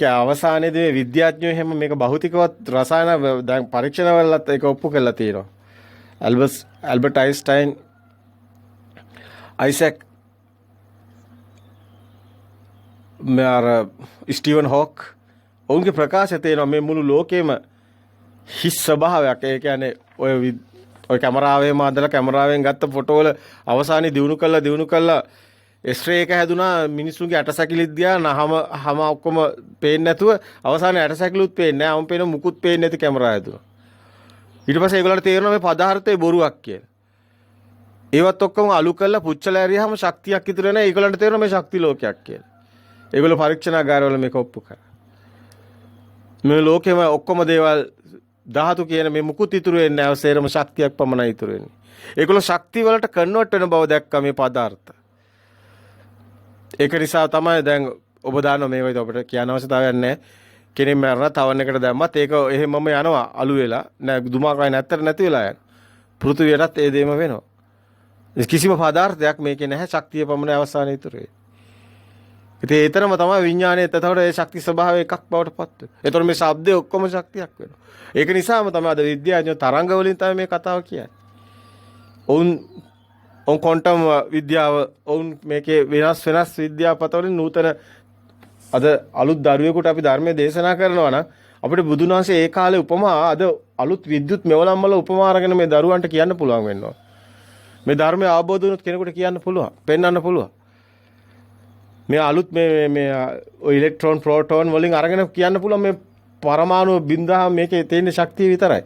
අවසානයේදී විද්‍යාඥයෝ එහෙම මේක භෞතිකවත් රසායන දැන් පරීක්ෂණ වලත් ඒක ඔප්පු කරලා තියෙනවා. Albert Einstein Isaac Steven hoc ඔවුන්ගේ ප්‍රකාශය තියෙනවා මේ මුළු ලෝකෙම හිස් ස්වභාවයක්. ඒ කියන්නේ ඔය කැමරාවේ මාදලා කැමරාවෙන් ගත්ත ෆොටෝ වල අවසානයේ දිනු කළා එක්ස්රේ එක හැදුනා මිනිස්සුන්ගේ ඇටසැකිලිත් ගියා නහම ඔක්කොම පේන්නේ නැතුව අවසානයේ ඇටසැකිලුත් පේන්නේ නැහැ. අවම පේන මුකුත් පේන්නේ නැති කැමරාව හැදුනා. ඊට පස්සේ ඒගොල්ලන්ට තේරෙනවා මේ පදාර්ථයේ බොරුවක් කියලා. ඒවත් ඔක්කොම අලු කරලා පුච්චලා ඇරියාම ශක්තියක් ඉතුරු වෙනවා. ඒගොල්ලන්ට තේරෙනවා මේ ශක්ති ලෝකයක් කියලා. ඒගොල්ලෝ පරීක්ෂණාගාරවල මේක ඔප්පු කරා. මේ ලෝකෙම ඔක්කොම දේවල් ධාතු කියන මේ මුකුත් ඉතුරු වෙන්නේ නැහැ. සේරම ශක්තියක් පමණයි ඉතුරු වෙන්නේ. ඒගොල්ලෝ ශක්තිය වලට කන්වර්ට් වෙන බව දැක්කා මේ පදාර්ථ. ඒක නිසා තමයි දැන් ඔබ දාන්න මේක අපිට කියන්න අවශ්‍යතාවයක් නැහැ. කෙනෙක් මරනවා තවන් එකට දැම්මත් ඒක එහෙමම යනවා අලු වෙලා. නෑ දුමාකයි නැත්තර නැති වෙලා යනවා. පෘථිවියටත් ඒ දෙම වෙනවා. කිසිම පදාර්ථයක් මේකේ නැහැ. ශක්තිය පමණයි අවසානයේ ඉතුරු වෙන්නේ. ඉතින් ඒතරම තමයි විඥානයේ එතකොට ඒ ශක්ති ස්වභාවය එකක් බවට පත් වෙනවා. ඒතකොට මේ ශබ්දේ ඔක්කොම ශක්තියක් වෙනවා. ඒක නිසාම තමයි අද විද්‍යාඥයෝ තරංග වලින් තමයි මේ කතාව කියන්නේ. ඔවුන් ක්වොන්ටම් විද්‍යාව ඔවුන් මේකේ වෙනස් විද්‍යාපතවලින් නූතන අද අලුත් දරුවෙකුට අපි ධර්මයේ දේශනා කරනවා නම් අපිට බුදුන් වහන්සේ ඒ කාලේ උපමා අද අලුත් විද්‍යුත් මෙවලම් වල උපමා අරගෙන මේ දරුවන්ට කියන්න පුළුවන් වෙනවා. මේ ධර්මය අවබෝධ වුණොත් කෙනෙකුට කියන්න පුළුවන්, පෙන්වන්න පුළුවන්. මේ අලුත් මේ ඉලෙක්ට්‍රෝන ප්‍රෝටෝන වලින් අරගෙන කියන්න පුළුවන් මේ පරමාණු බින්දා මේකේ තියෙන ශක්තිය විතරයි.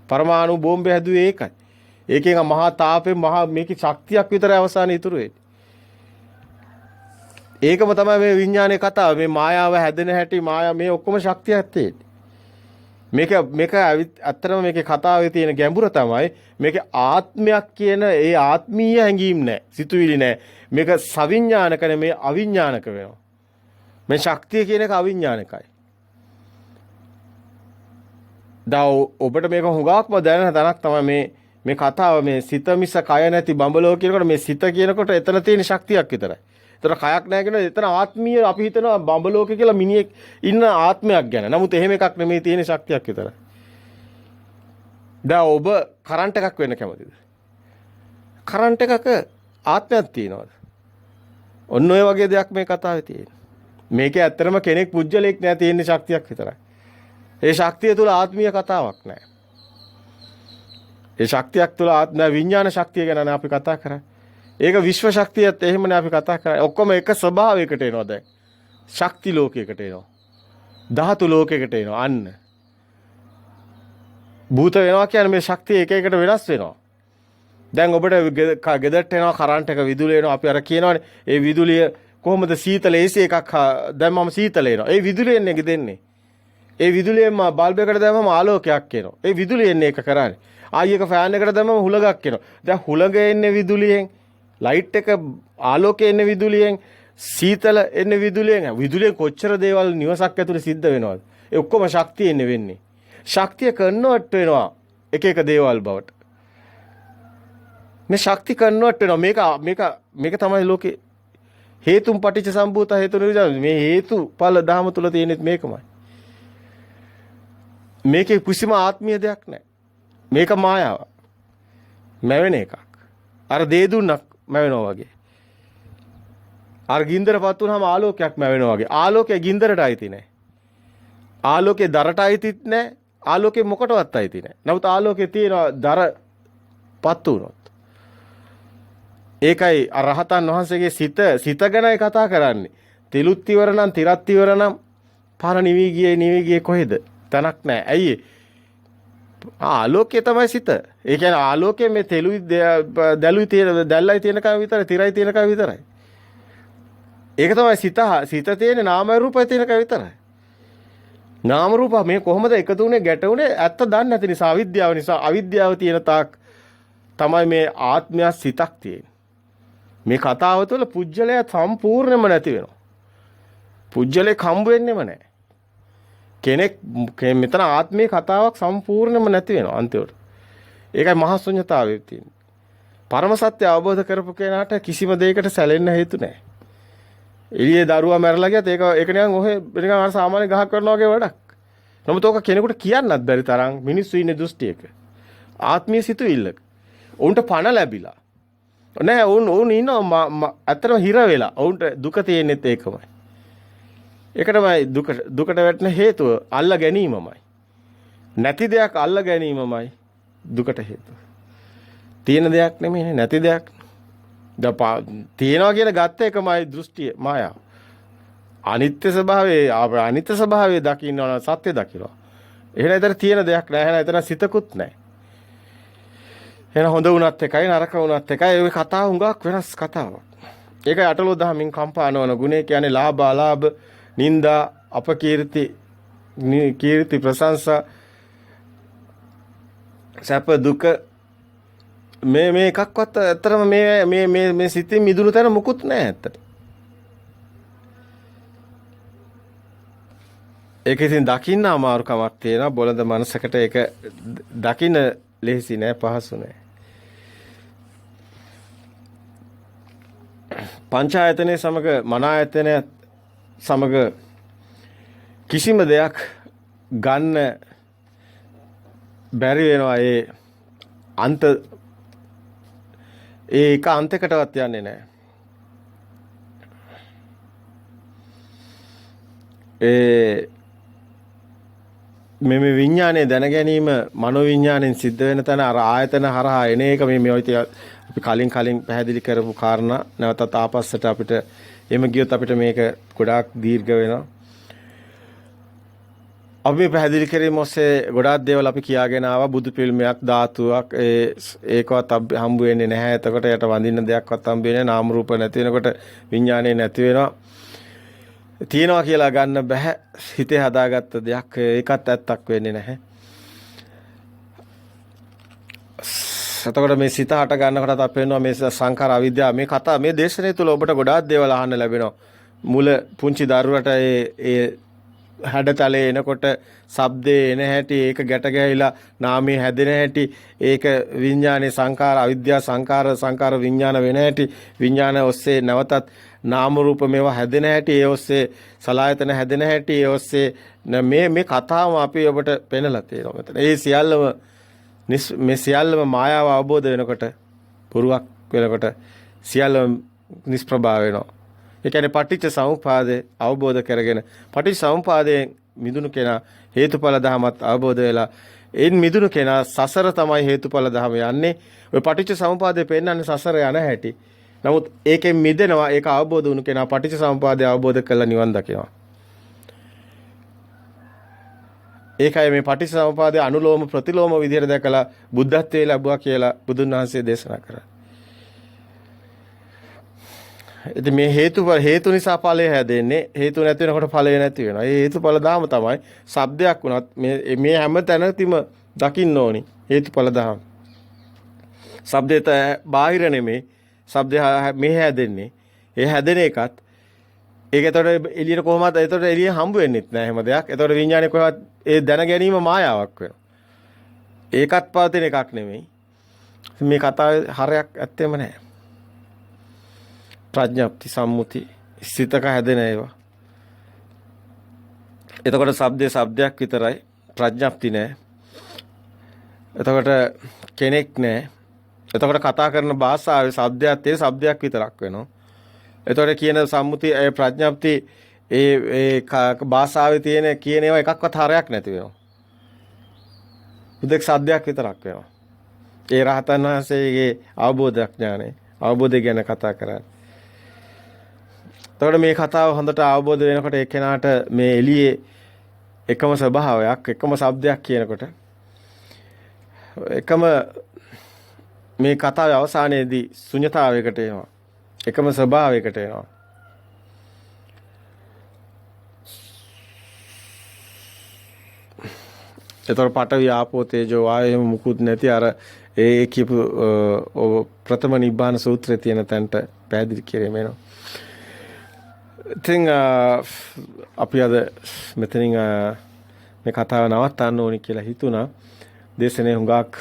පරමාණු බෝම්බය හැදුවේ ඒකයි. ඒකෙන් මහා තාපේ මහා මේකේ ශක්තියක් විතරයි අවසානයේ ඉතුරු වෙන්නේ. ඒකම තමයි මේ විඥානයේ කතාව. මේ මායාව හැදෙන හැටි මායා මේ ඔක්කොම ශක්තියක් තියෙන්නේ. මේක ඇත්තටම මේකේ කතාවේ තියෙන ගැඹුර තමයි මේකේ ආත්මයක් කියන ඒ ආත්මීය හැඟීම් නැහැ. සිතුවිලි නැහැ. මේක සවිඥානික නෙමේ අවිඥානික වෙනවා. මේ ශක්තිය කියන එක අවිඥානිකයි. ඔබට මේක හුඟක්ම දැනෙන තැනක් තමයි මේ කතාව මේ සිත මිස කය නැති බඹලෝ කියනකොට මේ සිත කියනකොට එතන තියෙන ශක්තියක් විතරයි. එතන කයක් නැහැ කියනවා එතන ආත්මීය අපි හිතනවා බඹලෝක කියලා මිනිහෙක් ඉන්න ආත්මයක් ගැන. නමුත් එහෙම එකක් නෙමෙයි තියෙන ශක්තියක් විතරයි. දැන් ඔබ කරන්ට් එකක් වෙන්න කැමතිද? කරන්ට් එකක ආත්මයක් තියෙනවද? ඔන්න ඔය වගේ දෙයක් මේ කතාවේ තියෙන්නේ. මේකේ ඇත්තටම කෙනෙක් පුජ්‍යලෙක් නෑ තියෙන ශක්තියක් විතරයි. ඒ ශක්තිය තුල ආත්මීය කතාවක් නෑ. ඒ ශක්තියක් තුල ආත්ම විඥාන ශක්තිය ගැන අපි කතා කරන්නේ. ඒක විශ්ව ශක්තියත් එහෙමනේ අපි කතා කරන්නේ. ඔක්කොම එක ස්වභාවයකට එනවා දැන්. ශක්ති ලෝකයකට එනවා. ධාතු ලෝකයකට එනවා. අන්න. භූත වෙනවා කියන්නේ මේ ශක්තිය එක එකට වෙනස් වෙනවා. දැන් ඔබට ගෙදරට එනවා කරන්ට් එක විදුලිය එනවා. අපි අර කියනවානේ ඒ විදුලිය කොහොමද සීතල AC එකක් දැන් මම සීතල එනවා. ඒ විදුලියෙන් එක දෙන්නේ. ඒ විදුලියෙන් මම බල්බ් එකට දැම්මම ආලෝකයක් එනවා. ඒ විදුලියෙන් එක කරන්නේ. ආයි එක ෆෑන් එකට දැම්මම හුලඟක් එනවා. දැන් හුලඟ එන්නේ විදුලියෙන්. ලයිට් එක ආලෝකය එන්නේ විදුලියෙන්. සීතල එන්නේ විදුලියෙන්. විදුලියෙන් කොච්චර දේවල් නිවසක් ඇතුලේ සිද්ධ වෙනවද? ඒ ඔක්කොම ශක්තියෙන් වෙන්නේ. ශක්තිය කන්වර්ට් වෙනවා එක එක දේවල් බවට. මේ ශක්ති කන්වර්ට් වෙනවා. මේක තමයි ලෝකේ හේතුම් පටිච්ච සම්භූත හේතු නිරෝධ. මේ හේතුඵල ධහම තුල තියෙනෙත් මේකමයි. මේකේ කිසිම ආත්මීය දෙයක් නැහැ. මේක මායාව. මැවෙන එකක්. අර දේ දුන්නක් මැවෙනවා වගේ. අර ගින්දරපත් වුනහම ආලෝකයක් මැවෙනවා වගේ. ආලෝකය ගින්දරට අයිති නැහැ. ආලෝකේ දරට අයිතිත් නැහැ. ආලෝකේ මොකටවත් අයිති නැහැ. නමුත් ආලෝකේ තියෙන දරපත් වුණොත්. ඒකයි අරහතන් වහන්සේගේ සිත ගැනයි කතා කරන්නේ. තිලුත් ඉවර නම් තිරත් ඉවර නම් පාර නිවි ගියේ කොහෙද? තනක් නැහැ. ඇයි? ආලෝකය තමයි සිත. ඒ කියන්නේ ආලෝකයේ මේ තෙලුයි දැලුයි තියෙන දැල්ලයි තියෙනකම විතරයි තිරයි තියෙනකම විතරයි. ඒක තමයි සිත තියෙන්නේ නාම රූපය තියෙනකම විතරයි. නාම රූප මේ කොහොමද එකතු වුනේ ගැටුනේ ඇත්ත දන්නේ නැති නිසා අවිද්‍යාව තියෙන තාක් තමයි මේ ආත්මය සිතක් තියෙන්නේ. මේ කතාව තුළ පුජ්‍යලය සම්පූර්ණයෙන්ම නැති වෙනවා. පුජ්‍යලෙක් හම්බ වෙන්නෙම නැහැ. කෙනෙක් මෙතන ආත්මයේ කතාවක් සම්පූර්ණයෙන්ම නැති වෙනවා අන්තිමට. ඒකයි මහා ශුන්‍යතාවයේ තියෙන්නේ. පරම සත්‍ය අවබෝධ කරපු කෙනාට කිසිම දෙයකට සැලෙන්න හේතු නැහැ. එළියේ දරුවා මැරලා ගියත් ඒක නිකන් ඔහෙ නිකන් අර සාමාන්‍ය ගහක් කරනවා වගේ වැඩක්. නමුත් ඕක කෙනෙකුට කියන්නත් බැරි තරම් මිනිස්සු ඉන්නේ දෘෂ්ටියක. ආත්මීය සිතුවිල්ලක. උන්ට පණ ලැබිලා. නෑ උන් ඉන්නවා අතරම හිර වෙලා. උන්ට දුක තියෙන්නේත් ඒකමයි. ඒක තමයි දුකට වැටෙන හේතුව අල්ලා ගැනීමමයි. නැති දෙයක් අල්ල ගැනීමමයි දුකට හේතුව. තියෙන දෙයක් නෙමෙයි නැති දෙයක්. තියනවා කියලා ගත්ත එකමයි දෘෂ්ටිය මායාව. අනිත්‍ය ස්වභාවයේ දකින්නවා සත්‍ය දකිනවා. එහෙනම් ඒතර තියෙන දෙයක් නැහැ. එහෙනම් ඒතර සිතකුත් නැහැ. එහෙනම් හොඳ වුණත් එකයි නරක වුණත් එකයි ඒ කතාව හුඟක් වෙනස් කතාවක්. ඒකයි අටලෝ දහමින් කම්පා නොවන ගුණය කියන්නේ ලාභ අලාභ නිന്ദා අපකීර්ති කීර්ති ප්‍රශංසා සැප දුක මේ එකක්වත් ඇත්තටම මේ සිතින් මිදුණු තැන මුකුත් නැහැ ඇත්තට. ඒක ඉතින් දකින්න අමාරුකමක් තියෙනවා. බොළඳ මනසකට ඒක දකින්න ලෙහෙසි නෑ පහසු නෑ. පංචායතනයේ සමග මන ආයතනය සමග කිසිම දෙයක් ගන්න බැරි වෙනවා. ඒක අන්තයකටවත් යන්නේ නැහැ. මේ විඥානයේ දැන ගැනීම මනෝ විඥාණයෙන් සිද්ධ වෙන තැන අර ආයතන හරහා එන එක මේ අපි කලින් පැහැදිලි කරපු කාරණා නැවතත් ආපස්සට අපිට එමෙ ගියොත් අපිට මේක ගොඩාක් දීර්ඝ වෙනවා. අපි පැහැදිලි කිරීම ඔස්සේ ගොඩාක් දේවල් අපි කියාගෙන ආවා. බුදු පිළිමයක් ධාතුවක් ඒකවත් හම්බ වෙන්නේ නැහැ. එතකොට යට වඳින්න දෙයක්වත් හම්බ වෙන්නේ නැහැ. නාම රූප නැති වෙනකොට විඥානය නැති වෙනවා. තියනවා කියලා ගන්න බෑ. හිතේ හදාගත්ත දෙයක් ඒකත් ඇත්තක් වෙන්නේ නැහැ. එතකොට මේ සිත හට ගන්නකොටත් අපි වෙනවා මේ සංඛාර අවිද්‍යාව මේ කතා මේ දේශනාව තුළ ඔබට ගොඩාක් දේවල් අහන්න ලැබෙනවා. මුල පුංචි දරුවට ඒ හැඩතලේ එනකොට ශබ්දේ එන හැටි ඒක ගැට ගැහිලා නාමයේ හැදෙන හැටි ඒක විඥානයේ සංඛාර අවිද්‍යාව සංඛාර විඥාන වෙන හැටි විඥාන ඔස්සේ නැවතත් නාම රූප මේවා හැදෙන හැටි ඒ ඔස්සේ සලආයතන හැදෙන හැටි ඒ ඔස්සේ මේ කතාවම අපි ඔබට පෙන්නලා තියෙනවා මෙතන. ඒ සියල්ලම මායාව අවබෝධ වෙනකොට පුරුවක් වෙනකොට සියල්ලම නිෂ්ප්‍රභා වෙනවා. ඒ කියන්නේ පටිච්ච සමුප්පාදේ අවබෝධ කරගෙන පටිච්ච සමුප්පාදයෙන් මිදුණු කෙනා හේතුඵල ධමත් අවබෝධ වෙලා එයින් මිදුණු කෙනා සසර තමයි හේතුඵල ධම යන්නේ. ඔය පටිච්ච සමුප්පාදේ පෙන්නන්නේ සසර යන හැටි. නමුත් ඒකෙන් මිදෙනවා ඒක අවබෝධ වුණු කෙනා පටිච්ච සමුප්පාදය අවබෝධ කරලා නිවන් දකිනවා. ඒකයි මේ පටිච්ච සමුප්පාදයේ අනුලෝම ප්‍රතිලෝම විදිහට දැකලා බුද්ධත්වයේ ලැබුවා කියලා බුදුන් වහන්සේ දේශනා කරා. ඉතින් මේ හේතු නිසා ඵලය හැදෙන්නේ. හේතු නැති වෙනකොට ඵලය නැති වෙනවා. ඒ හේතුඵල ධම තමයි. සබ්දයක් වුණත් මේ හැම තැනදීම දකින්න ඕනි හේතුඵල ධම. සබ්දේත බාහිර නෙමේ. සබ්දය මේ හැදෙන්නේ. ඒ හැදෙන එකත් ඒක එතකොට එළියට කොහොමද එතකොට එළිය හම්බ වෙන්නෙත් නෑ හැම දෙයක්. එතකොට විඥානය කොහොමද ඒ දැන ගැනීම මායාවක් වෙනවා. ඒකත් පවතින එකක් නෙමෙයි. මේ කතාවේ හරයක් ඇත්තෙම නෑ. ප්‍රඥාප්ති සම්මුති සිතක හැදෙන ඒවා. එතකොට શબ્දයක් විතරයි ප්‍රඥාප්ති නෑ. එතකොට කෙනෙක් නෑ. එතකොට කතා කරන භාෂාවේ શબ્දයක් විතරක් වෙනවා. එතකොට කියන සම්මුති ඒ ප්‍රඥාප්ති ඒ භාෂාවේ තියෙන කියන ඒවා එකක්වත් හරයක් නැති වෙනවා. උදෙක් શબ્දයක් විතරක් වෙනවා. ඒ රහතන් වහන්සේගේ අවබෝධය ගැන කතා කරන්නේ. එතකොට මේ කතාව හොඳට අවබෝධ වෙනකොට ඒ කෙනාට මේ එළියේ එකම ස්වභාවයක් එකම શબ્දයක් කියනකොට එකම මේ කතාවේ අවසානයේදී ශුන්‍යතාවයකට එනවා. එකම ස්වභාවයකට එනවා. එතකොට පඨවි ආපෝ තේජෝ වායෝ මුකුත් නැති අර ඒ කියපු ප්‍රථම නිබ්බාන සූත්‍රයේ තියෙන තැනට පැහැදිලි කිරීම වෙනවා. ඉතින් අපි අද මෙතනින් මේ කතාව නවත්තන්න ඕනි කියලා හිතුණා. දේශනේ හුඟක්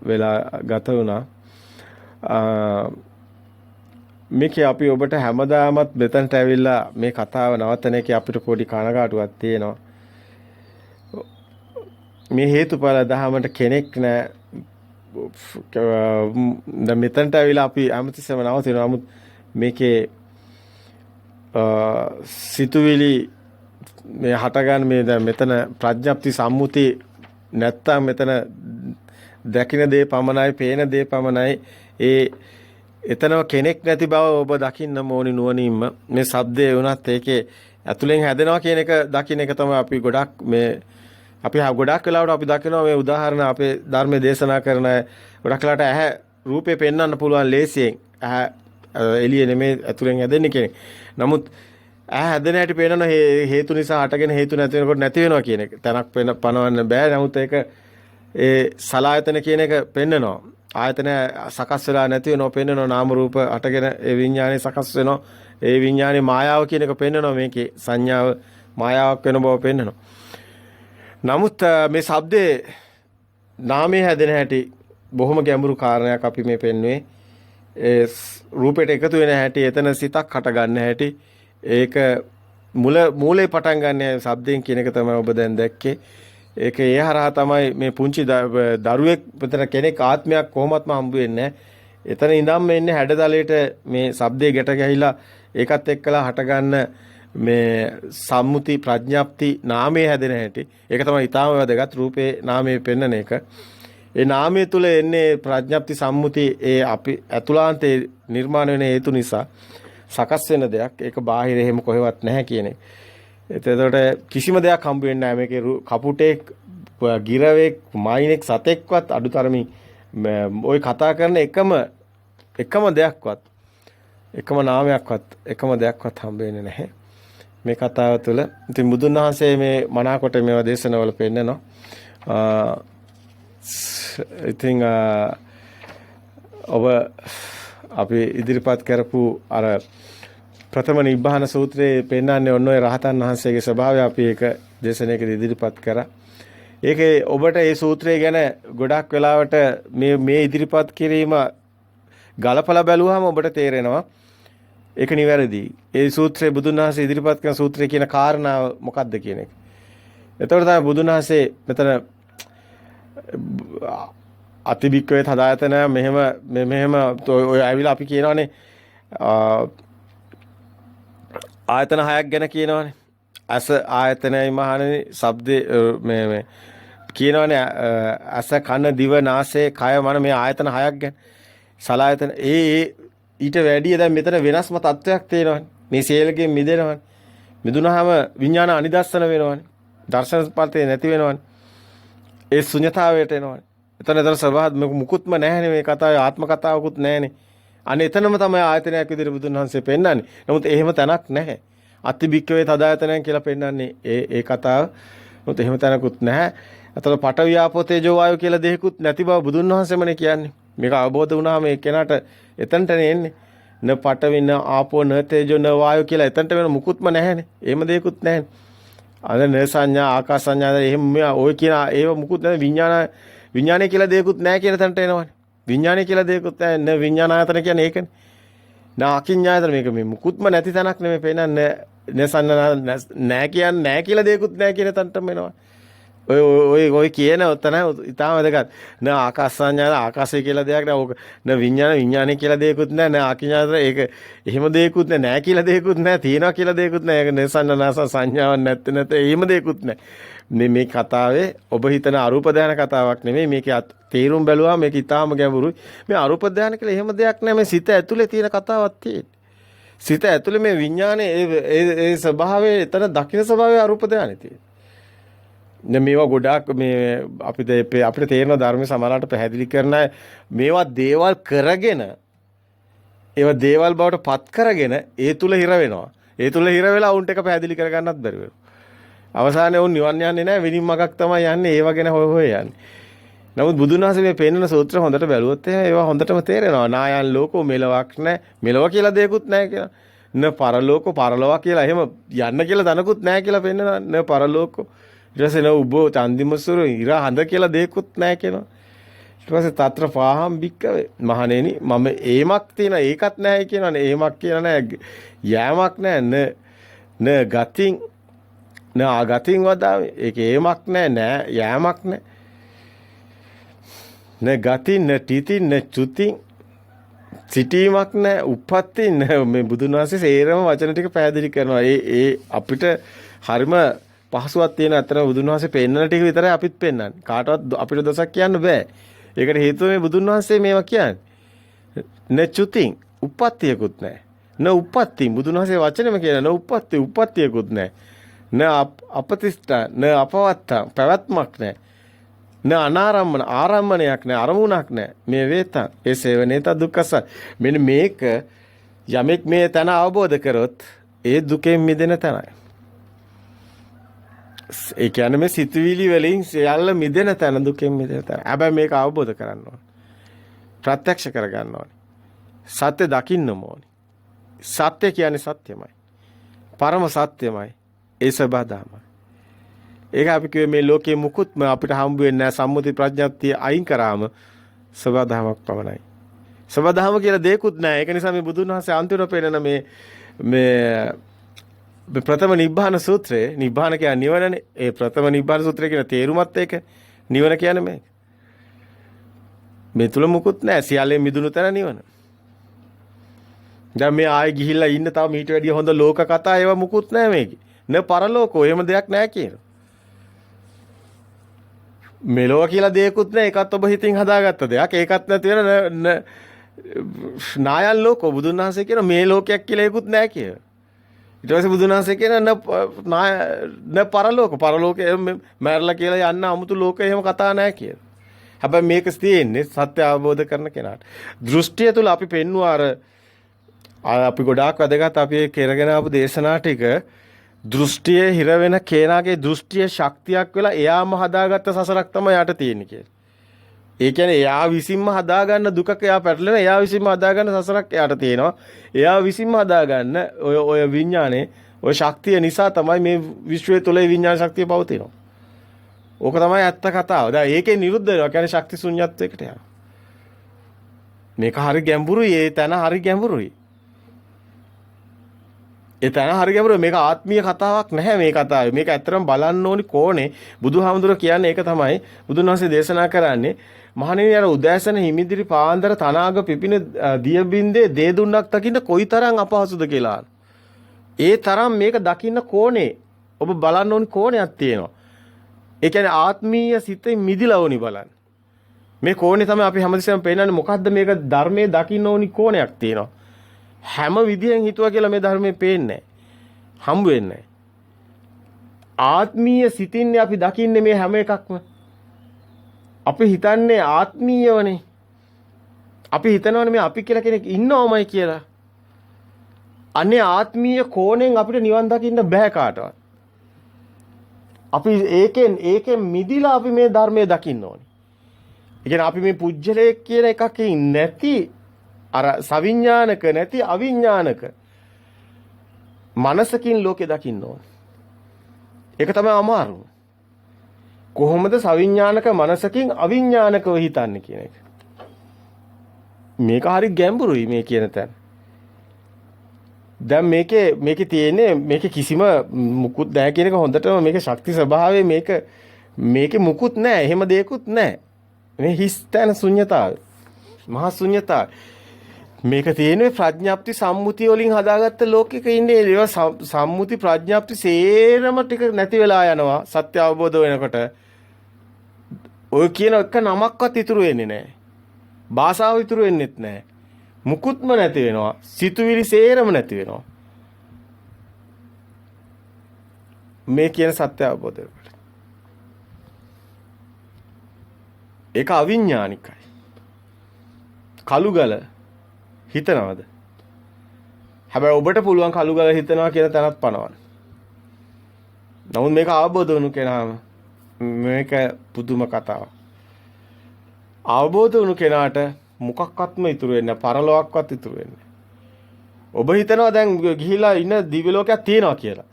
වෙලා ගත වුණා. මේකේ අපි ඔබට හැමදාමත් මෙතනට ඇවිල්ලා මේ කතාව නවත්තන එකේ අපිට පොඩි කනගාටුවක් තියෙනවා. මේ හේතුඵල දහමට කෙනෙක් නෑ. දැන් මෙතනට ඇවිල්ලා අපි අමතිසම නවතිනවා. නමුත් මේකේ සිතුවිලි මේ හටගන්න මේ දැන් මෙතන ප්‍රඥප්ති සම්මුති නැත්තම් මෙතන දකින්න දේ පමණයි, පේන දේ පමණයි. එතනව කෙනෙක් නැති බව ඔබ දකින්න ඕනි නුවණින්ම. මේ ශබ්දේ වුණත් ඒකේ ඇතුලෙන් හැදෙනවා කියන එක දකින්න එක තමයි අපි ගොඩක් ගොඩක් වෙලාවට අපි දකිනවා මේ උදාහරණ අපේ ධර්මයේ දේශනා කරන ගොඩක් වෙලාවට ඇහැ රූපේ පෙන්වන්න පුළුවන් ලේසියෙන්. ඇහැ එළියේ නෙමෙයි ඇතුලෙන් හැදෙන්නේ කෙනෙක්. නමුත් ඇහැ හැදෙන හැටි පේනන හේතු නිසා හටගෙන හේතු නැති වෙනකොට නැති වෙනවා කියන එක. තනක් පනවන්න බෑ. නමුත් ඒක සලායතන කියන එක පෙන්නනවා. ආයතන සකස් වෙලා නැති වෙනවා පෙන්නනවා. නාම රූප හටගෙන ඒ විඥානේ සකස් වෙනවා. ඒ විඥානේ මායාව කියන එක පෙන්නනවා. මේකේ සංඥාව මායාවක් වෙන බව පෙන්නනවා. නමුත් මේ ශබ්දේ නාමයේ හැදෙන හැටි බොහොම ගැඹුරු කාරණයක් අපි මේ පෙන්වුවේ. ඒ රූපයට එකතු වෙන හැටි, එතන සිතක් හට ගන්න හැටි, ඒක මූලේ පටන් ගන්න ශබ්දයෙන් කියන එක තමයි ඔබ දැන් දැක්කේ. ඒක ඒ හරහා තමයි මේ පුංචි දරුවෙක් මෙතන කෙනෙක් ආත්මයක් කොහොමත්ම හම්බ වෙන්නේ. එතන ඉඳන්ම එන්නේ හැඩතලයට මේ ශබ්දේ ගැට ගැහිලා ඒකත් එක්කලා හටගන්න මේ සම්මුති ප්‍රඥාප්ති නාමයේ හැදෙන හැටි. ඒක තමයි ඊටාම වැදගත් රූපේ නාමයේ පෙන්වන එක. ඒ නාමයේ තුල එන්නේ ප්‍රඥාප්ති සම්මුති ඒ අපි අතුලාන්තේ නිර්මාණය වෙන හේතු නිසා සකස් වෙන දෙයක්. ඒක බාහිර එහෙම කොහෙවත් නැහැ කියන එක. එතකොට කිසිම දෙයක් හම්බ වෙන්නේ නැහැ. මේකේ කපුටෙක්, ගිරවෙක්, මයිනෙක්, සතෙක්වත් අඩුතරමින් ওই කතා කරන එකම දෙයක්වත්, එකම නාමයක්වත්, එකම දෙයක්වත් හම්බ වෙන්නේ නැහැ. මේ කතාව තුළ ඉතින් බුදුන් වහන්සේ මේ මනාකොට මේවා දේශනවල පෙන්නනවා. ඉතින් ඔබ අපි ඉදිරිපත් කරපු අර ප්‍රථම නිබ්බාන සූත්‍රයේ පෙන්නන්නේ ඔන්න ඔය රහතන් වහන්සේගේ ස්වභාවය අපි ඒක දේශනාවකදී ඉදිරිපත් කරා. ඒකේ ඔබට මේ සූත්‍රය ගැන ගොඩක් වෙලාවට මේ ඉදිරිපත් කිරීම ගලපලා බැලුවාම ඔබට තේරෙනවා ඒක නිවැරදි. ඒ සූත්‍රයේ බුදුන් වහන්සේ ඉදිරිපත් කරන සූත්‍රය කියන කාරණාව මොකක්ද කියන එක. එතකොට තමයි බුදුන් වහන්සේ මෙතන අතිබික්කවේ හදායතන මෙහෙම ඔය ඇවිල්ලා අපි කියනවානේ ආයතන හයක් ගැන කියනවානේ. අස ආයතනයි මහණෙනි, ශබ්දේ මේ කියනවානේ අස කන දිව නාසය කය මන මේ ආයතන හයක් ගැන. සලායතන ඊට වැඩිය දැන් මෙතන වෙනස්ම තත්වයක් තියෙනවානේ. මේ සීලයෙන් මිදෙනවානේ. මිදුනහම විඥාන අනිදස්සන වෙනවානේ. දර්ශනපතේ නැති වෙනවානේ. ඒ ශුන්‍යතාවයට එනවානේ. එතන සබහත් මුකුත්ම නැහැනේ. මේ කතාවේ ආත්ම කතාවකුත් නැහැනේ. අනේ එතනම තමයි ආයතනයක් විදිහට බුදුන් වහන්සේ පෙන්වන්නේ. නමුත් එහෙම තැනක් නැහැ. අතිබික්කවේ තදායතනයන් කියලා පෙන්වන්නේ ඒ කතාව. නමුත් එහෙම තැනකුත් නැහැ. අතල පට වියාපෝ තේජෝ වායෝ කියලා දෙයක්කුත් නැති බව බුදුන් වහන්සේමනේ කියන්නේ. මේක අවබෝධ වුණාම ඒ කෙනාට එතනටනේ එන්නේ. න පට වින ආපෝ න තේජෝ න වායෝ කියලා එතනට වෙන මුකුත්ම නැහැනේ. එහෙම දෙයක්කුත් නැහැනේ. අද න සංඥා ආකාස සංඥා එහෙම ඔය කියන ඒව මුකුත් නැහැ. විඥානය කියලා දෙයක්කුත් නැහැ කියන තැනට එනවනේ. විඥානය කියලා දෙයක්කුත් නැහැ. න විඥානායතන කියන්නේ ඒකනේ. නා අකිඤ්ඤායතන මේක මේ මුකුත්ම නැති තැනක් නෙමෙයි පේනන්නේ. නෑ කියන්නේ නෑ කියලා දෙයක්කුත් නැහැ කියන තැනටම එනවා. ඔය කියන උතන ඉතාම වැදගත්. න ආකාස සංඥා ආකාශය කියලා දෙයක් නෑ. ඕක න විඥානය කියලා දෙයක්කුත් නෑ. න අකිඤ්ඤායතන ඒක එහෙම දෙයක්කුත් නෑ කියලා දෙයක්කුත් නෑ. තියනවා කියලා දෙයක්කුත් නෑ. ඒක නසන්නනාස සංඥාවක් නැත්te එහෙම දෙයක්කුත් නෑ. මේ කතාවේ ඔබ හිතන අරූප ධානය කතාවක් නෙමෙයි. මේකේ තේරුම් බැලුවා මේක ඊටාම ගැඹුරුයි. මේ අරූප ධානය කියලා එහෙම දෙයක් නෑ. මේ සිත ඇතුලේ තියෙන කතාවක් තියෙන්නේ. සිත ඇතුලේ මේ විඥානේ ඒ ස්වභාවය එතන දකින්න ස්වභාවය අරූප ධානය තියෙන්නේ. මේවා ගොඩාක් මේ අපිට තේරෙන ධර්මයේ සමහරකට පැහැදිලි කරන මේවා දේවල් කරගෙන ඒවා දේවල් බවට පත් කරගෙන ඒ තුල හිර වෙනවා. ඒ තුල හිර වෙලා උන්ට එක පැහැදිලි කරගන්නත් බැරි වෙනවා. අවසානයේ උන් නිවන් යන්නේ නැහැ. වෙනින් මගක් තමයි යන්නේ. ඒව ගැන හොය යන්නේ. නමුත් බුදුන් වහන්සේ මේ පෙන්වන සූත්‍ර හොඳට බැලුවොත් ඒවා හොඳටම තේරෙනවා. නායන් ලෝකෝ මෙලවක් නැහැ. මෙලව කියලා දෙයක්වත් නැහැ කියලා. න පරලෝකෝ පරලොව කියලා එහෙම යන්න කියලා දනකුත් නැහැ කියලා පෙන්වනවා. න පරලෝකෝ ඊට පස්සේ න උබෝ චන්දිමසුර ඉර හඳ කියලා දෙයක්වත් නැහැ කියනවා. ඊට පස්සේ తත්‍ර පාහම් බික්කවේ මහණෙනි මම ඒමක් තියෙන ඒකත් නැහැ කියනවානේ. ඒමක් කියලා නැහැ. යෑමක් නැහැ. න ගතින් න ආගතින් වදාවේ. ඒක ඒමක් නැහැ. යෑමක් නැහැ. න ගතින් න තීතින් න චුතින් සිටීමක් නැහැ. උප්පත්ති මේ බුදුන් වහන්සේ සේරම වචන ටික පැහැදිලි කරනවා. ඒ අපිට හරිම පහසුවක් තියෙන අතර බුදුන් වහන්සේ පෙන්නන ටික විතරයි අපිත් පෙන්නන්නේ. කාටවත් අපිට දොසක් කියන්න බෑ. ඒකට හේතුව මේ බුදුන් වහන්සේ මේවා කියන්නේ. නචුතින් උප්පත්තියකුත් නැහැ. න උප්පත්ති බුදුන් වහන්සේ වචනෙම කියන න උප්පත්ති උප්පත්තියකුත් නැහැ. න අපතිස්ථා න අපවත්තා පැවැත්මක් නැහැ. න අනාරම්මන ආරම්මණයක් නැහැ. අරමුණක් නැහැ. මේ වේතං ඒ සේවනේත දුක්ඛස. මෙන්න මේක යමෙක් මේ තන අවබෝධ කරොත් ඒ දුකෙන් මිදෙන තැනයි. ඒ කියන්නේ මේ සිතුවිලි වලින් සියල්ල මිදෙන තැන දුකෙන් මිදෙන තැන. හැබැයි මේක අවබෝධ කරගන්න ඕනේ. ප්‍රත්‍යක්ෂ කරගන්න ඕනේ. සත්‍ය දකින්නම ඕනේ. සත්‍ය කියන්නේ සත්‍යමයි. පරම සත්‍යමයි. ඒ සබදාමයි. ඒක අපි කිව්වේ මේ ලෝකයේ මුකුත්ම අපිට හම්බ වෙන්නේ නැහැ. සම්මුති ප්‍රඥාප්තිය අයින් කරාම සබදාමක් පමණයි. සබදාම කියලා දෙයක්වත් නැහැ. ඒක නිසා මේ බුදුන් වහන්සේ අන්තිමට පෙන්නන මේ ප්‍රථම නිබ්බාන සූත්‍රයේ නිබ්බාන කියන්නේ නිවනනේ. ඒ ප්‍රථම නිබ්බාන සූත්‍රය කියන තේරුමත් ඒක නිවන කියන්නේ මේක. මේ තුල මුකුත් නැහැ. සියල්ලෙන් මිදුණු තැන නිවන. දැන් මේ ආයේ ගිහිල්ලා ඉන්න තව මීට වැඩිය හොඳ ලෝක කතා ඒවා මුකුත් නැහැ මේකේ. න පරලෝකෝ එහෙම දෙයක් නැහැ කියනවා. මෙලොව කියලා දෙයක්වත් නැහැ. ඒකත් ඔබ හිතින් හදාගත්ත දෙයක්. ඒකත් නැති වෙන නායල් ලෝකෝ බුදුන් වහන්සේ කියන මේ ලෝකයක් කියලා ඒකුත් නැහැ කියලා. ඊට පස්සේ බුදුන් වහන්සේ කියන න පරලෝක පරලෝකේ මැරලා කියලා යන්න 아무තු ලෝකෙ එහෙම කතා නැහැ කියලා. හැබැයි මේක තියෙන්නේ සත්‍ය අවබෝධ කරන කෙනාට. දෘෂ්ටිය තුල අපි පෙන්වුවා අපි ගොඩාක් වැදගත් අපි කරගෙන ආපු දේශනා ටික දෘෂ්ටියේ හිර වෙන කෙනාගේ දෘෂ්ටියේ ශක්තියක් වෙලා එයාම හදාගත්ත සසරක් තමයි යට තියෙන්නේ කියලා. ඒ කියන්නේ එයා විසින්ම හදාගන්න දුකක එයා පැටලෙන එයා විසින්ම හදාගන්න සසරක් එයාට තියෙනවා. එයා විසින්ම හදාගන්න ඔය විඥානේ ඔය ශක්තිය නිසා තමයි මේ විශ්වයේ තුල විඥාන ශක්තිය පවතිනවා. ඕක තමයි ඇත්ත කතාව. දැන් ඒකේ නිරුද්ධ වෙනවා. කියන්නේ ශක්ති ශුන්‍යත්වයකට යනවා. මේක හරි ගැඹුරුයි. ඒ තැන හරි ගැඹුරුයි. ඒ තැන හරි ගැඹුරුයි. මේක ආත්මීය කතාවක් නැහැ මේ කතාවේ. මේක ඇත්තටම බලන්න ඕනි කෝණේ බුදුහාමුදුරුවෝ කියන්නේ ඒක තමයි බුදුන් වහන්සේ දේශනා කරන්නේ. මහණෙනි අර උදෑසන හිමිදිරි පාන්දර තනාග පිපින දිය බින්දේ දේ දුන්නක් දකින්න කොයිතරම් අපහසුද කියලා. ඒ තරම් මේක දකින්න කෝණේ ඔබ බලන්න ඕනි කෝණයක් තියෙනවා. ඒ කියන්නේ ආත්මීය සිතේ මිදිලා ඕනි බලන්න. මේ කෝණේ තමයි අපි හැමතිස්සෙම පේනන්නේ මොකද්ද මේක ධර්මයේ දකින්න ඕනි කෝණයක් තියෙනවා. හැම විදියෙන් හිතුවා කියලා මේ ධර්මයේ පේන්නේ නැහැ. හම්බ වෙන්නේ නැහැ. ආත්මීය සිතින්නේ අපි දකින්නේ මේ හැම එකක්ම. අපි හිතන්නේ ආත්මීයවනේ. අපි හිතනවනේ මේ අපි කියලා කෙනෙක් ඉන්නවමයි කියලා. අනේ ආත්මීය කෝණයෙන් අපිට නිවන් දකින්න බෑ කාටවත්. අපි ඒකෙන් මිදිලා අපි මේ ධර්මයේ දකින්න ඕනේ. ඒ කියන්නේ අපි මේ පුජ්‍යලයක් කියන එකකින් නැති අර සවිඥානික නැති අවිඥානික මනසකින් ලෝකේ දකින්න ඕනේ. ඒක තමයි අමාරු. කොහොමද සවිඥානික මනසකින් අවිඥානිකව හිතන්නේ කියන එක. මේක හරි ගැඹුරුයි මේ කියන තැන. දැන් මේකේ තියෙන්නේ මේකේ කිසිම මුකුත් නැහැ කියන එක හොඳටම මේකේ ශක්ති ස්වභාවය මේකේ මුකුත් නැහැ. එහෙම දෙයක්වත් නැහැ. මේ හිස් තැන ශුන්‍යතාවය. මහා ශුන්‍යතාවය. මේක තියෙන්නේ ප්‍රඥාප්ති සම්මුතිය වලින් හදාගත්ත ලෝකෙක ඉන්නේ. ඒවා සම්මුති ප්‍රඥාප්ති සේරම ටික නැති වෙලා යනවා. සත්‍ය අවබෝධ වෙනකොට ඔය කියන එක නමක්වත් ඉතුරු වෙන්නේ නැහැ. භාෂාව ඉතුරු වෙන්නෙත් නැහැ. මුකුත්ම නැති වෙනවා. සිතුවිලි සේරම නැති වෙනවා. මේ කියන සත්‍ය අවබෝධ වෙනකොට. ඒක අවිඥානිකයි. කළුගල හිතනවද? හැබැයි ඔබට පුළුවන් කළුගල හිතනවා කියන තැනත් පනවන්න. නමුත් මේක අවබෝධ වුණු කෙනාම මේක පුදුම කතාවක්. අවබෝධ වුණු කෙනාට මොකක්වත්ම ඉතුරු වෙන්නේ නැහැ. පරලොවක්වත් ඉතුරු වෙන්නේ නැහැ. ඔබ හිතනවා දැන් ගිහිලා ඉන්න දිව්‍ය ලෝකයක් තියෙනවා කියලා.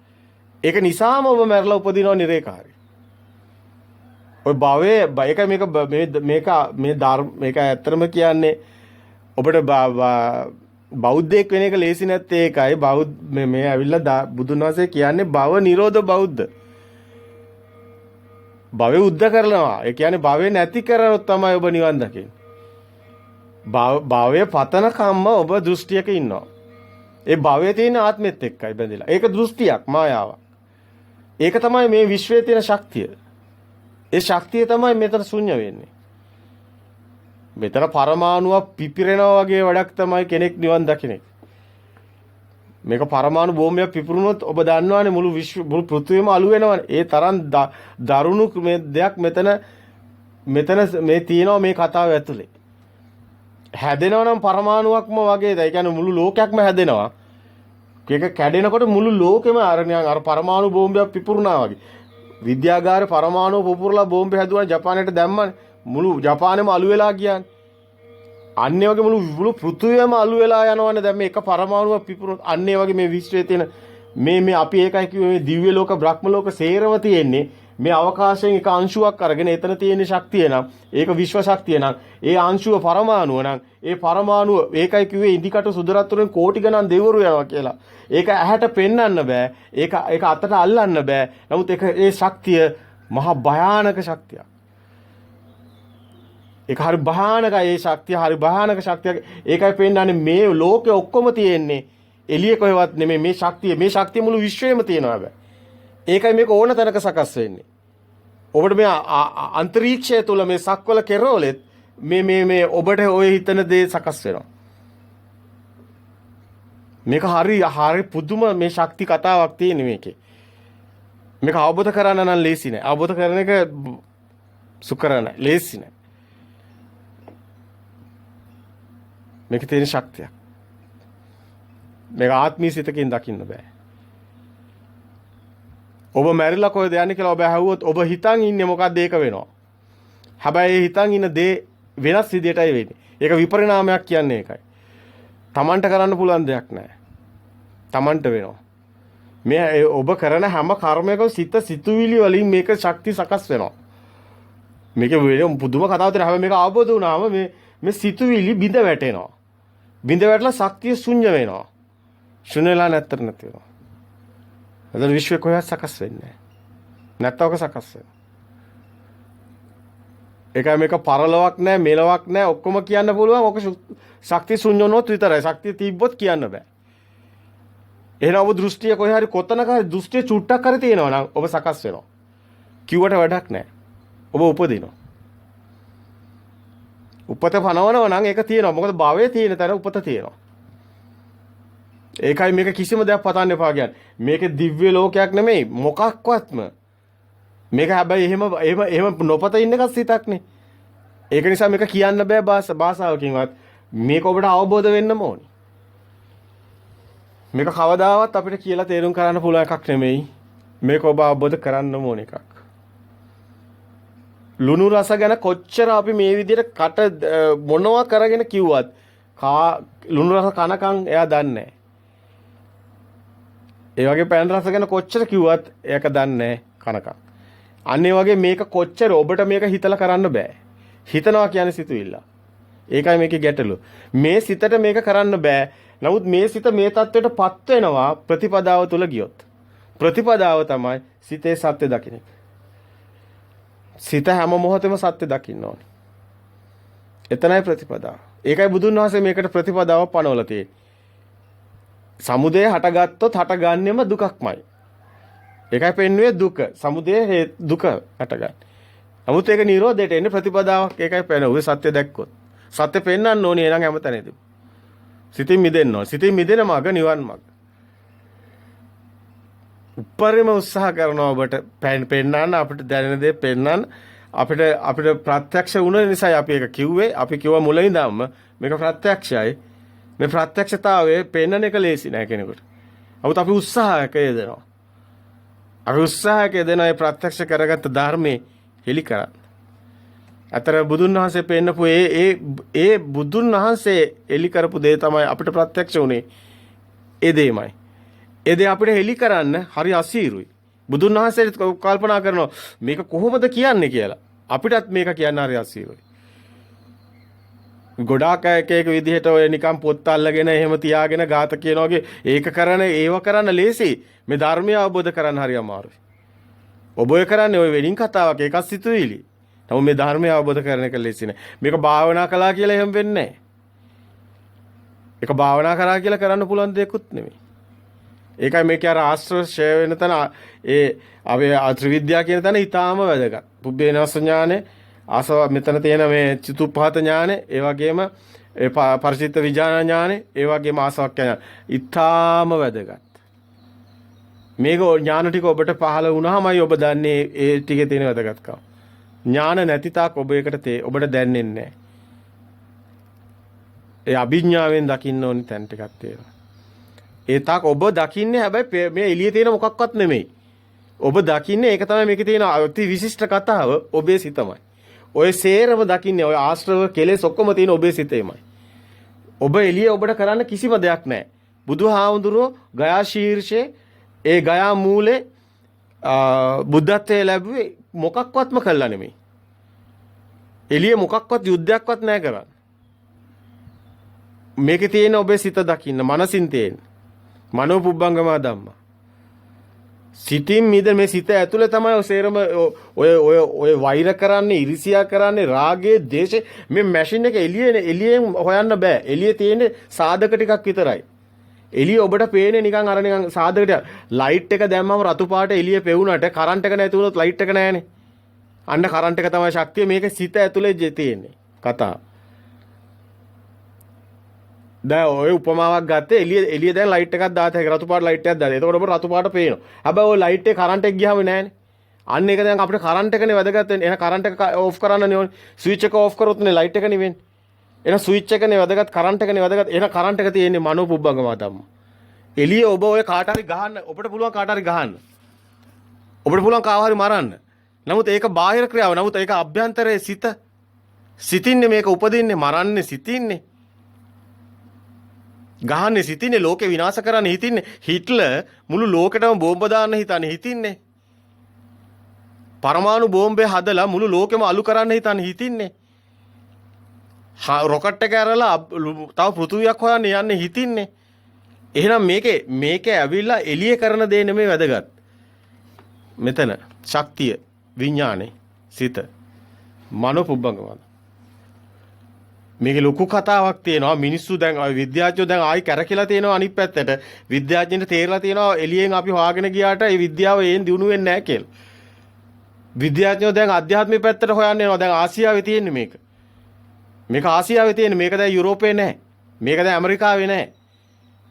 ඒක නිසාම ඔබ මැරලා උපදිනවා නිරේකාරී. ඔය භවයේ මේක ඇත්තම කියන්නේ ඔබට බෞද්ධයෙක් වෙන එක ලේසි නැත්තේ ඒකයි. මේ ඇවිල්ලා බුදුන් වහන්සේ කියන්නේ භව නිරෝධ බෞද්ධ. භවය උද්ධ කරනවා. ඒ කියන්නේ භවය නැති කරනොත් තමයි ඔබ නිවන් දකින්නේ. භවය පතන කම්ම ඔබ දෘෂ්ටියක ඉන්නවා. ඒ භවයේ තියෙන ආත්මෙත් එක්කයි බැඳිලා. ඒක දෘෂ්ටියක් මායාවක්. ඒක තමයි මේ විශ්වයේ තියෙන ශක්තිය. ඒ ශක්තිය තමයි මෙතන ශුන්‍ය වෙන්නේ. මෙතන පරමාණුවක් පිපිරෙනවා වගේ වැඩක් තමයි කෙනෙක් නිවන් දකින්නේ. මේක පරමාණු බෝම්බයක් පිපුරුනොත් ඔබ දන්නවනේ මුළු පෘථිවියම අළු වෙනවනේ. ඒ තරම් දරුණු මේ දෙයක් මෙතන මේ තියෙනවා මේ කතාව ඇතුලේ. හැදෙනවා නම් පරමාණුවක්ම වගේ. ඒ කියන්නේ මුළු ලෝකයක්ම හැදෙනවා. ඒක කැඩෙනකොට මුළු ලෝකෙම අර පරමාණු බෝම්බයක් පිපුරුනා වගේ. විද්‍යාගාරේ පරමාණු පුපුරලා බෝම්බ හැදුවා ජපානයට දැම්මනේ. මුළු ජපානෙම අළු වෙලා ගියානේ. අන්නේ වගේ මුළු පෘථිවියම අළු වෙලා යනවනේ. දැන් මේ එක පරමාණුවක් පිපුරුනොත් අන්නේ වගේ මේ විශ්වයේ තියෙන මේ අපි ඒකයි කිව්වේ මේ දිව්‍ය ලෝක බ්‍රහ්ම ලෝක සේරම තියෙන්නේ මේ අවකාශයෙන් එක අංශුවක් අරගෙන එතන තියෙන ශක්තිය නම් ඒක විශ්ව ශක්තිය නම් ඒ අංශුව පරමාණුව නම් ඒ පරමාණුව ඒකයි කිව්වේ ඉදිකට සුදරත්තුරෙන් කෝටි ගණන් දෙවිවරු යනවා කියලා. ඒක ඇහැට පෙන්වන්න බෑ. ඒක අතට අල්ලන්න බෑ. නමුත් ඒ ශක්තිය මහා භයානක ශක්තියක්. ඒක හරි භයානකයි. ඒ ශක්තිය හරි භයානක ශක්තියක්. ඒකයි පෙන්වන්නේ මේ ලෝකෙ ඔක්කොම තියෙන්නේ එළිය කොහෙවත් නෙමෙයි මේ ශක්තිය මුළු විශ්වයේම තියෙනවා හැබැයි. ඒකයි මේක ඕන තැනක සකස් වෙන්නේ. ඔබට මේ අන්තරීක්ෂය තුල මේ සක්වල කෙරවලෙත් මේ ඔබට ඔය හිතන දේ සකස් වෙනවා. මේක හරි පුදුම මේ ශක්ති කතාවක් තියෙන මේකේ. මේක අවබෝධ කරගන්න නම් ලේසි නෑ. අවබෝධ කරන එක සුකර නෑ. ලේසි නෑ. මේකේ තියෙන ශක්තියක්. මේක ආත්මීය සිතකින් දකින්න බෑ. ඔබ මැරිලා කොහෙද යන්නේ කියලා ඔබ අහුවොත් ඔබ හිතන් ඉන්නේ මොකක්ද ඒක වෙනවා. හැබැයි හිතන් ඉන්න දේ වෙනස් විදියටයි වෙන්නේ. ඒක විපරිණාමයක් කියන්නේ ඒකයි. Tamanට කරන්න පුළුවන් දෙයක් නෑ. Tamanට වෙනවා. මේ ඔබ කරන හැම කර්මයකම සිතුවිලි වලින් මේක ශක්ති සකස් වෙනවා. මේක වෙන පුදුම කතාවක් තියෙනවා. හැබැයි මේක අවබෝධ වුණාම මේ සිතුවිලි බිඳ වැටෙනවා. බිඳ වැටලා ශක්තිය ශුන්‍ය වෙනවා. ශුන්‍යලා නැත්තර නැති වෙනවා. අද විශ්වය කොහෙවත් සකස් වෙන්නේ නැහැ. නැත්තවක සකස් වෙනවා. ඒකයි මේක පරලොවක් නැහැ, මෙලොවක් නැහැ, ඔක්කොම කියන්න පුළුවන්. ඔක ශක්තිය ශුන්‍යනොත් විතරයි. ශක්තිය තිබ්බොත් කියන්න බෑ. එහෙනම් ඔබ දෘෂ්ටිය කොහේ හරි කොතනක හරි දෘෂ්ටිය චුට්ටක් හරි තියෙනවා නම් ඔබ සකස් වෙනවා. කිව්වට වැඩක් නැහැ. ඔබ උපදිනවා. උපත පනවනවා නම් ඒක තියෙනවා. මොකද භවයේ තියෙන තැන උපත තියෙනවා. ඒකයි මේක කිසිම දෙයක් පතන්න එපා කියන්නේ. මේක දිව්‍ය ලෝකයක් නෙමෙයි මොකක්වත්ම. මේක හැබැයි එහෙම නොපත ඉන්න එකක් සිතක්නේ. ඒක නිසා මේක කියන්න බෑ භාෂාවකින්වත්. මේක ඔබට අවබෝධ වෙන්නම ඕනි. මේක කවදාවත් අපිට කියලා තේරුම් කරන්න පුළුවන් එකක් නෙමෙයි. මේක ඔබ අවබෝධ කරන්නම ඕන එකක්. ලුණු රස ගැන කොච්චර අපි මේ විදිහට කට මොනවා කරගෙන කිව්වත් ලුණු රස කනකම් එයා දන්නේ නැහැ. ඒ වගේ පැන් රස ගැන කොච්චර කිව්වත් ඒක දන්නේ කනකම්. අන්න ඒ වගේ මේක කොච්චර ඔබට මේක හිතලා කරන්න බෑ. හිතනවා කියන්නේ සිතුවිල්ල. ඒකයි මේකේ ගැටලුව. මේ සිතට මේක කරන්න බෑ. නමුත් මේ සිත මේ தത്വෙටපත් වෙනවා ප්‍රතිපදාව තුල ගියොත්. ප්‍රතිපදාව තමයි සිතේ සත්‍ය දකින්න. සිත හැම මොහොතෙම සත්‍ය දකින්න ඕනේ. එතනයි ප්‍රතිපදාව. ඒකයි බුදුන් වහන්සේ මේකට ප්‍රතිපදාව පනවලා තියෙන්නේ. සමුදය හටගත්තොත් හටගන්නෙම දුකක්මයි. ඒකයි පෙන්වුවේ දුක. සමුදය දුක හටගන්න. නමුත් ඒක නිරෝධයට එන්නේ ප්‍රතිපදාවක්. ඒකයි පෙන්වුවේ සත්‍ය දැක්කොත්. සත්‍ය පෙන්වන්න ඕනේ එනං හැමතැනදී. සිතින් මිදෙන්න ඕනේ. සිතින් මිදෙන මඟ නිවන් මඟ. උපරිම උත්සාහ කරනවා ඔබට පෙන්වන්න අපිට දැනෙන දේ පෙන්වන්න අපිට ප්‍රත්‍යක්ෂ වුණ නිසායි අපි ඒක කිව්වේ. අපි කිව්වා මුලින් ඉඳන්ම මේක ප්‍රත්‍යක්ෂයි. මේ ප්‍රත්‍යක්ෂතාවයේ පෙන්වන එක ලේසි නෑ කෙනෙකුට. නමුත් අපි උත්සාහයක යෙදෙනවා. අපි උත්සාහයක යෙදෙනා ඒ ප්‍රත්‍යක්ෂ කරගත්ත ධර්මයේ හෙලි කරන්න. අතර බුදුන් වහන්සේ පෙන්නපු ඒ බුදුන් වහන්සේ හෙලි කරපු දේ තමයි අපිට ප්‍රත්‍යක්ෂ වුණේ. ඒ දෙයමයි. ඒ දේ අපිට හෙලි කරන්න හරි අසීරුයි. බුදුන් වහන්සේ කල්පනා කරනවා මේක කොහොමද කියන්නේ කියලා. අපිටත් මේක කියන්න හරි අසීරුයි. ගොඩාක් එක විදිහට ඔය නිකන් පොත් අල්ලගෙන එහෙම තියාගෙන ગાත කියනවා වගේ ඒව කරන්න ලේසි. මේ ධර්මය අවබෝධ කරන්න හරි අමාරුයි. ඔබ ඔය කරන්නේ ඔය වෙලින් කතාවක් එකක් සිතුවිලි. නමුත් මේ ධර්මය අවබෝධ කරන එක ලේසි නෑ. මේක භාවනා කළා කියලා එහෙම වෙන්නේ නෑ. ඒක භාවනා කරා කියලා කරන්න පුළුවන් දෙයක්වත් නෙමෙයි. ඒකයි මේකේ අර ආශ්‍රව ෂය වෙන තැන ඒ අපේ ත්‍රිවිද්‍යා කියන තැන ඊටාම වැදගත්. පුබ්බේනවස්ස ඥානෙ ආසව මෙතන තියෙන මේ චතුප්පහත ඥානෙ ඒ වගේම ඒ පරිචිත්ත විඥාන ඥානෙ ඒ වගේම ආසවක්ඛ්‍ය ඥාන ඊටාම වැදගත්. මේක ඥාන ටික ඔබට පහළ වුණාමයි ඔබ දන්නේ ඒ ටිකේ තියෙන වැදගත්කම. ඥාන නැති තාක් ඔබ ඒකට ඔබට දැනෙන්නේ නැහැ. ඒ අභිඥාවෙන් දකින්න ඕනි තැන් ටිකක් තියෙනවා. ඒ තාක් ඔබ දකින්නේ හැබැයි මේ එළියේ තියෙන මොකක්වත් නෙමෙයි. ඔබ දකින්නේ ඒක තමයි මේකේ තියෙන අති විශිෂ්ට කතාව ඔබේ සිතමයි. ඔය සේරම දකින්නේ ඔය ආශ්‍රව කෙලෙස් ඔක්කොම තියෙන ඔබේ සිතේමයි. ඔබ එළියේ ඔබට කරන්න කිසිම දෙයක් නැහැ. බුදුහාමුදුරුවෝ ගයා ශීර්ෂයේ ඒ ගයා මූලේ බුද්ධත්වයේ ලැබුවේ මොකක්වත්ම කළා නෙමෙයි. එළියේ මොකක්වත් යුද්ධයක්වත් නැහැ කරන්නේ. මේකේ තියෙන ඔබේ සිත දකින්න මනසින් තියෙන මනෝ පුබ්බංගම ධම්ම. සිතින් මිද මේ සිත ඇතුලේ තමයි ඔය සේරම ඔය වෛර කරන්නේ, ඉරිසියා කරන්නේ, රාගයේ, දේශේ මේ මැෂින් එක එළියෙන් හොයන්න බෑ. එළියේ තියෙන සාධක ටිකක් විතරයි. එළිය ඔබට පේන්නේ නිකන් අර නිකන් සාධක ටික. ලයිට් එක දැම්මම රතු පාට එළිය පෙවුනට කරන්ට් එක නැති වුණොත් ලයිට් එක නැහැනේ. අන්න කරන්ට් එක තමයි ශක්තිය. මේක සිත ඇතුලේ තියෙන්නේ කතාව. දැන් ඔය උපමාවක් ගත්තේ එළිය දැන් ලයිට් එකක් දාත හැකි රතු පාට ලයිට් එකක් දාලා. එතකොට ඔබ රතු පාට පේනවා. හැබැයි ඔය ලයිට් එකේ කරන්ට් එක ගියාම නෑනේ. අන්න ඒක දැන් අපිට කරන්ට් එකනේ වැදගත් වෙන්නේ. එහෙනම් කරන්ට් එක ඕෆ් කරන්නනේ ඕනේ. ස්විච් එක ඕෆ් කරොත් නේ ලයිට් එක නෙවෙන්නේ. එහෙනම් ස්විච් එකනේ වැදගත්, කරන්ට් එකනේ වැදගත්. එහෙනම් කරන්ට් එක තියෙන්නේ මනෝ පුබ්බංගම ධම්ම. එළිය ඔබ ඔය කාට හරි ගහන්න, ඔබට පුළුවන් කාට හරි ගහන්න. ඔබට පුළුවන් කාව හරි මරන්න. නමුත් ඒක බාහිර ක්‍රියාව. නමුත් ඒක අභ්‍යන්තරයේ සිත. සිතින්නේ මේක උපදින්නේ, මරන්නේ සිතින්නේ. ගහන්නේ සිතින්නේ, ලෝකේ විනාශ කරන්න හිතින්නේ. හිට්ලර් මුළු ලෝකෙටම බෝම්බ දාන්න හිතන්නේ හිතින්නේ. පරමාණු බෝම්බේ හදලා මුළු ලෝකෙම අලු කරන්න හිතන්නේ හිතින්නේ. රොකට් එක ඇරලා තව පෘථුවියක් හොයන්න යන්නේ හිතින්නේ. එහෙනම් මේකේ ඇවිල්ලා එළිය කරන දේ නෙමෙයි වැදගත්. මෙතන ශක්තිය, විඥානේ, සිත, මනෝ පුබ්බංගම. මේකේ ලොකු කතාවක් තියෙනවා. මිනිස්සු දැන් විද්‍යාඥයෝ දැන් ආයි කැරකිලා තියෙනවා අනිත් පැත්තට. විද්‍යාඥයන්ට තේරලා තියෙනවා එළියෙන් අපි හොයාගෙන ගියාට ඒ විද්‍යාව ඒන් දිනු වෙන්නේ නැහැ කියලා. විද්‍යාඥයෝ දැන් අධ්‍යාත්මික පැත්තට හොයන්න යනවා. දැන් ආසියාවේ තියෙන්නේ මේක. මේක ආසියාවේ තියෙන්නේ. මේක දැන් යුරෝපේ නැහැ. මේක දැන් ඇමරිකාවේ නැහැ.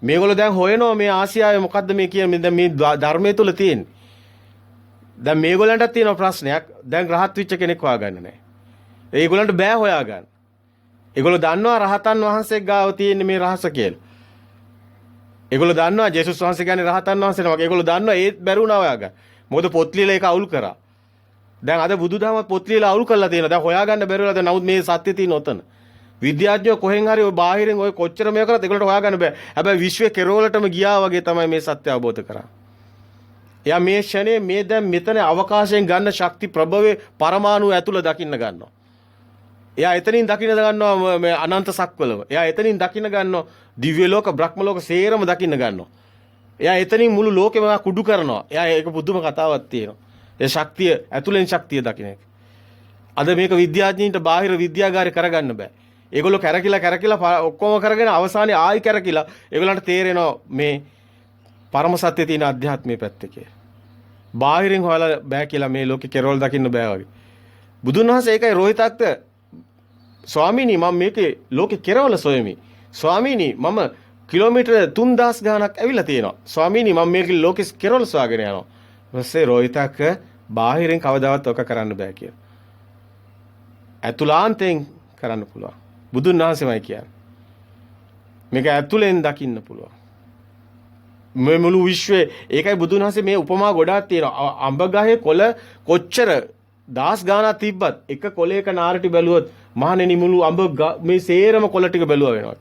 මේගොල්ලෝ දැන් හොයනවා මේ ආසියාවේ මොකද්ද මේ කියන්නේ දැන් මේ ධර්මයේ තුල තියෙන්නේ. දැන් මේගොල්ලන්ට තියෙන ප්‍රශ්නයක් දැන් රහත් වෙච්ච කෙනෙක් හොයාගන්න නැහැ. ඒගොල්ලන්ට බෑ හොයාගන්න. ඒගොල්ලෝ දන්නවා රහතන් වහන්සේ ගාව තියෙන මේ රහස කියලා. ඒගොල්ලෝ දන්නවා ජේසුස් වහන්සේ කියන්නේ රහතන් වහන්සේ නමක්. ඒගොල්ලෝ දන්නවා ඒත් බැරුණා හොයාගන්න. මොකද පොත් ලියලා ඒක අවුල් කරා. දැන් අද බුදුදහමත් පොත් ලියලා අවුල් කරලා තියෙනවා. දැන් හොයාගන්න බැරුණා. දැන් නමුත් මේ සත්‍ය තියෙන ඔතන. විද්‍යාඥයෝ කොහෙන් හරි ඔය බාහිරින් ඔය කොච්චර මේක කරත් ඒගොල්ලන්ට හොයාගන්න බෑ. හැබැයි විශ්වයේ කෙරවලටම ගියා වගේ තමයි මේ සත්‍ය අවබෝධ කරා. එයා මේ ෂනේ මේ දැන් මෙතන අවකාශයෙන් ගන්න ශක්ති ප්‍රභවයේ පරමාණු ඇතුළ දකින්න ගන්නවා. එයා එතනින් දකින්න ගන්නවා මේ අනන්ත සක්වලව. එයා එතනින් දකින්න ගන්නවා දිව්‍ය ලෝක, බ්‍රහ්ම ලෝක සේරම දකින්න ගන්නවා. එයා එතනින් මුළු ලෝකෙම කුඩු කරනවා. එයා ඒක පුදුම කතාවක් තියෙනවා. ඒ ශක්තිය ඇතුළෙන් ශක්තිය දකින්න එක. අද මේක විද්‍යාඥයින්ට බාහිර විද්‍යාගාරේ කරගන්න බෑ. ඒගොල්ලෝ කැරකිලා ඔක්කොම කරගෙන අවසානයේ ආයි කැරකිලා ඒගොල්ලන්ට තේරෙනවා මේ පරම සත්‍ය තියෙන අධ්‍යාත්මයේ පැත්ත කියලා. බාහිරින් හොයලා බෑ කියලා මේ ලෝකේ කෙරවල දකින්න බෑ වගේ. බුදුන් වහන්සේ ඒකයි රෝහිතක්ත ස්වාමීනි මම මේකේ ලෝකේ කෙරවල සොයමි. ස්වාමීනි මම කිලෝමීටර 3000 ගාණක් ඇවිල්ලා තියෙනවා. ස්වාමීනි මම මේකේ ලෝකේ කෙරවල සොයාගෙන යනවා. ඊපස්සේ රෝහිතක් බාහිරින් කවදාවත් ඔක කරන්න බෑ කියලා. ඇතුළාන්තයෙන් කරන්න පුළුවන්. බුදුන් වහන්සේමයි කියන්නේ. මේක ඇතුළෙන් දකින්න පුළුවන්. මේ මුළු විශ්වයේ ඒකයි බුදුන් වහන්සේ මේ උපමා ගොඩාක් තියෙනවා. අඹ ගහේ කොළ කොච්චර දහස් ගාණක් තිබ්බත් එක කොළයක නාරටි බැලුවොත් මහණෙනි මුළු අඹ මේ සේරම කොළ ටික බැලුවා වෙනවා.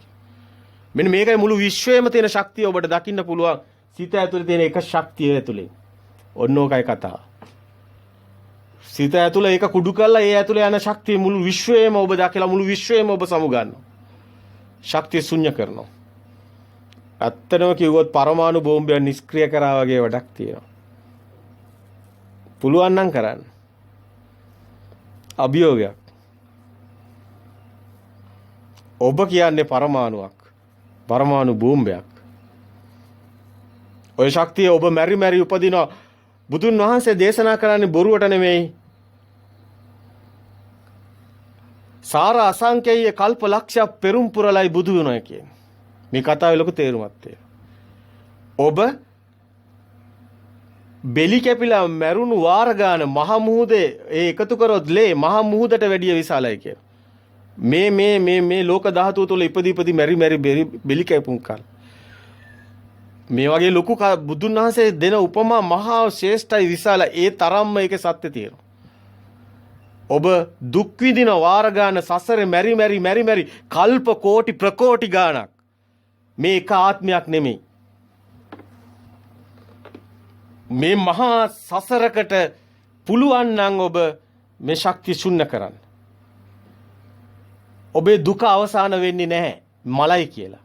මෙන්න මේකයි මුළු විශ්වයේම තියෙන ශක්තිය ඔබට දකින්න පුළුවන්. සිත ඇතුලේ තියෙන එක ශක්තිය ඇතුලේ. ඔන්න ඕකයි කතාව. සිත ඇතුලේ ඒක කුඩු කරලා ඒ ඇතුලේ යන ශක්තිය මුළු විශ්වයේම ඔබ දැකලා මුළු විශ්වයේම ඔබ සමුගන්නවා. ශක්තිය ශුන්‍ය කරනවා. ඇත්තටම කිව්වොත් පරමාණු බෝම්බයක් නිෂ්ක්‍රිය කරා වගේ වැඩක් තියෙනවා. පුළුවන් නම් කරන්න. අභියෝගයක්. ඔබ කියන්නේ පරමාණුවක්. පරමාණු බෝම්බයක්. ඔය ශක්තිය ඔබ මැරි මැරි උපදිනවා. බුදුන් වහන්සේ දේශනා කරන්නේ බොරුවට නෙමෙයි. සාර අසංකේය කල්ප ලක්ෂයක් පෙරම් පුරලයි බුදු වෙනවා කියන්නේ. මේ කතාවේ ලොකු තේරුමක් තියෙනවා. ඔබ බෙලි කැපිලා මැරුණු වාර ගාන මහ මුහුදේ ඒ එකතු කරොත් ලේ මහ මුහුදට වැඩිය විශාලයි කියලා. මේ ලෝක ධාතුව තුළ ඉපදී මැරි මැරි බෙලි කැපුම් කාල. මේ වගේ ලොකු බුදුන් වහන්සේ දෙන උපමා මහා ශ්‍රේෂ්ඨයි විශාල ඒ තරම්ම ඒකේ සත්‍ය තියෙනවා. ඔබ දුක් විඳින වාර ගාන සසරේ මැරි මැරි කල්ප කෝටි ප්‍රකෝටි ගානක් මේ එක ආත්මයක් නෙමෙයි. මේ මහා සසරකට පුළුවන් නම් ඔබ මේ ශක්තිය ශුන්‍ය කරන්න. ඔබේ දුක අවසාන වෙන්නේ නැහැ මලයි කියලා.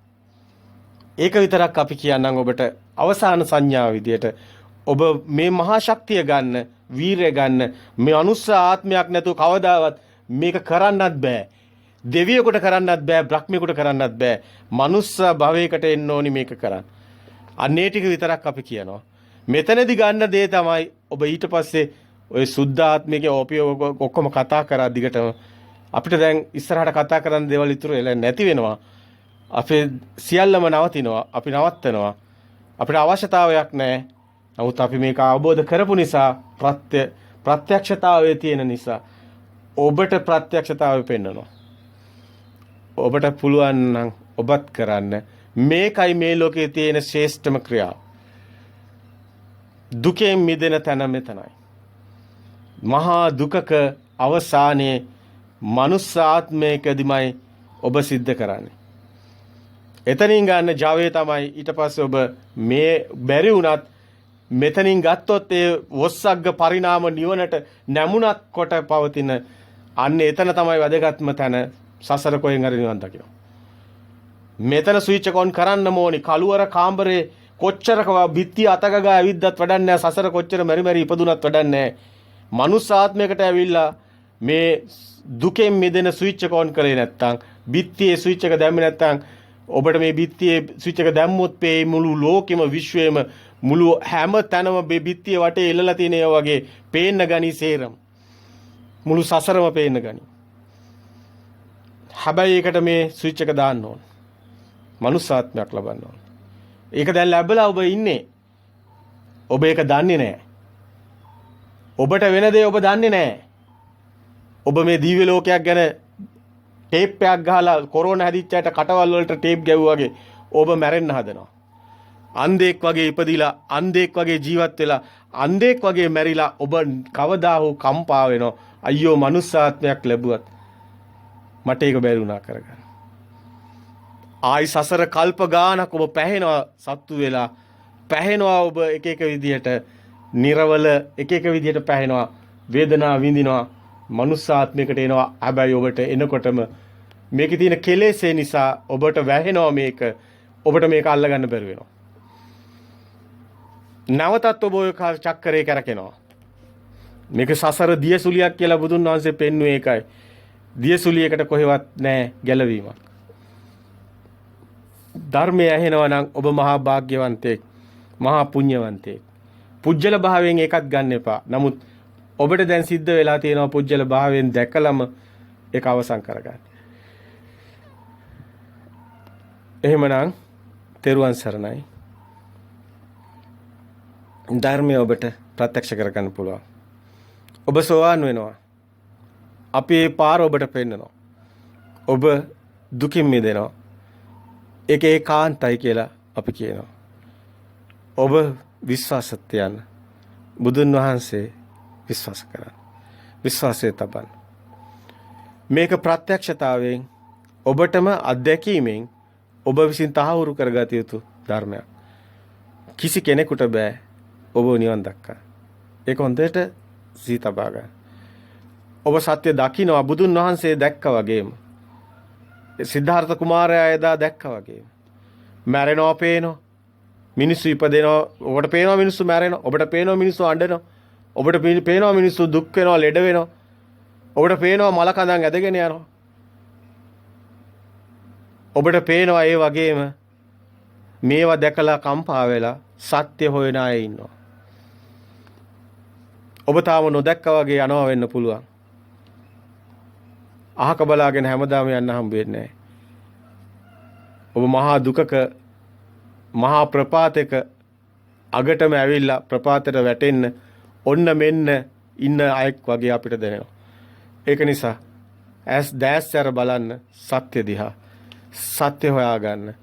ඒක විතරක් අපි කියන්නම් ඔබට අවසාන සංඥාව විදියට ඔබ මේ මහා ශක්තිය ගන්න, වීරය ගන්න. මේ අනුස්ස ආත්මයක් නැතුව කවදාවත් මේක කරන්නත් බෑ. දෙවියෙකුට කරන්නත් බෑ, බ්‍රහ්මියෙකුට කරන්නත් බෑ. මනුස්ස භවයකට එන්න ඕනි මේක කරන්න. අන්නේ ටික විතරක් අපි කියනවා. මෙතනදී ගන්න දේ තමයි ඔබ ඊට පස්සේ ඔය සුද්ධ ආත්මිකේ ඔක්කොම කතා කරා දිගටම අපිට දැන් ඉස්සරහට කතා කරන්න දේවල් ඉතුරු වෙලා නැති වෙනවා. අපේ සියල්ලම නවතිනවා. අපි නවත්තනවා. අපිට අවශ්‍යතාවයක් නැහැ. නමුත් අපි මේක අවබෝධ කරපු නිසා ප්‍රත්‍යක්ෂතාවයේ තියෙන නිසා ඔබට ප්‍රත්‍යක්ෂතාවය පෙන්වනවා. ඔබට පුළුවන් නම් ඔබත් කරන්න. මේකයි මේ ලෝකයේ තියෙන ශ්‍රේෂ්ඨම ක්‍රියාව. දුකෙන් මිදෙන තැන මෙතනයි. මහා දුකක අවසානයේ මනුස්ස ආත්මයකදීමයි ඔබ සිද්ධ කරන්නේ. එතනින් ගන්න ජවය තමයි ඊට පස්සේ ඔබ මේ බැරි වුණත් මෙතනින් ගත්තොත් ඒ වොස්සග්ග පරිණාම නිවනට නැමුණක් කොට පවතින අන්න එතන තමයි වැදගත්ම තැන. සසර කොහෙන් හරි නිවන් දකින්න. මෙතන ස්විච් එක ඔන් කරන්න ඕනි. කළුවර කාමරේ කොච්චරක බිත්තිය අතක ගා ඇවිද්දත් වැඩක් නැහැ. සසර කොච්චර මෙරි මෙරි ඉපදුනත් වැඩක් නැහැ. මනුස්ස ආත්මයකට ඇවිල්ලා මේ දුකෙන් මිදෙන ස්විච් එක ඔන් කරේ නැත්නම් බිත්තියේ ස්විච් එක දැම්මේ නැත්නම් ඔබට මේ බිත්තියේ ස්විච් එක දැම්මොත් මේ මුළු ලෝකෙම විශ්වයේම මුළු හැම තැනම මේ බිත්තිය වටේ එල්ලලා තියෙන ඒවා වගේ පේන්න ගනි සේරම. මුළු සසරම පේන්න ගනි. හැබැයි ඒකට මේ ස්විච් එක දාන්න ඕන. මනුස්ස ආත්මයක් ලබන්න ඕන. ඒක දැන් ලැබලා ඔබ ඉන්නේ. ඔබ ඒක දන්නේ නැහැ. ඔබට වෙන දේ ඔබ දන්නේ නැහැ. ඔබ මේ දිව්‍ය ලෝකයක් ගැන ටේප් එකක් ගහලා කොරෝනා හැදිච්ච අයට කටවල් වලට ටේප් ගැව්වාගේ ඔබ මැරෙන්න හදනවා. අන්ධෙක් වගේ ඉපදිලා, අන්ධෙක් වගේ ජීවත් වෙලා, අන්ධෙක් වගේ මැරිලා ඔබ කවදා හෝ කම්පා වෙනවා. අයියෝ මනුස්සාත්මයක් ලැබුවත් මට ඒක බැරි වුණා කරගන්න. ආයි සසර කල්ප ගානක් ඔබ පැහැෙනවා සත්තු වෙලා. පැහැෙනවා ඔබ එක එක විදියට, නිර්වල එක එක විදියට පැහැෙනවා. වේදනාව විඳිනවා. මනුස්සාත්මයකට එනවා. හැබැයි ඔබට එනකොටම මේකේ තියෙන කෙලෙසේ නිසා ඔබට වැහෙනවා මේක. ඔබට මේක අල්ලගන්න බැරි වෙනවා. නැවතත් ඔබ ඔය චක්‍රේ කරකිනවා. මේක සසර දියසුලියක් කියලා බුදුන් වහන්සේ පෙන්වුවේ ඒකයි. දියසුලියකට කොහෙවත් නැහැ ගැලවීමක්. ධර්මය ඇහෙනවා නම් ඔබ මහා භාග්‍යවන්තයෙක්, මහා පුණ්‍යවන්තයෙක්. පුජ්‍යල භාවයෙන් ඒකත් ගන්න එපා. නමුත් ඔබට දැන් සිද්ධ වෙලා තියෙනවා පුජ්‍යල භාවයෙන් දැකලම ඒක අවසන් කරගන්න. එහෙමනම් තෙරුවන් සරණයි. ධර්මය ඔබට ප්‍රත්‍යක්ෂ කරගන්න පුළුවන්. ඔබ සෝවාන් වෙනවා. අපේ පාර ඔබට පෙන්නනවා. ඔබ දුකින් මිදෙනවා. ඒක ඒකාන්තයි කියලා අපි කියනවා. ඔබ විශ්වාසත් යන බුදුන් වහන්සේ විශ්වාස කරන්න. විශ්වාසය තබන්න. මේක ප්‍රත්‍යක්ෂතාවයෙන් ඔබටම අත්දැකීමෙන් ඔබ විසින් තහවුරු කරගත යුතු ධර්මයක්. කිසි කෙනෙකුට බෑ ඔබ නිවන් දක්කා. ඒක හොඳට සිහි තබා ගන්න. ඔබ සත්‍ය දකිනවා බුදුන් වහන්සේ දැක්කා වගේම. සිද්ධාර්ථ කුමාරයා එදා දැක්කා වගේම. මැරෙනවා පේනවා. මිනිස්සු ඉපදෙනවා. ඔබට පේනවා මිනිස්සු මැරෙනවා. ඔබට පේනවා මිනිස්සු අඬනවා. ඔබට පේනවා මිනිස්සු දුක් වෙනවා, ලෙඩ වෙනවා. ඔබට පේනවා මල කඳන් ඇදගෙන යනවා. ඔබට පේනවා ඒ වගේම මේවා දැකලා කම්පා වෙලා සත්‍ය හොයන අය ඉන්නවා. ඔබ තාම නොදැක්කා වගේ යනවා වෙන්න පුළුවන්. අහක බලාගෙන හැමදාම යන්න හම්බ වෙන්නේ නැහැ. ඔබ මහා දුකක මහා ප්‍රපාතයක අගටම ඇවිල්ලා ප්‍රපාතයට වැටෙන්න ඔන්න මෙන්න ඉන්න අයෙක් වගේ අපිට දැනෙනවා. ඒක නිසා දැස්සර බලන්න සත්‍ය දිහා. සත්‍ය හොයාගන්න.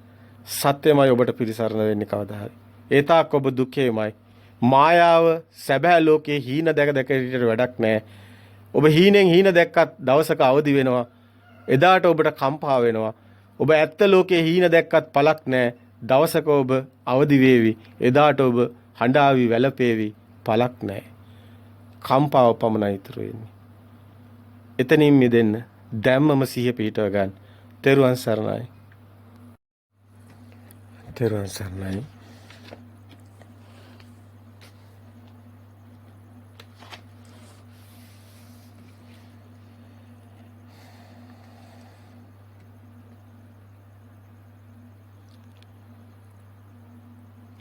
සත්‍යමයි ඔබට පිළිසරණ වෙන්නේ කවදා හරි. ඒ තාක් ඔබ දුකේමයි. මායාව සැබෑ ලෝකේ හීන දැක දැක ඉඳිට වැඩක් නැහැ. ඔබ හීනෙන් හීන දැක්කත් දවසක අවදි වෙනවා. එදාට ඔබට කම්පා වෙනවා. ඔබ ඇත්ත ලෝකේ හීන දැක්කත් පළක් නැහැ. දවසක ඔබ අවදි වේවි. එදාට ඔබ හඬාවි වැළපේවි. පළක් නැහැ. කම්පාව පමණයි ඉතුරු වෙන්නේ. එතනින් මිදෙන්න දැම්මම සිහිය පිහිටව ගන්න. තෙරුවන් සරණයි. තෙරුවන් සරණයි.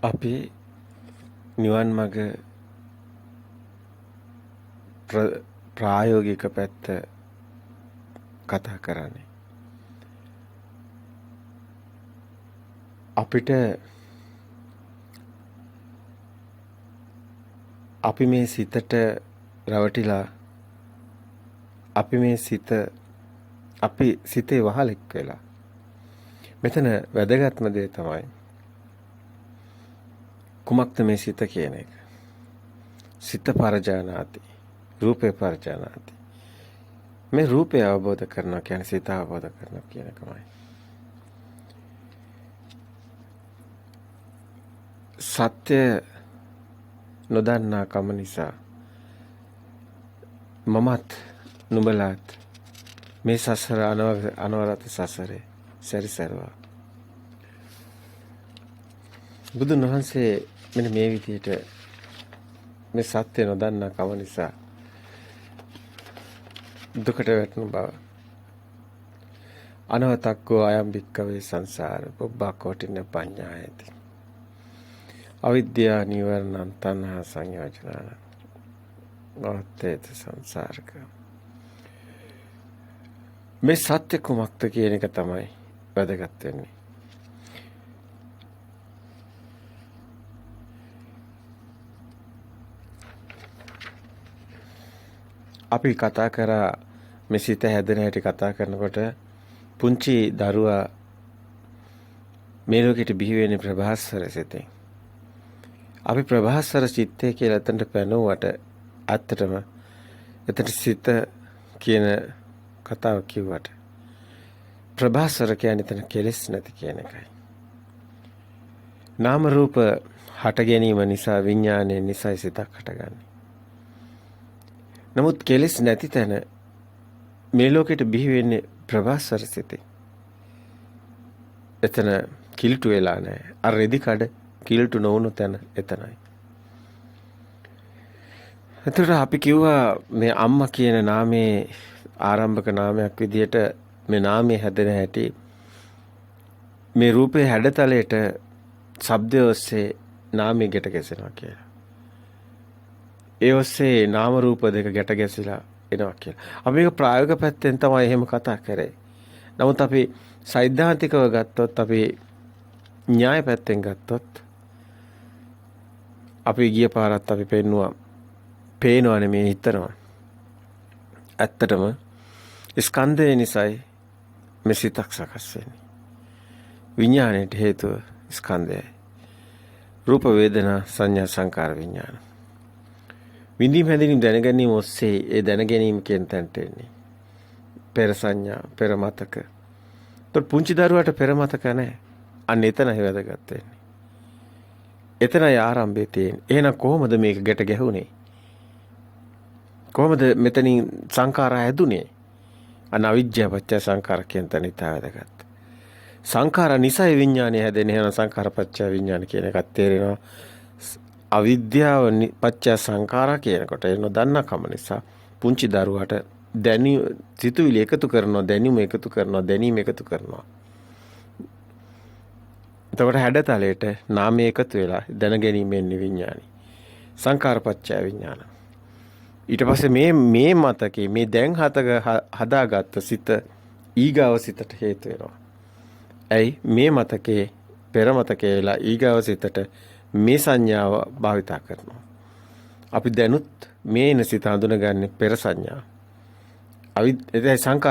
අපි නිවන් මඟ ප්‍රායෝගික පැත්ත කතා කරන්නේ. අපිට අපි මේ සිතට රැවටිලා අපි මේ අපි සිතේ වහලෙක් වෙලා. මෙතන වැදගත්ම දේ තමයි කුමක්ද මේ සිත කියන එක. සිත පරජානාති. රූපේ පරජානාති. මේ රූපය අවබෝධ කරනවා කියන්නේ සිත අවබෝධ කරනවා කියන එකමයි. සත්‍ය නොදන්නා කම නිසා මමත් නුඹලාත් මේ සසර අනවරත සසරේ සැරිසරුවා. බුදුන් වහන්සේ මෙන්න මේ විදිහට මේ සත්‍ය නොදන්නා කම නිසා දුකට වැටෙන බව අනවතක්කෝ අයම් භික්කවේ සංසාර පුබ්බා කෝටින පඤ්ඤායති අවිද්‍යා නිවරණං තණ්හා සංයෝජනං වාත්තේත සංසාරක. මේ සත්‍ය කුමක්ද කියන එක තමයි වැදගත් වෙන්නේ. අපි කතා කරා මේ සිත හැදෙන හැටි කතා කරනකොට පුංචි දරුවා මේ ලෝකෙට බිහි වෙන්නේ ප්‍රභාස්වර සිතෙන්. අපි ප්‍රභාස්වර චිත්තය කියලා එතනට පැනුවට ඇත්තටම එතන සිත කියන කතාව කිව්වට ප්‍රභාස්වර කියන්නේ එතන කෙලෙස් නැති කියන එකයි. නාම රූප හට ගැනීම නිසා විඥානයේ නිසා සිතක් හටගන්නේ. නමුත් කෙලෙස් නැති තැන මේ ලෝකෙට බිහි වෙන්නේ ප්‍රභාස්වර සිතේ. එතන කිලුට වෙලා නැහැ. අර රෙදි කඩ කිලුට නොවුණු තැන එතනයි. එතකොට අපි කිව්වා මේ අම්මා කියන නාමයේ ආරම්භක නාමයක් විදිහට මේ නාමයේ හැදෙන හැටි මේ රූපේ හැඩතලයට ශබ්දය ඔස්සේ නාමය ගැට ගැසෙනවා කියලා. ඒ ඔස්සේ නාම රූප දෙක ගැට ගැසිලා එනවා කියලා. අපි මේක ප්‍රායෝගික පැත්තෙන් තමයි එහෙම කතා කරේ. නමුත් අපි සෛද්ධාන්තිකව ගත්තොත් අපි න්‍යාය පැත්තෙන් ගත්තොත් අපි ගිය පාරත් අපි පේනවා නෙමෙයි හිතනවා. ඇත්තටම ස්කන්ධය නිසායි මේ සිතක් සකස් වෙන්නේ. විඥාණයට හේතුව ස්කන්ධයයි. රූප වේදනා සංඥා සංකාර විඥාන. විඳීම් හැඳින්වීම දැනගැනීම ඔස්සේ ඒ දැනගැනීම කියන තැනට එන්නේ. පෙර සංඥා, පෙර මතක. ඒත් පුංචි දරුවාට පෙර මතක නැහැ. අන්න එතනයි වැදගත් වෙන්නේ. එතනයි ආරම්භය තියෙන්නේ. එහෙනම් කොහොමද මේක ගැට ගැහුනේ? කොහොමද මෙතනින් සංඛාර හැදුනේ? අවිජ්ජා පත්‍ය සංඛාර කියන තැන ඉතා වැදගත්. සංඛාර නිසයි විඥානය හැදෙන්නේ. එහෙනම් සංඛාර පත්‍ය විඥාන කියන එකත් තේරෙනවා. අවිද්‍යාව පත්‍ය සංඛාරා කියනකොට ඒ නොදන්නා කම නිසා පුංචි දරුවාට සිතුවිලි එකතු කරනවා, දැනීම එකතු කරනවා. එතකොට හැඩතලයට නාමය එකතු වෙලා දැනගැනීමෙන් විඥානයි. සංකාරපච්චය විඥාන. ඊට පස්සේ මේ මතකේ මේ දැන් හදාගත්ත සිත ඊගාව සිතට හේතු වෙනවා. ඇයි මේ මතකේ පෙර මතකේ වෙලා ඊගාව සිතට මේ සංඥාව භාවිතා කරනවා. අපි දැනුත් මේ එන සිත හඳුනගන්නේ පෙර සංඥා. එතැයි සංකාර